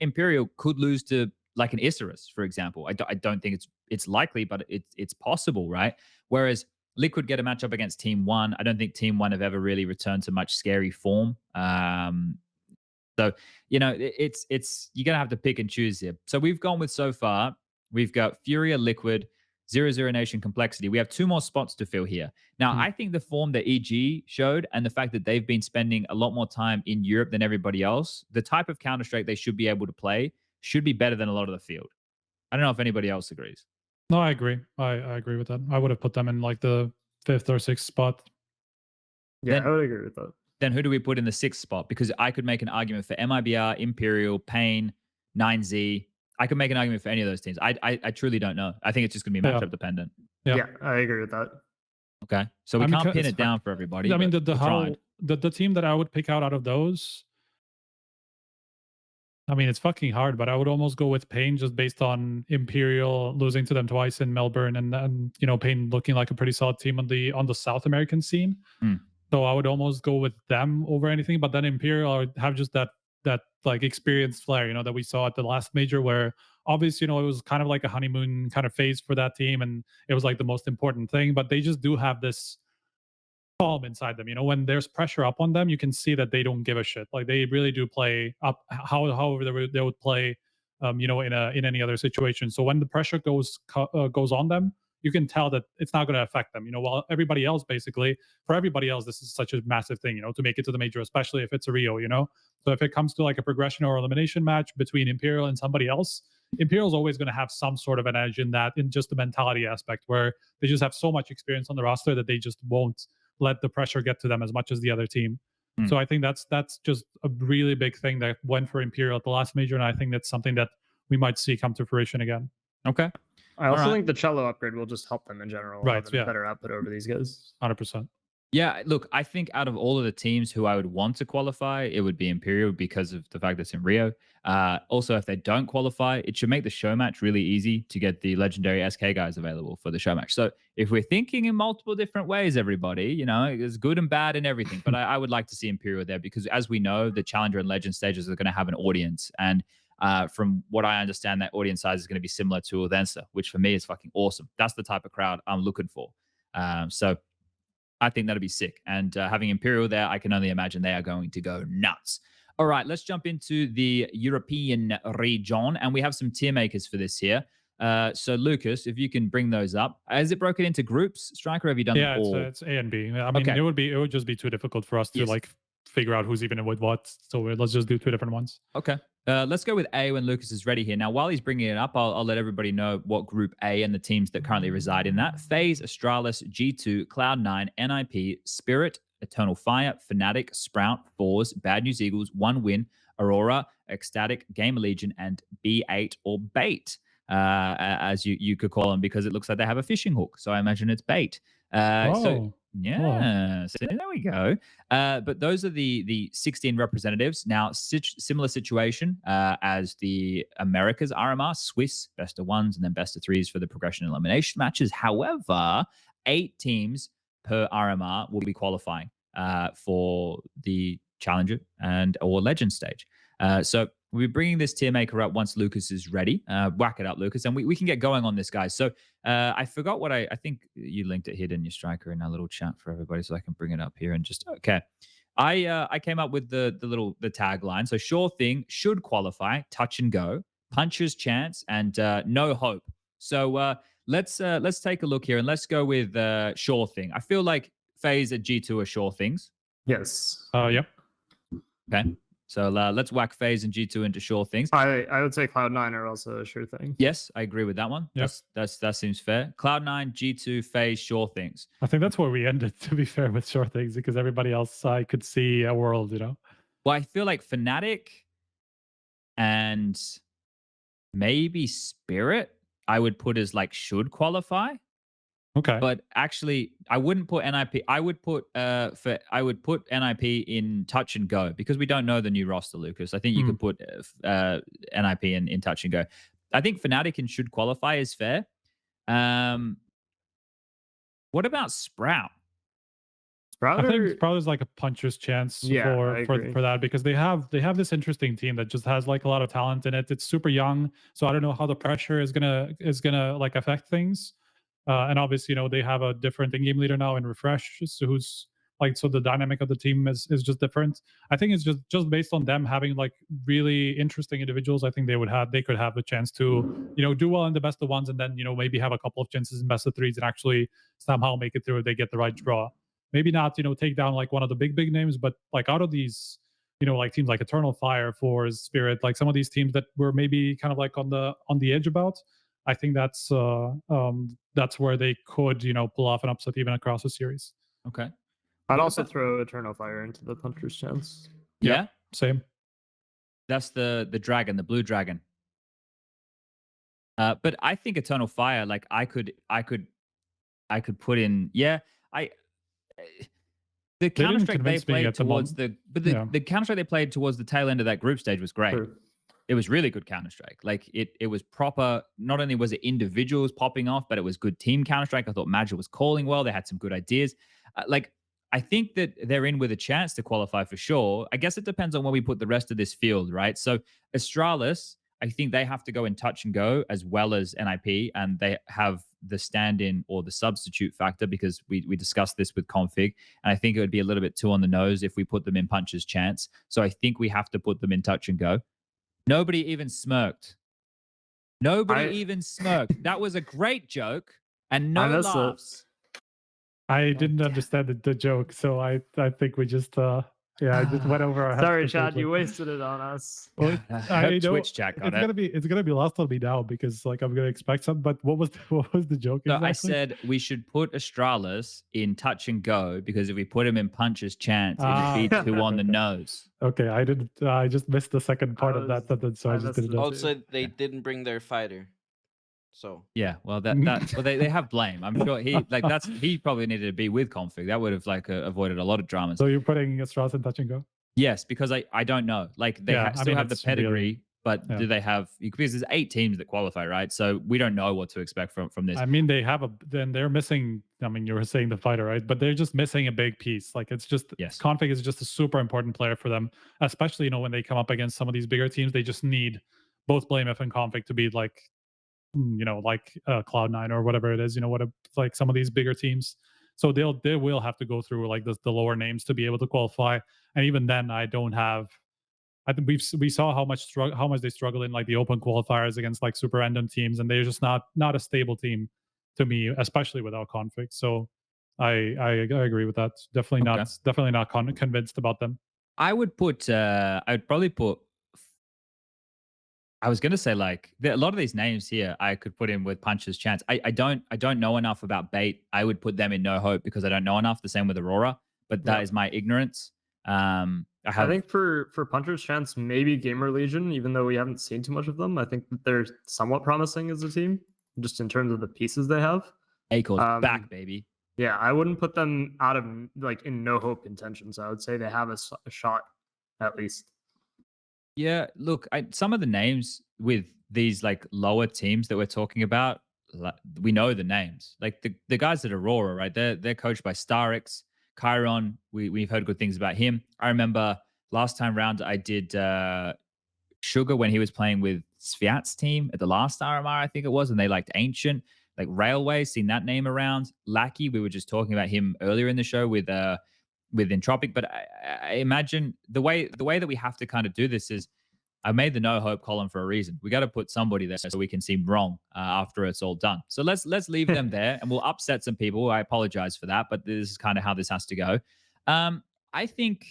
Imperial could lose to like an Isurus, for example. I don't think it's likely, but it's possible, right? Whereas Liquid get a matchup against Team One. I don't think Team One have ever really returned to much scary form. So, you know, it's you're going to have to pick and choose here. So we've gone with so far, we've got Furia, Liquid, 0-0 Nation, Complexity. We have 2 more spots to fill here. Now, I think the form that EG showed and the fact that they've been spending a lot more time in Europe than everybody else, the type of Counter-Strike they should be able to play should be better than a lot of the field. I don't know if anybody else agrees. No, I agree. I agree with that. I would have put them in like the 5th or 6th spot. Yeah, I would agree with that. Then who do we put in the 6th spot? Because I could make an argument for MIBR, Imperial, Pain, 9Z. I could make an argument for any of those teams. I truly don't know. I think it's just going to be matchup dependent. Yeah, I agree with that. Okay, so we can't pin it down for everybody. I mean, the team that I would pick out of those, I mean, it's fucking hard, but I would almost go with Pain just based on Imperial losing to them twice in Melbourne, and you know, Pain looking like a pretty solid team on the South American scene. So I would almost go with them over anything. But then Imperial, I would have just that like experienced flair, you know, that we saw at the last major, where obviously, you know, it was kind of like a honeymoon kind of phase for that team, and it was like the most important thing. But they just do have this calm inside them, you know. When there's pressure up on them, you can see that they don't give a shit. Like they really do play up however they would play, you know, in any other situation. So when the pressure goes on them, you can tell that it's not going to affect them, you know. While everybody else, basically, for everybody else, this is such a massive thing, you know, to make it to the major, especially if it's a Rio, you know. So if it comes to like a progression or elimination match between Imperial and somebody else, Imperial's always going to have some sort of an edge in that, in just the mentality aspect, where they just have so much experience on the roster that they just won't let the pressure get to them as much as the other team. So I think that's just a really big thing that went for Imperial at the last major, and I think that's something that we might see come to fruition again. Okay. I also think the cello upgrade will just help them in general. Right. Yeah. Better output over these guys. 100%. Yeah, look, I think out of all of the teams who I would want to qualify, it would be Imperial because of the fact that it's in Rio. Also, if they don't qualify, it should make the show match really easy to get the legendary SK guys available for the show match. So if we're thinking in multiple different ways, everybody, you know, there's good and bad and everything. But I would like to see Imperial there because, as we know, the Challenger and Legend stages are going to have an audience. And from what I understand, that audience size is going to be similar to Odense, which for me is fucking awesome. That's the type of crowd I'm looking for. So I think that'd be sick. And having Imperial there, I can only imagine they are going to go nuts. All right, let's jump into the European region. And we have some tier makers for this here. So, Lucas, if you can bring those up. Is it broken into groups, Striker? Have you done them all? It's A and B. I mean, it would just be too difficult for us to like figure out who's even in with what. So let's just do 2 different ones. Okay. Let's go with A when Lucas is ready here. Now, while he's bringing it up, I'll let everybody know what Group A and the teams that currently reside in that. FaZe, Astralis, G2, Cloud9, NIP, Spirit, Eternal Fire, fnatic, Sprout, Force, Bad News Eagles, One Win, Aurora, Ecstatic, Gamer Legion, and B8 or Bait, as you could call them, because it looks like they have a fishing hook. So I imagine it's bait. So there we go. But those are the 16 representatives. Now, similar situation as the Americas RMR, Swiss, best of ones, and then best of threes for the progression and elimination matches. However, 8 teams per RMR will be qualifying for the Challenger or Legend stage. So we'll be bringing this tier maker up once Lucas is ready. Whack it up, Lucas, and we can get going on this, guys. So I forgot what I think you linked it here, didn't you, Striker, in our little chat for everybody, so I can bring it up here and just okay. I came up with the tagline. So sure thing, should qualify, touch and go, puncher's chance, and no hope. So let's take a look here and let's go with sure thing. I feel like FaZe at G2 are sure things. Yes. Yep. Okay. So let's whack FaZe and G2 into sure things. I would say Cloud9 are also a sure thing. Yes, I agree with that one. Yes, that seems fair. Cloud9, G2, FaZe, sure things. I think that's where we ended, to be fair, with sure things, because everybody else I could see a world, you know. Well, I feel like fnatic and maybe Spirit I would put as like should qualify. Okay. But actually, I wouldn't put NIP. I would put NIP in touch and go because we don't know the new roster, Lucas. I think you could put NIP in touch and go. I think fnatic and should qualify is fair. What about Sprout? I think Sprout is like a puncher's chance for that, because they have this interesting team that just has like a lot of talent in it. It's super young, so I don't know how the pressure is gonna like affect things. And obviously, they have a different in-game leader now in Refresh, so who's like, so the dynamic of the team is just different. I think it's just based on them having like really interesting individuals. I think they could have a chance to do well in the best of ones, and then maybe have a couple of chances in best of threes and actually somehow make it through if they get the right draw. Maybe not take down like one of the big names, but like out of these like teams like Eternal Fire, Force, Spirit, like some of these teams that were maybe kind of like on the edge about. I think that's where they could pull off an upset even across a series. Okay. I'd also throw Eternal Fire into the puncher's chance. Yeah, same. That's the dragon, the blue dragon. But I think Eternal Fire, like I could put in. Yeah, the Counter-Strike they played towards the Counter-Strike they played towards the tail end of that group stage was great. Sure. It was really good Counter-Strike. Like it was proper. Not only was it individuals popping off, but it was good team Counter-Strike. I thought Magic was calling well. They had some good ideas. I think that they're in with a chance to qualify for sure. I guess it depends on where we put the rest of this field, right? So Astralis, I think they have to go in touch and go as well as NIP, and they have the stand-in or the substitute factor because we discussed this with k0nfig, and I think it would be a little bit too on the nose if we put them in puncher's chance. So I think we have to put them in touch and go. Nobody even smirked. Even smirked. That was a great joke and no laughs. I didn't understand the joke, so I think we just I just went over our heads. Sorry, Chad, you wasted it on us. Well, I know Twitch chat got it's gonna be lost on me now because like I'm gonna expect something. But what was the joke? So exactly? I said we should put Astralis in touch and go because if we put him in puncher's chance, it would be too on the nose. Okay, I didn't. I just missed the second part of that sentence, so I just didn't. Also, they didn't bring their fighter. So yeah, well they have blame. I'm sure he probably needed to be with k0nfig. That would have avoided a lot of dramas. So you're putting Astralis in touch and go? Yes, because I don't know. Like they still have the pedigree, really, but do they have? Because there's 8 teams that qualify, right? So we don't know what to expect from this. I mean, they're missing. I mean, you were saying the fighter, right? But they're just missing a big piece. Like it's just k0nfig is just a super important player for them, especially when they come up against some of these bigger teams. They just need both blameF and k0nfig to be like Cloud9 or whatever it is, like some of these bigger teams. So they will have to go through like the lower names to be able to qualify. And even then, I think we saw how much they struggle in like the open qualifiers against like super random teams, and they're just not a stable team to me, especially without k0nfig. So I agree with that. Definitely not convinced about them. I would probably put. I was going to say like a lot of these names here I could put in with puncher's chance. I don't know enough about bait. I would put them in no hope because I don't know enough. The same with Aurora, but that is my ignorance. I think for puncher's chance, maybe Gamer Legion, even though we haven't seen too much of them. I think that they're somewhat promising as a team, just in terms of the pieces they have. Acor's back, baby. Yeah, I wouldn't put them out of like in no hope contention. So I would say they have a shot at least. Yeah, look, some of the names with these like lower teams that we're talking about, we know the names. Like the guys at Aurora, right? They're coached by Starix, k0n. We've heard good things about him. I remember last time round I did Sugar when he was playing with Sviat's team at the last RMR, I think it was, and they liked Ancient, like Railway, seen that name around. Lackey, we were just talking about him earlier in the show with Entropiq, but I imagine the way that we have to kind of do this is I made the no hope column for a reason. We got to put somebody there so we can seem wrong after it's all done. So let's leave them there, and we'll upset some people. I apologize for that, but this is kind of how this has to go. I think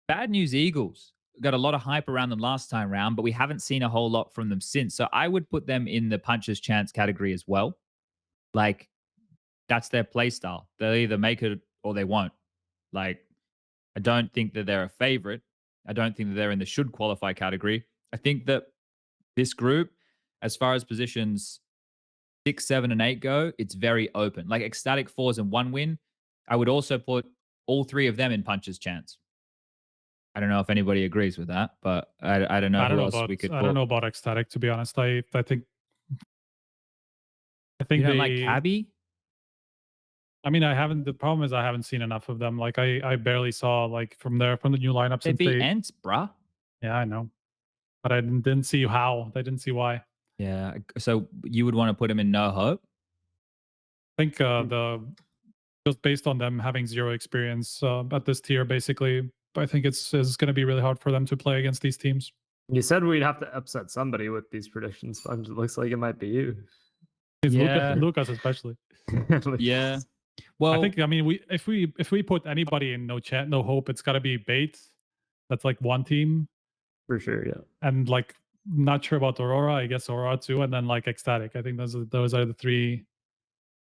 Bad News Eagles got a lot of hype around them last time round, but we haven't seen a whole lot from them since. So I would put them in the puncher's chance category as well. Like that's their play style. They'll either make it or they won't. Like, I don't think that they're a favorite. I don't think that they're in the should qualify category. I think that this group, as far as positions 6, 7, and 8 go, it's very open. Like ecstatic 4s and 1 win. I would also put all 3 of them in puncher's chance. I don't know if anybody agrees with that, but I don't know who else we could put. I don't know about ecstatic, to be honest. I think you don't like Cabby? I mean, the problem is I haven't seen enough of them. Like I barely saw like from the new lineups. They beat Ents, bruh. Yeah, I know. But I didn't see how. I didn't see why. Yeah. So you would want to put him in no hope? think just based on them having zero experience at this tier, basically, I think it's going to be really hard for them to play against these teams. You said we'd have to upset somebody with these predictions, SPUNJ. It looks like it might be you. It's Yeah. Lucas especially. Yeah. Well, I think if we put anybody in no hope, it's got to be Bait. That's like one team For sure, yeah. and like not sure about Aurora. I guess Aurora too, and then like Ecstatic. I think those are the three.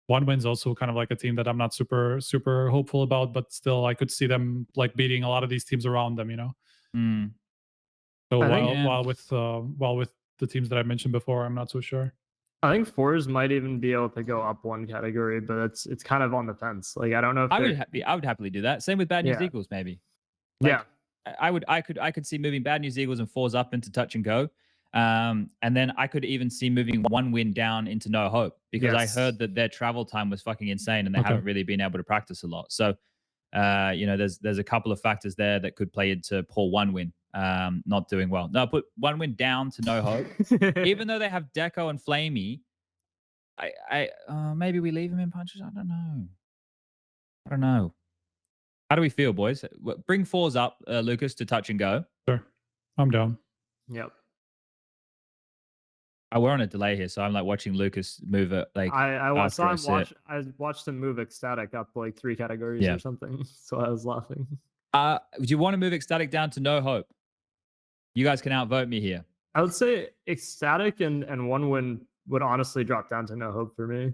OneWin's also kind of like a team that I'm not super hopeful about, but still I could see them like beating a lot of these teams around them. You know. Mm. So while with the teams that I mentioned before, I'm not so sure. I think fours might even be able to go up one category, but it's kind of on the fence. Like I don't know if I would happily do that. Same with Bad News Eagles, maybe. Like, yeah. I could see moving Bad News Eagles and fours up into touch and go. And then I could even see moving OneWin down into No Hope because I heard that their travel time was fucking insane and they haven't really been able to practice a lot. So, there's a couple of factors there that could play into poor OneWin not doing well. No, put OneWin down to No Hope. Even though they have Deco and Flamey, maybe we leave him in punches. I don't know. How do we feel, boys? Bring fours up, Lucas, to touch and go. Sure, I'm down. Yep. We're on a delay here, so I'm like watching Lucas move it. Like I watched him move Ecstatic up like 3 categories or something. So I was laughing. Do you want to move Ecstatic down to No Hope? You guys can outvote me here. I would say Ecstatic and OneWin would honestly drop down to No Hope for me.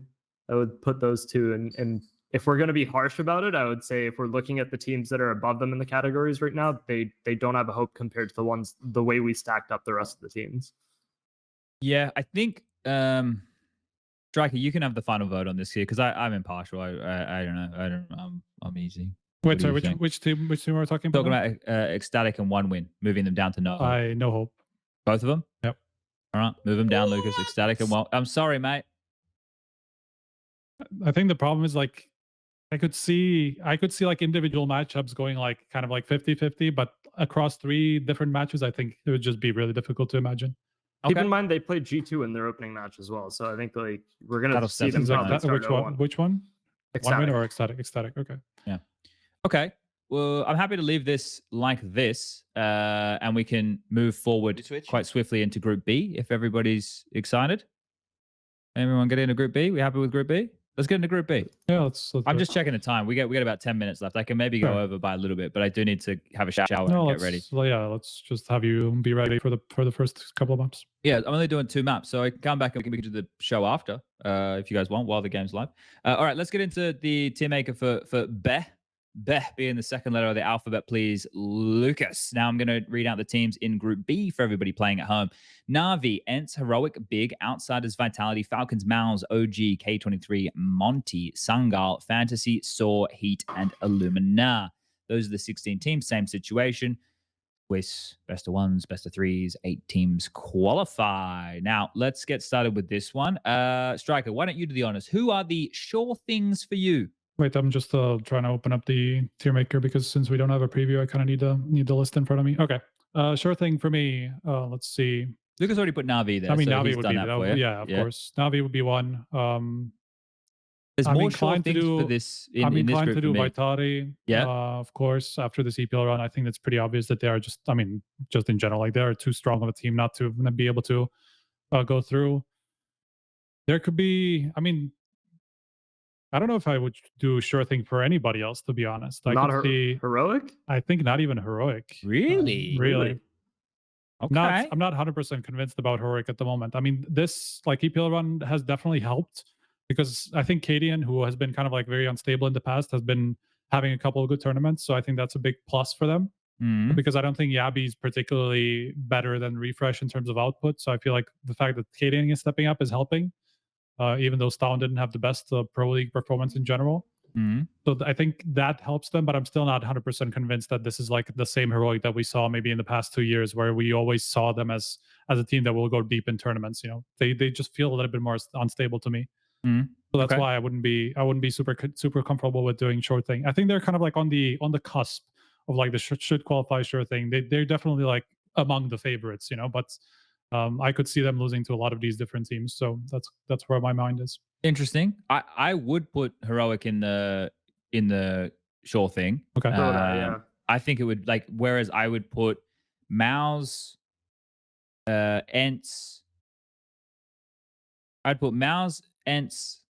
I would put those two and if we're going to be harsh about it, I would say if we're looking at the teams that are above them in the categories right now, they don't have a hope compared to the way we stacked up the rest of the teams. Yeah, I think Striker, you can have the final vote on this here because I'm impartial. I don't know. I'm easy. Wait, sorry, which team are we talking about? Talking about Ecstatic and OneWin, moving them down to No Hope. No Hope. Both of them? Yep. All right, move them down, Lucas. Ecstatic and One. I'm sorry, mate. I think the problem is like I could see like individual matchups going like kind of like 50-50, but across 3 different matches, I think it would just be really difficult to imagine. Keep in mind they played G2 in their opening match as well, so I think like we're gonna see them probably start which one? Ecstatic. OneWin or Ecstatic? Ecstatic. Okay. Yeah. Okay. Well, I'm happy to leave this like this, and we can move forward quite swiftly into Group B if everybody's excited. Everyone get into Group B? We happy with Group B? Let's get into Group B. Yeah, let's I'm just checking the time. We got about 10 minutes left. I can maybe go over by a little bit, but I do need to have a shower and get ready. Well, yeah, let's just have you be ready for the first couple of maps. Yeah, I'm only doing 2 maps, so I can come back and we can do the show after, if you guys want, while the game's live. All right, let's get into the tier maker for Beh. Beh being the second letter of the alphabet, please, Lucas. Now I'm going to read out the teams in Group B for everybody playing at home. NAVI, Ents, Heroic, Big, Outsiders, Vitality, Falcons, Mouse, OG, K23, Monty, Sungal, Fantasy, Saw, Heat, and Illumina. Those are the 16 teams, same situation. With best of 1s, best of 3s, 8 teams qualify. Now, let's get started with this one. Striker, why don't you do the honors? Who are the sure things for you? Wait, I'm just trying to open up the tier maker because since we don't have a preview, I kind of need the list in front of me. Okay, sure thing for me. Let's see. Lucas already put NAVI there. I mean, so NAVI would be yeah, of course. NAVI would be one. There's more sure things for this. I'm inclined to do Vitality. Yeah, of course. After this EPL run, I think it's pretty obvious that they are just. I mean, just in general, like they are too strong of a team not to be able to go through. There could be. I mean. I don't know if I would do sure thing for anybody else, to be honest. Not Heroic? I think not even Heroic. Really? Really. Okay. I'm not 100% convinced about Heroic at the moment. I mean, this like EPL run has definitely helped because I think k0n, who has been kind of like very unstable in the past, has been having a couple of good tournaments. So I think that's a big plus for them because I don't think Yabi is particularly better than Refresh in terms of output. So I feel like the fact that k0n is stepping up is helping. Even though Stown didn't have the best Pro League performance in general. So I think that helps them, but I'm still not 100% convinced that this is like the same Heroic that we saw maybe in the past 2 years where we always saw them as a team that will go deep in tournaments. You know, they just feel a little bit more unstable to me. So that's why I wouldn't be super comfortable with doing short thing. I think they're kind of like on the cusp of like the should qualify sure thing. They're definitely like among the favorites, you know, but I could see them losing to a lot of these different teams. So that's where my mind is. Interesting. I would put Heroic in the sure thing. Okay. Yeah. I think it would like. Whereas I would put Mouse, Ents. I'd put Mouse, Ents,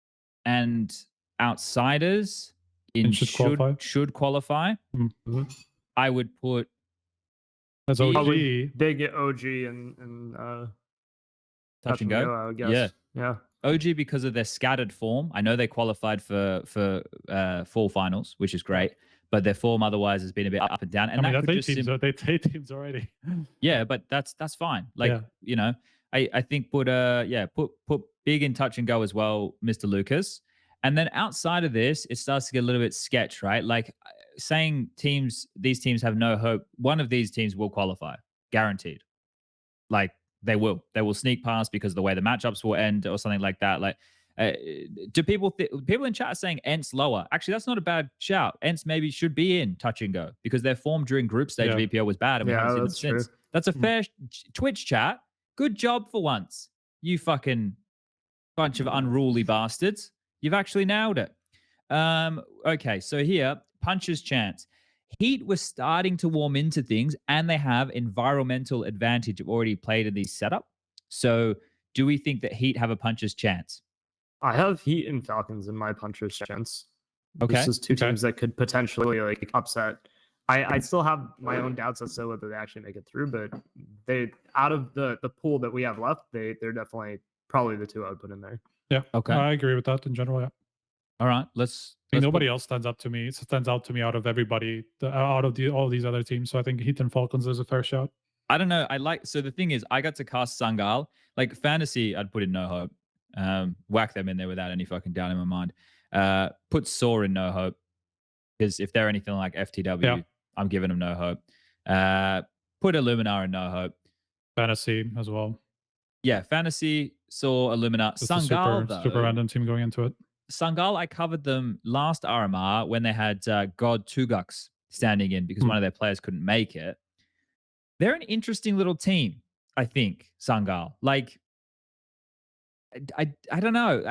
and Outsiders in And should qualify. Mm-hmm. I would put as OG. Big OG and touch and go. I guess. Yeah. OG because of their scattered form. I know they qualified for fall finals, which is great, but their form otherwise has been a bit up and down. And I mean, that's 8 teams. They 8 teams already. Yeah, but that's fine. Like you know, I think put Big in touch and go as well, Mr. Lucas. And then outside of this, it starts to get a little bit sketch, right? Like saying these teams have no hope. One of these teams will qualify, guaranteed. Like they will sneak past because of the way the matchups will end or something like that. Like, do people in chat are saying Ents lower? Actually, that's not a bad shout. Ents maybe should be in touch and go because their form during group stage of EPL was bad, and we haven't seen them since. That's a fair Twitch chat. Good job for once, you fucking bunch of unruly bastards. You've actually nailed it. Okay, so here, Puncher's chance. Heat was starting to warm into things, and they have environmental advantage of already played in these setup. So do we think that Heat have a Puncher's chance? I have Heat and Falcons in my Puncher's chance. Okay. This is two teams that could potentially like upset. I still have my own doubts as to whether they actually make it through, but they out of the pool that we have left, they're definitely probably the two I would put in there. Yeah. Okay. I agree with that in general. Yeah. All right. Nobody else stands out to me out of everybody, out of all these other teams. So I think Heat and Falcons is a fair shout. I don't know. So the thing is, I got to cast Sangal. Like fantasy, I'd put in No Hope. Whack them in there without any fucking doubt in my mind. Put Saw in No Hope. Because if they're anything like FTW, I'm giving them No Hope. Put Illuminar in No Hope. Fantasy as well. Yeah, Fantasy, Saw, Illuminar. Sangal, though. Super random team going into it. Sangal, I covered them last RMR when they had God Tugux standing in because one of their players couldn't make it. They're an interesting little team, I think, Sangal. Like, I don't know.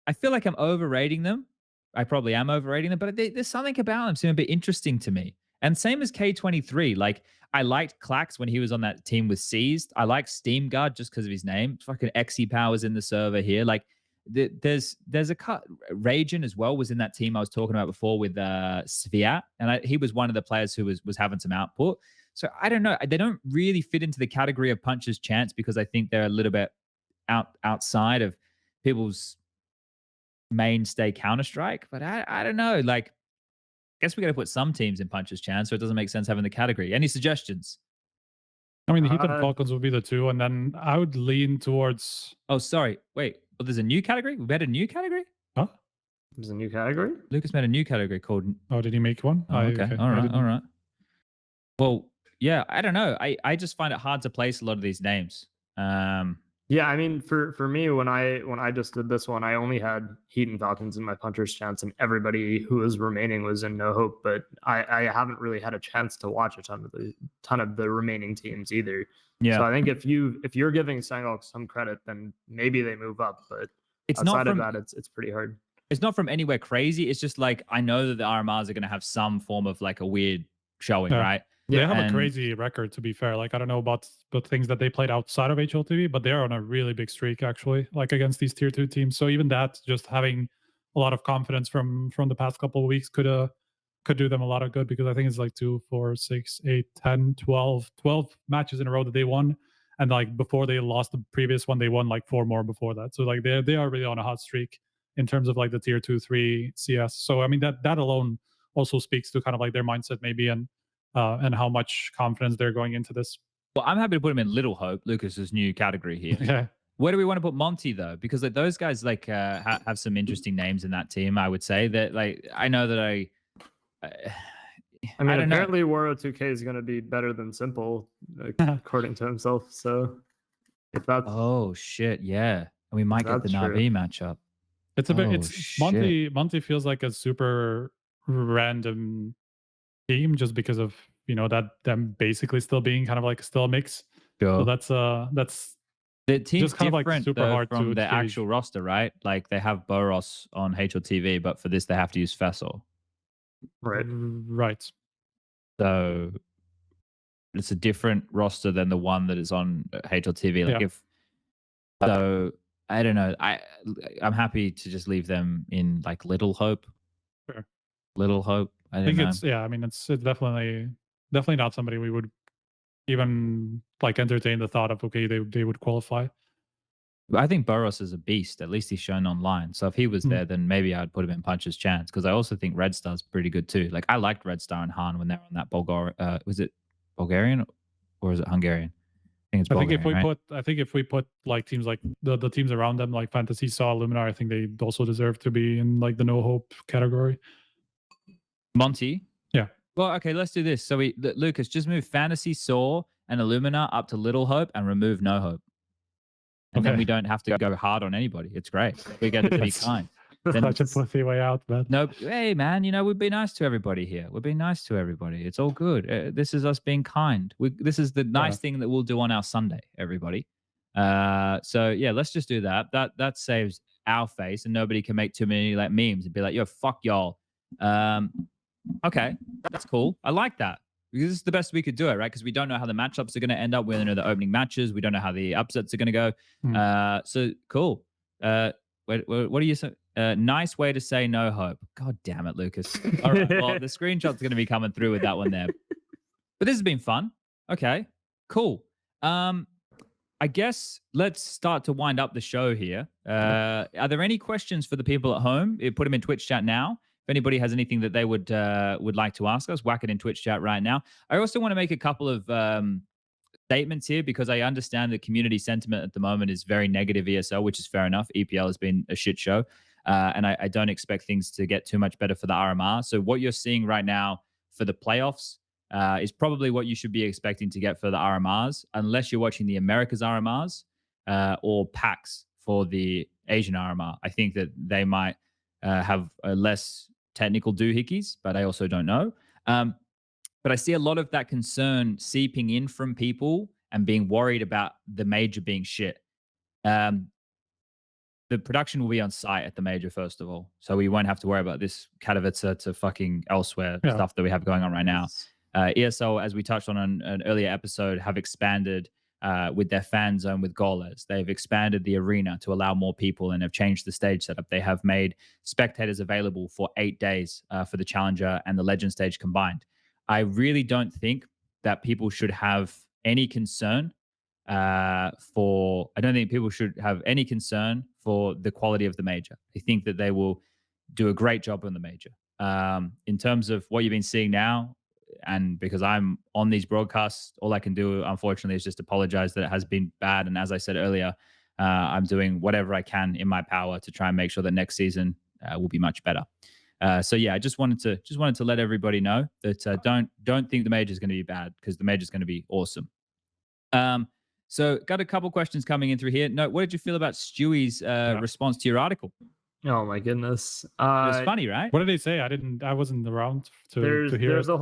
I feel like I'm overrating them. I probably am overrating them, but there's something about them seem a bit interesting to me. And same as K23. Like, I liked Clax when he was on that team with Seized. I like Steam Guard just because of his name. Fucking Xe Powers in the server here. Like, there's a cut. Ragin as well was in that team I was talking about before with Sviat, and he was one of the players who was having some output. So I don't know. They don't really fit into the category of Puncher's chance because I think they're a little bit outside of people's mainstay Counter-Strike. But I don't know. Like, I guess we got to put some teams in Puncher's chance, so it doesn't make sense having the category. Any suggestions? I mean, the Heat and Falcons would be the two, and then I would lean towards. Oh, sorry. Wait. Oh, there's a new category? We made a new category? Huh? There's a new category? Lucas made a new category called... Oh, did he make one? Oh, okay. All right. Well, yeah, I don't know. I just find it hard to place a lot of these names. Yeah, I mean, for me, when I just did this one, I only had Heat and Falcons in my Puncher's chance, and everybody who was remaining was in No Hope. But I haven't really had a chance to watch a ton of the remaining teams either. Yeah. So I think if you're giving Sangal some credit, then maybe they move up. But outside of that, it's pretty hard. It's not from anywhere crazy. It's just like I know that the RMRs are going to have some form of like a weird showing, right? They have a crazy record, to be fair. Like, I don't know about the things that they played outside of HLTV, but they're on a really big streak, actually, like against these tier 2 teams. So even that, just having a lot of confidence from the past couple of weeks could do them a lot of good, because I think it's like 2, 4, 6, 8, 10, 12 matches in a row that they won. And like before they lost the previous one, they won like 4 more before that. So like they are really on a hot streak in terms of like the tier 2, 3 CS. So I mean, that alone also speaks to kind of like their mindset maybe, and how much confidence they're going into this. Well, I'm happy to put him in Little Hope, Lucas's new category here. Yeah. Where do we want to put Monty though? Because like those guys like have some interesting names in that team. I would say that like I know that I mean, apparently Waro 2K is going to be better than Simple, according to himself. So if that's shit, yeah, and we might get the NAVI matchup. It's a bit. Monty feels like a super random team just because of that them basically still being kind of like still a mix. Sure. So that's The team's just kind of like different super though, hard from to the gauge. actual roster, right? Like they have Boros on HLTV, but for this they have to use Fessel. Right. Right. So it's a different roster than the one that is on HLTV. Like Yeah. if so, I don't know. I'm happy to just leave them in like Little Hope. Sure. Little Hope. I think don't know. it's I mean it's definitely not somebody we would even like entertain the thought of okay they would qualify. I think Boros is a beast. At least he's shown online. So if he was there, then maybe I'd put him in Punch's chance. Because I also think Red Star's pretty good too. Like I liked Red Star and Han when they were on that was it Bulgarian or is it Hungarian? I think it's Bulgarian, I think if we put like teams like the teams around them like Fantasy Saw, Luminar, I think they also deserve to be in like the no hope category. Monty. Yeah. Well, okay, let's do this. So Lucas, just move Fantasy Saw and Illumina up to Little Hope and remove No Hope. And then we don't have to go hard on anybody. It's great. We get to be kind. Such a pussy way out, man. No, hey, man, you know, we'd be nice to everybody here. We'd be nice to everybody. It's all good. This is us being kind. This is the nice thing that we'll do on our Sunday, everybody. So, yeah, let's just do that. That saves our face and nobody can make too many like memes and be like, yo, fuck y'all. Okay, that's cool. I like that. Because this is the best we could do it, right? Because we don't know how the matchups are going to end up. We don't know the opening matches. We don't know how the upsets are going to go. So cool. What do you say? Nice way to say no hope. God damn it, Lucas. All right. Well, the screenshot's going to be coming through with that one there. But this has been fun. Okay, cool. I guess let's start to wind up the show here. Are there any questions for the people at home? Put them in Twitch chat now. If anybody has anything that they would like to ask us, whack it in Twitch chat right now. I also want to make a couple of statements here because I understand that community sentiment at the moment is very negative ESL, which is fair enough. EPL has been a shit show, and I don't expect things to get too much better for the RMR. So what you're seeing right now for the playoffs is probably what you should be expecting to get for the RMRs, unless you're watching the Americas RMRs or PAX for the Asian RMR. I think that they might have a less technical doohickeys, but I also don't know. But I see a lot of that concern seeping in from people and being worried about the major being shit. The production will be on site at the major, first of all. So we won't have to worry about this Katowice to fucking elsewhere stuff that we have going on right now. ESL, as we touched on an earlier episode, have expanded with their fan zone with goallers. They've expanded the arena to allow more people and have changed the stage setup. They have made spectators available for 8 days for the Challenger and the Legend stage combined. I really don't think that people should have any concern I don't think people should have any concern for the quality of the major. I think that they will do a great job on the major. In terms of what you've been seeing now, and because I'm on these broadcasts, all I can do, unfortunately, is just apologize that it has been bad. And as I said earlier, I'm doing whatever I can in my power to try and make sure that next season will be much better. So yeah, I just wanted to let everybody know that don't think the major is going to be bad, because the major is going to be awesome. So got a couple questions coming in through here. No, what did you feel about Stewie's response to your article? Oh my goodness. It was funny, right? What did they say? I wasn't around to hear. There's a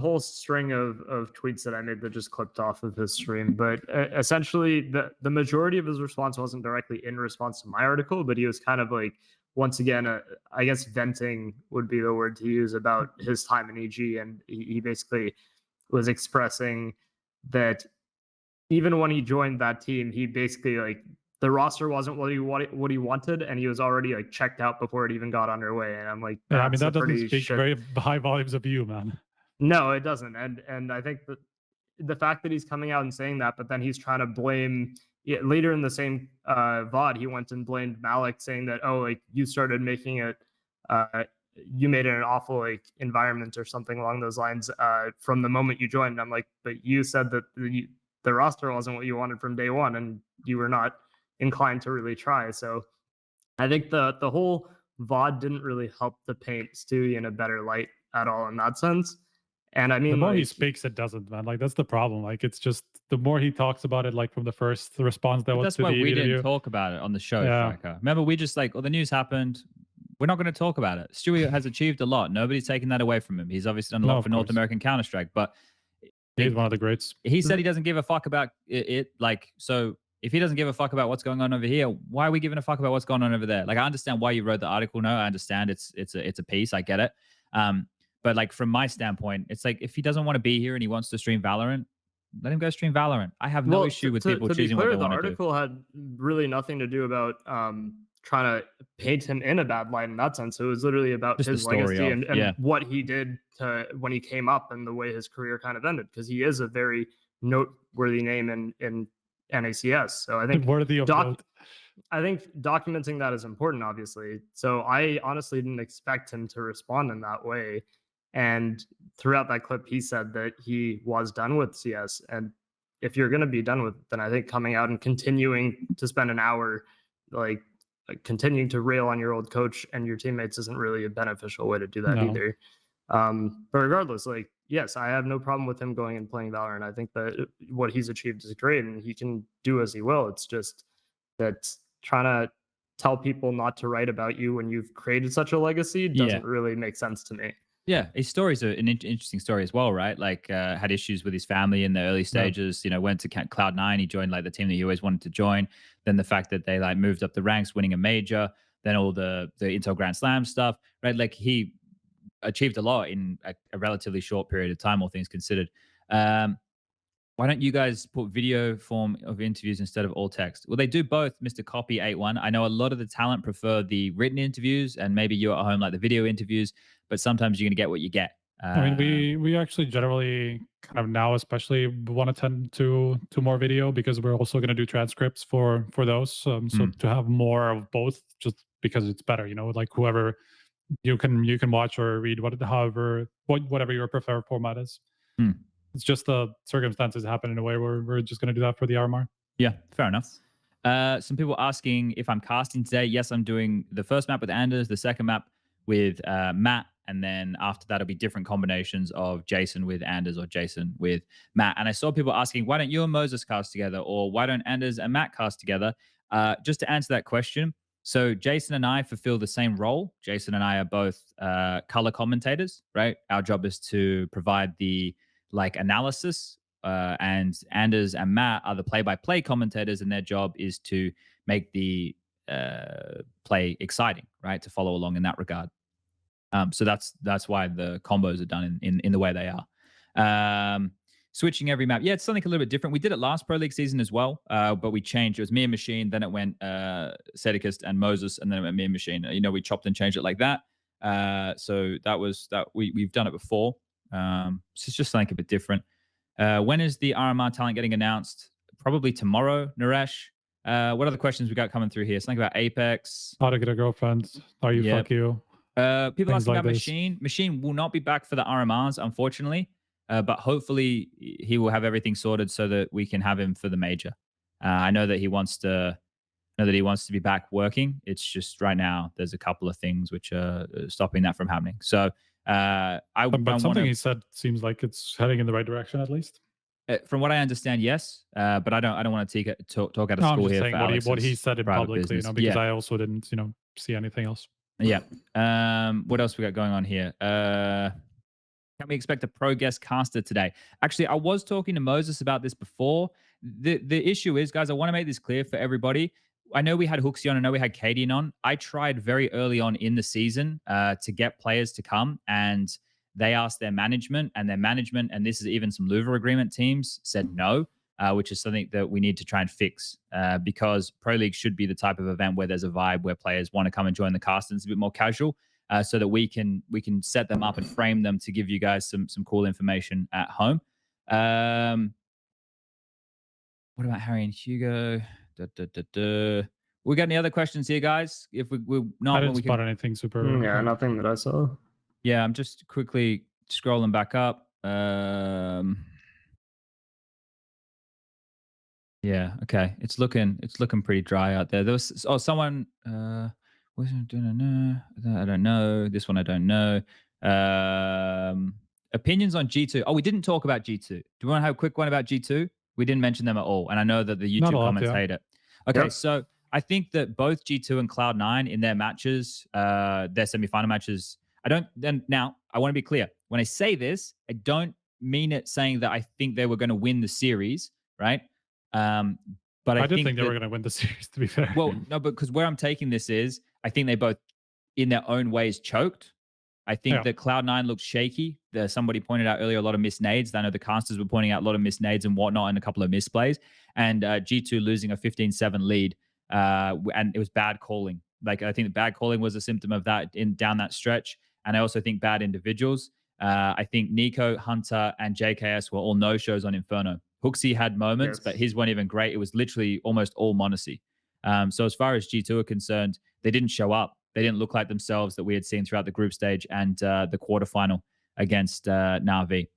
whole string of tweets that I made that just clipped off of his stream. But essentially, the majority of his response wasn't directly in response to my article, but he was kind of like, once again, I guess venting would be the word to use about his time in EG, and he basically was expressing that even when he joined that team, he basically like, the roster wasn't what he wanted, and he was already like checked out before it even got underway. And I'm like, yeah, I mean, that doesn't speak very high volumes of you, man. No, it doesn't. And I think that the fact that he's coming out and saying that, but then he's trying to blame later in the same VOD, he went and blamed Malik, saying that, oh, like you started making it, you made it an awful like environment or something along those lines from the moment you joined. And I'm like, but you said that the roster wasn't what you wanted from day one, and you were not inclined to really try. So I think the whole VOD didn't really help to paint Stewie in a better light at all in that sense. And I mean, the more he speaks, it doesn't, man. Like, that's the problem. Like, it's just the more he talks about it, like from the first response that was that's to why the we interview. Didn't talk about it on the show, Striker. Remember, we just like, the news happened. We're not going to talk about it. Stewie has achieved a lot. Nobody's taken that away from him. He's obviously done a lot for North American Counter-Strike, but he's one of the greats. He said he doesn't give a fuck about it. Like, so if he doesn't give a fuck about what's going on over here, why are we giving a fuck about what's going on over there? Like, I understand why you wrote the article. No, I understand it's a piece. I get it. But like from my standpoint, it's like if he doesn't want to be here and he wants to stream Valorant, let him go stream Valorant. I have no issue with people choosing what they want to do. The article had really nothing to do about trying to paint him in a bad light in that sense. It was literally about just his legacy and what he did when he came up and the way his career kind of ended, because he is a very noteworthy name in NACS. So I think worthy of note. I think documenting that is important, obviously. So I honestly didn't expect him to respond in that way. And throughout that clip, he said that he was done with CS. And if you're going to be done with it, then I think coming out and continuing to spend an hour, like continuing to rail on your old coach and your teammates isn't really a beneficial way to do that either. But regardless, like, yes, I have no problem with him going and playing Valorant. I think that what he's achieved is great and he can do as he will. It's just that trying to tell people not to write about you when you've created such a legacy doesn't really make sense to me. Yeah, his story's an interesting story as well, right? Like, had issues with his family in the early stages. You know, went to Cloud9. He joined like the team that he always wanted to join. Then the fact that they like moved up the ranks, winning a major. Then all the Intel Grand Slam stuff, right? Like he achieved a lot in a relatively short period of time, all things considered. Why don't you guys put video form of interviews instead of all text? Well, they do both, Mr. Copy 81. I know a lot of the talent prefer the written interviews, and maybe you at home like the video interviews, but sometimes you're going to get what you get. I mean, we actually generally kind of now especially want to tend to more video because we're also going to do transcripts for those. So to have more of both, just because it's better, you know, like whoever you can watch or read, whatever your preferred format is. It's just the circumstances happen in a way where we're just going to do that for the RMR. Yeah, fair enough. Some people asking if I'm casting today. Yes, I'm doing the first map with Anders, the second map with Matt, and then after that, it'll be different combinations of Jason with Anders or Jason with Matt. And I saw people asking, why don't you and Moses cast together? Or why don't Anders and Matt cast together? Just to answer that question, so Jason and I fulfill the same role. Jason and I are both color commentators, right? Our job is to provide the like analysis, and Anders and Matt are the play-by-play commentators, and their job is to make the play exciting, right? To follow along in that regard. So that's why the combos are done in the way they are. Switching every map, yeah, it's something a little bit different. We did it last Pro League season as well, but we changed. It was me and Machine, then it went Sedicust and Moses, and then it went me and Machine. You know, we chopped and changed it like that. So that was that. We've done it before. So it's just something a bit different. When is the RMR talent getting announced? Probably tomorrow, Naresh. What other questions we got coming through here? Something about Apex. How to get a girlfriend. Are you fuck you? People asking about Machine. Machine will not be back for the RMRs, unfortunately. But hopefully he will have everything sorted so that we can have him for the major. I know that he wants to be back working. It's just right now there's a couple of things which are stopping that from happening. So but something he said seems like it's heading in the right direction, at least. From what I understand, yes. But I don't want to talk out of school here. Saying what he said in publicly, business. you know, because I also didn't, see anything else. Yeah. What else we got going on here? Can we expect a pro guest caster today? Actually, I was talking to Moses about this before. The issue is, guys, I want to make this clear for everybody. I know we had Hooksy on. I know we had k0n on. I tried very early on in the season to get players to come, and they asked their management, and this is even some Louvre agreement teams said no, which is something that we need to try and fix because Pro League should be the type of event where there's a vibe where players want to come and join the cast and it's a bit more casual. So that we can set them up and frame them to give you guys some cool information at home. What about Harry and Hugo? We got any other questions here, guys? If we're not, I didn't spot anything super. Yeah, nothing that I saw. Yeah, I'm just quickly scrolling back up. Yeah, okay. It's looking pretty dry out there. There was someone. I don't know. This one I don't know. Opinions on G2. Oh, we didn't talk about G2. Do we want to have a quick one about G2? We didn't mention them at all. And I know that the YouTube comments hate it. Okay, so I think that both G2 and Cloud9 in their matches, their semifinal matches, I want to be clear. When I say this, I don't mean it saying that I think they were going to win the series, right? But I did think they were going to win the series, to be fair. Well, no, but because where I'm taking this is, I think they both, in their own ways, choked. I think that Cloud9 looked shaky. Somebody pointed out earlier a lot of missed nades. I know the casters were pointing out a lot of missed nades and whatnot and a couple of misplays. And G2 losing a 15-7 lead, and it was bad calling. Like, I think the bad calling was a symptom of that down that stretch. And I also think bad individuals. I think Nico, Hunter, and JKS were all no-shows on Inferno. Hooksy had moments, but his weren't even great. It was literally almost all Monacy. So as far as G2 are concerned, they didn't show up. They didn't look like themselves that we had seen throughout the group stage and the quarterfinal against NAVI.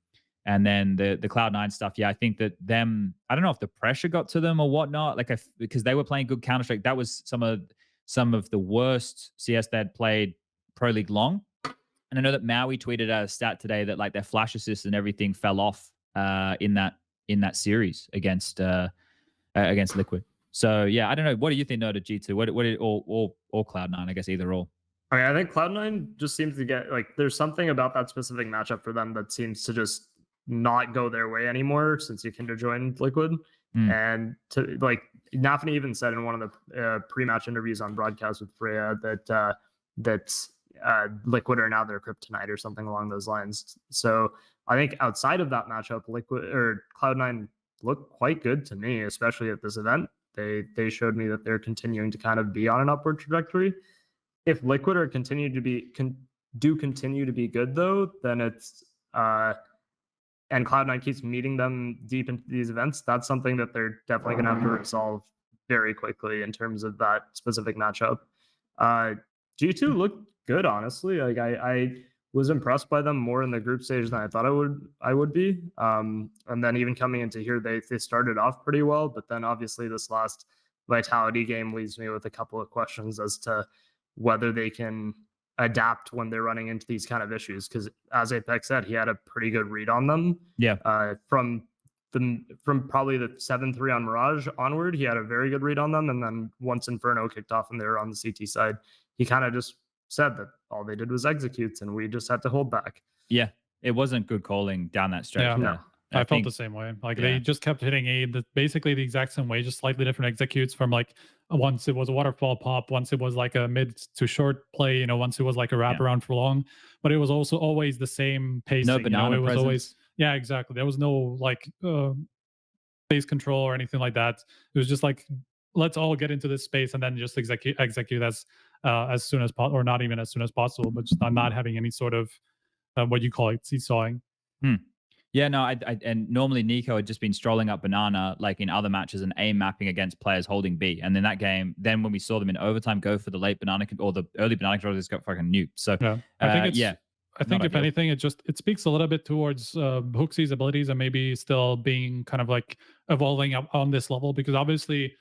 And then the Cloud9 stuff, yeah, I think that I don't know if the pressure got to them or whatnot, because they were playing good Counter-Strike. That was some of the worst CS they had played Pro League long. And I know that Maui tweeted out a stat today that like their flash assists and everything fell off in that series against Liquid. So yeah, I don't know. What do you think, Nohte, G2? What or Cloud9? I guess either or. I mean, I think Cloud9 just seems to get like there's something about that specific matchup for them that seems to just not go their way anymore since Yukinda joined Liquid. And to like Nafany even said in one of the pre-match interviews on broadcast with Freya that Liquid are now their kryptonite or something along those lines. So I think outside of that matchup, Liquid or Cloud9 looked quite good to me, especially at this event. They showed me that they're continuing to kind of be on an upward trajectory. If Liquid are continue to be good though, then it's and Cloud9 keeps meeting them deep into these events, that's something that they're definitely going to have to resolve very quickly in terms of that specific matchup. G2 looked good, honestly. Like I was impressed by them more in the group stage than I thought I would be. And then even coming into here, they started off pretty well, but then obviously this last Vitality game leaves me with a couple of questions as to whether they can adapt when they're running into these kind of issues. Because as Apex said, he had a pretty good read on them. Yeah. From probably the 7-3 on Mirage onward, he had a very good read on them. And then once Inferno kicked off and they were on the CT side, he kind of just said that all they did was execute and we just had to hold back. Yeah, it wasn't good calling down that stretch. Yeah, no. I felt the same way. Like they just kept hitting basically the exact same way, just slightly different executes from like once it was a waterfall pop, once it was like a mid to short play, once it was like a wraparound for long, but it was also always the same pacing. No banana it was presence. Always, yeah, exactly. There was no like space control or anything like that. It was just like, let's all get into this space and then just execute as soon as possible, or not even as soon as possible, but just not having any sort of what you call it, seesawing. Yeah, no, and normally Nico had just been strolling up banana like in other matches and aim mapping against players holding B. And then that game, then when we saw them in overtime go for the late banana or the early banana control, just got fucking nuked. So yeah, I think if anything, it speaks a little bit towards Hooksy's abilities and maybe still being kind of like evolving up on this level, because obviously,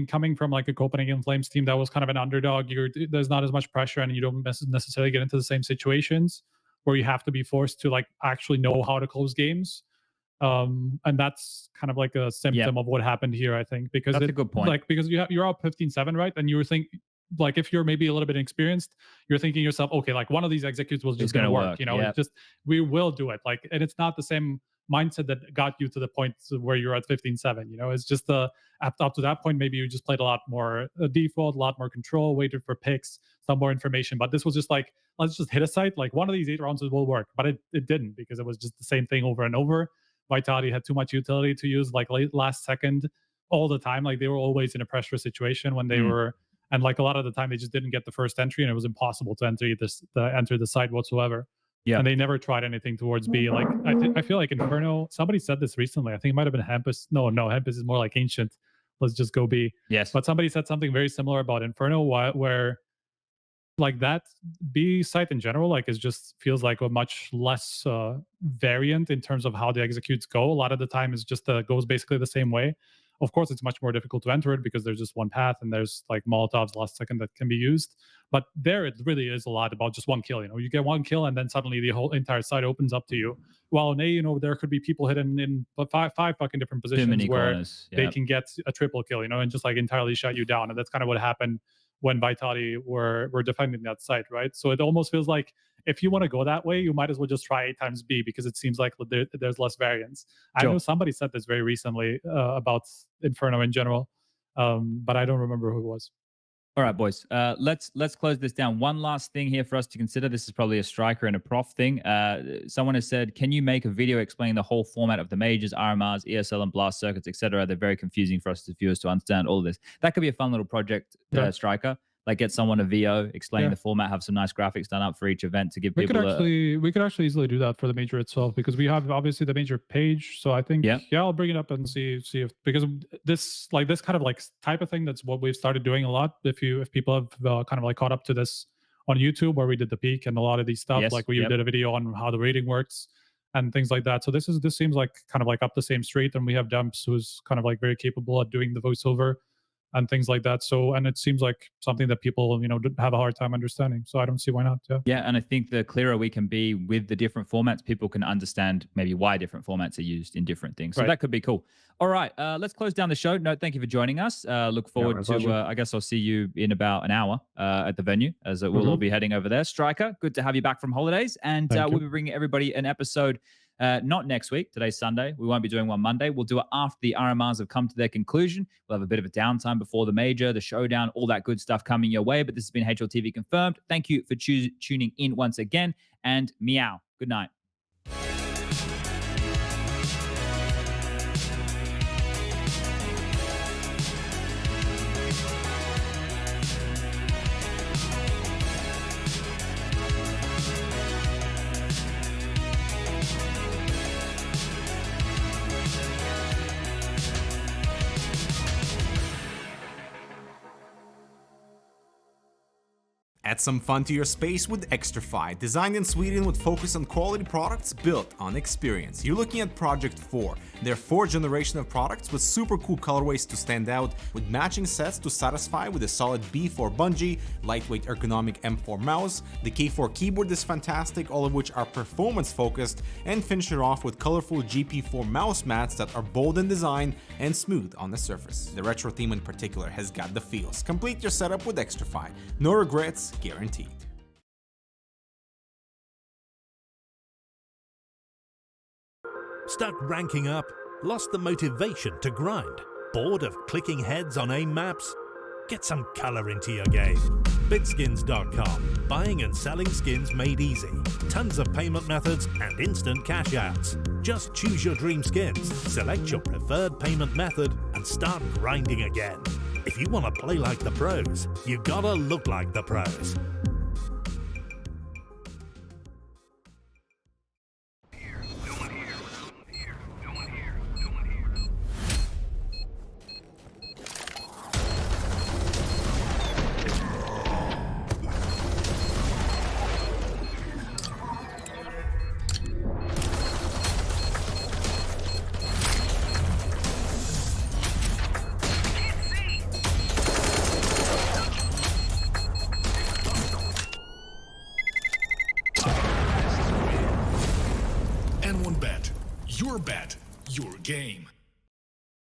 coming from like a Copenhagen Flames team that was kind of an underdog, there's not as much pressure and you don't necessarily get into the same situations where you have to be forced to like actually know how to close games. And that's kind of like a symptom of what happened here, I think, because that's a good point. Like, because you're up 15-7, right? And you were thinking, like, if you're maybe a little bit inexperienced, you're thinking yourself, okay, like one of these executes was just going to work. It's just, we will do it. Like, and it's not the same mindset that got you to the point where you're at 15-7. It's just up to that point, maybe you just played a lot more default, a lot more control, waited for picks, some more information. But this was just like, let's just hit a site. Like one of these 8 rounds will work, but it didn't, because it was just the same thing over and over. Vitality had too much utility to use like last second all the time. Like they were always in a pressure situation when they were, and like a lot of the time they just didn't get the first entry and it was impossible to enter the site whatsoever. Yeah, and they never tried anything towards B. Like I feel like Inferno. Somebody said this recently. I think it might have been Hampus. No, Hampus is more like Ancient. Let's just go B. Yes. But somebody said something very similar about Inferno, where like that B site in general, like is just feels like a much less variant in terms of how the executes go. A lot of the time, it's just goes basically the same way. Of course, it's much more difficult to enter it because there's just one path and there's like Molotovs last second that can be used. But there, it really is a lot about just one kill. You get one kill and then suddenly the whole entire site opens up to you. While in A, there could be people hidden in five fucking different positions where they can get a triple kill, and just like entirely shut you down. And that's kind of what happened when Vitality were defending that site, right? So it almost feels like if you want to go that way, you might as well just try A times B, because it seems like there's less variance. I know somebody said this very recently about Inferno in general, but I don't remember who it was. All right, boys. Let's close this down. One last thing here for us to consider. This is probably a striker and a prof thing. Someone has said, can you make a video explaining the whole format of the majors, RMRs, ESL and blast circuits, etc.? They're very confusing for us as viewers to understand all of this. That could be a fun little project, striker. Like get someone a VO explaining the format, have some nice graphics done up for each event to give people. We could actually easily do that for the major itself, because we have obviously the major page. So I think I'll bring it up and see if, because this kind of like type of thing, that's what we've started doing a lot. If people have kind of like caught up to this on YouTube, where we did the peak and a lot of these stuff, like we did a video on how the rating works and things like that. So this seems like kind of like up the same street, and we have Dumps, who's kind of like very capable at doing the voiceover and things like that. So, and it seems like something that people, have a hard time understanding. So I don't see why not. Yeah. And I think the clearer we can be with the different formats, people can understand maybe why different formats are used in different things. So that could be cool. All right. Let's close down the show. No, thank you for joining us. Look forward to, I guess I'll see you in about an hour at the venue, as we'll all be heading over there. Striker, good to have you back from holidays. And we'll be bringing everybody an episode not next week. Today's Sunday. We won't be doing one Monday. We'll do it after the RMRs have come to their conclusion. We'll have a bit of a downtime before the major, the showdown, all that good stuff coming your way. But this has been HLTV Confirmed. Thank you for tuning in once again. And meow. Good night. Add some fun to your space with Xtrfy, designed in Sweden with focus on quality products built on experience. You're looking at Project 4, their 4th generation of products with super cool colorways to stand out, with matching sets to satisfy with a solid B4 bungee, lightweight ergonomic M4 mouse, the K4 keyboard is fantastic, all of which are performance focused, and finish it off with colorful GP4 mouse mats that are bold in design and smooth on the surface. The retro theme in particular has got the feels. Complete your setup with Xtrfy. No regrets guaranteed. Stuck ranking up? Lost the motivation to grind? Bored of clicking heads on aim maps? Get some color into your game. Bitskins.com. Buying and selling skins made easy. Tons of payment methods and instant cash outs. Just choose your dream skins, select your preferred payment method, and start grinding again. If you want to play like the pros, you gotta look like the pros. N1 Bet. Your bet, your game.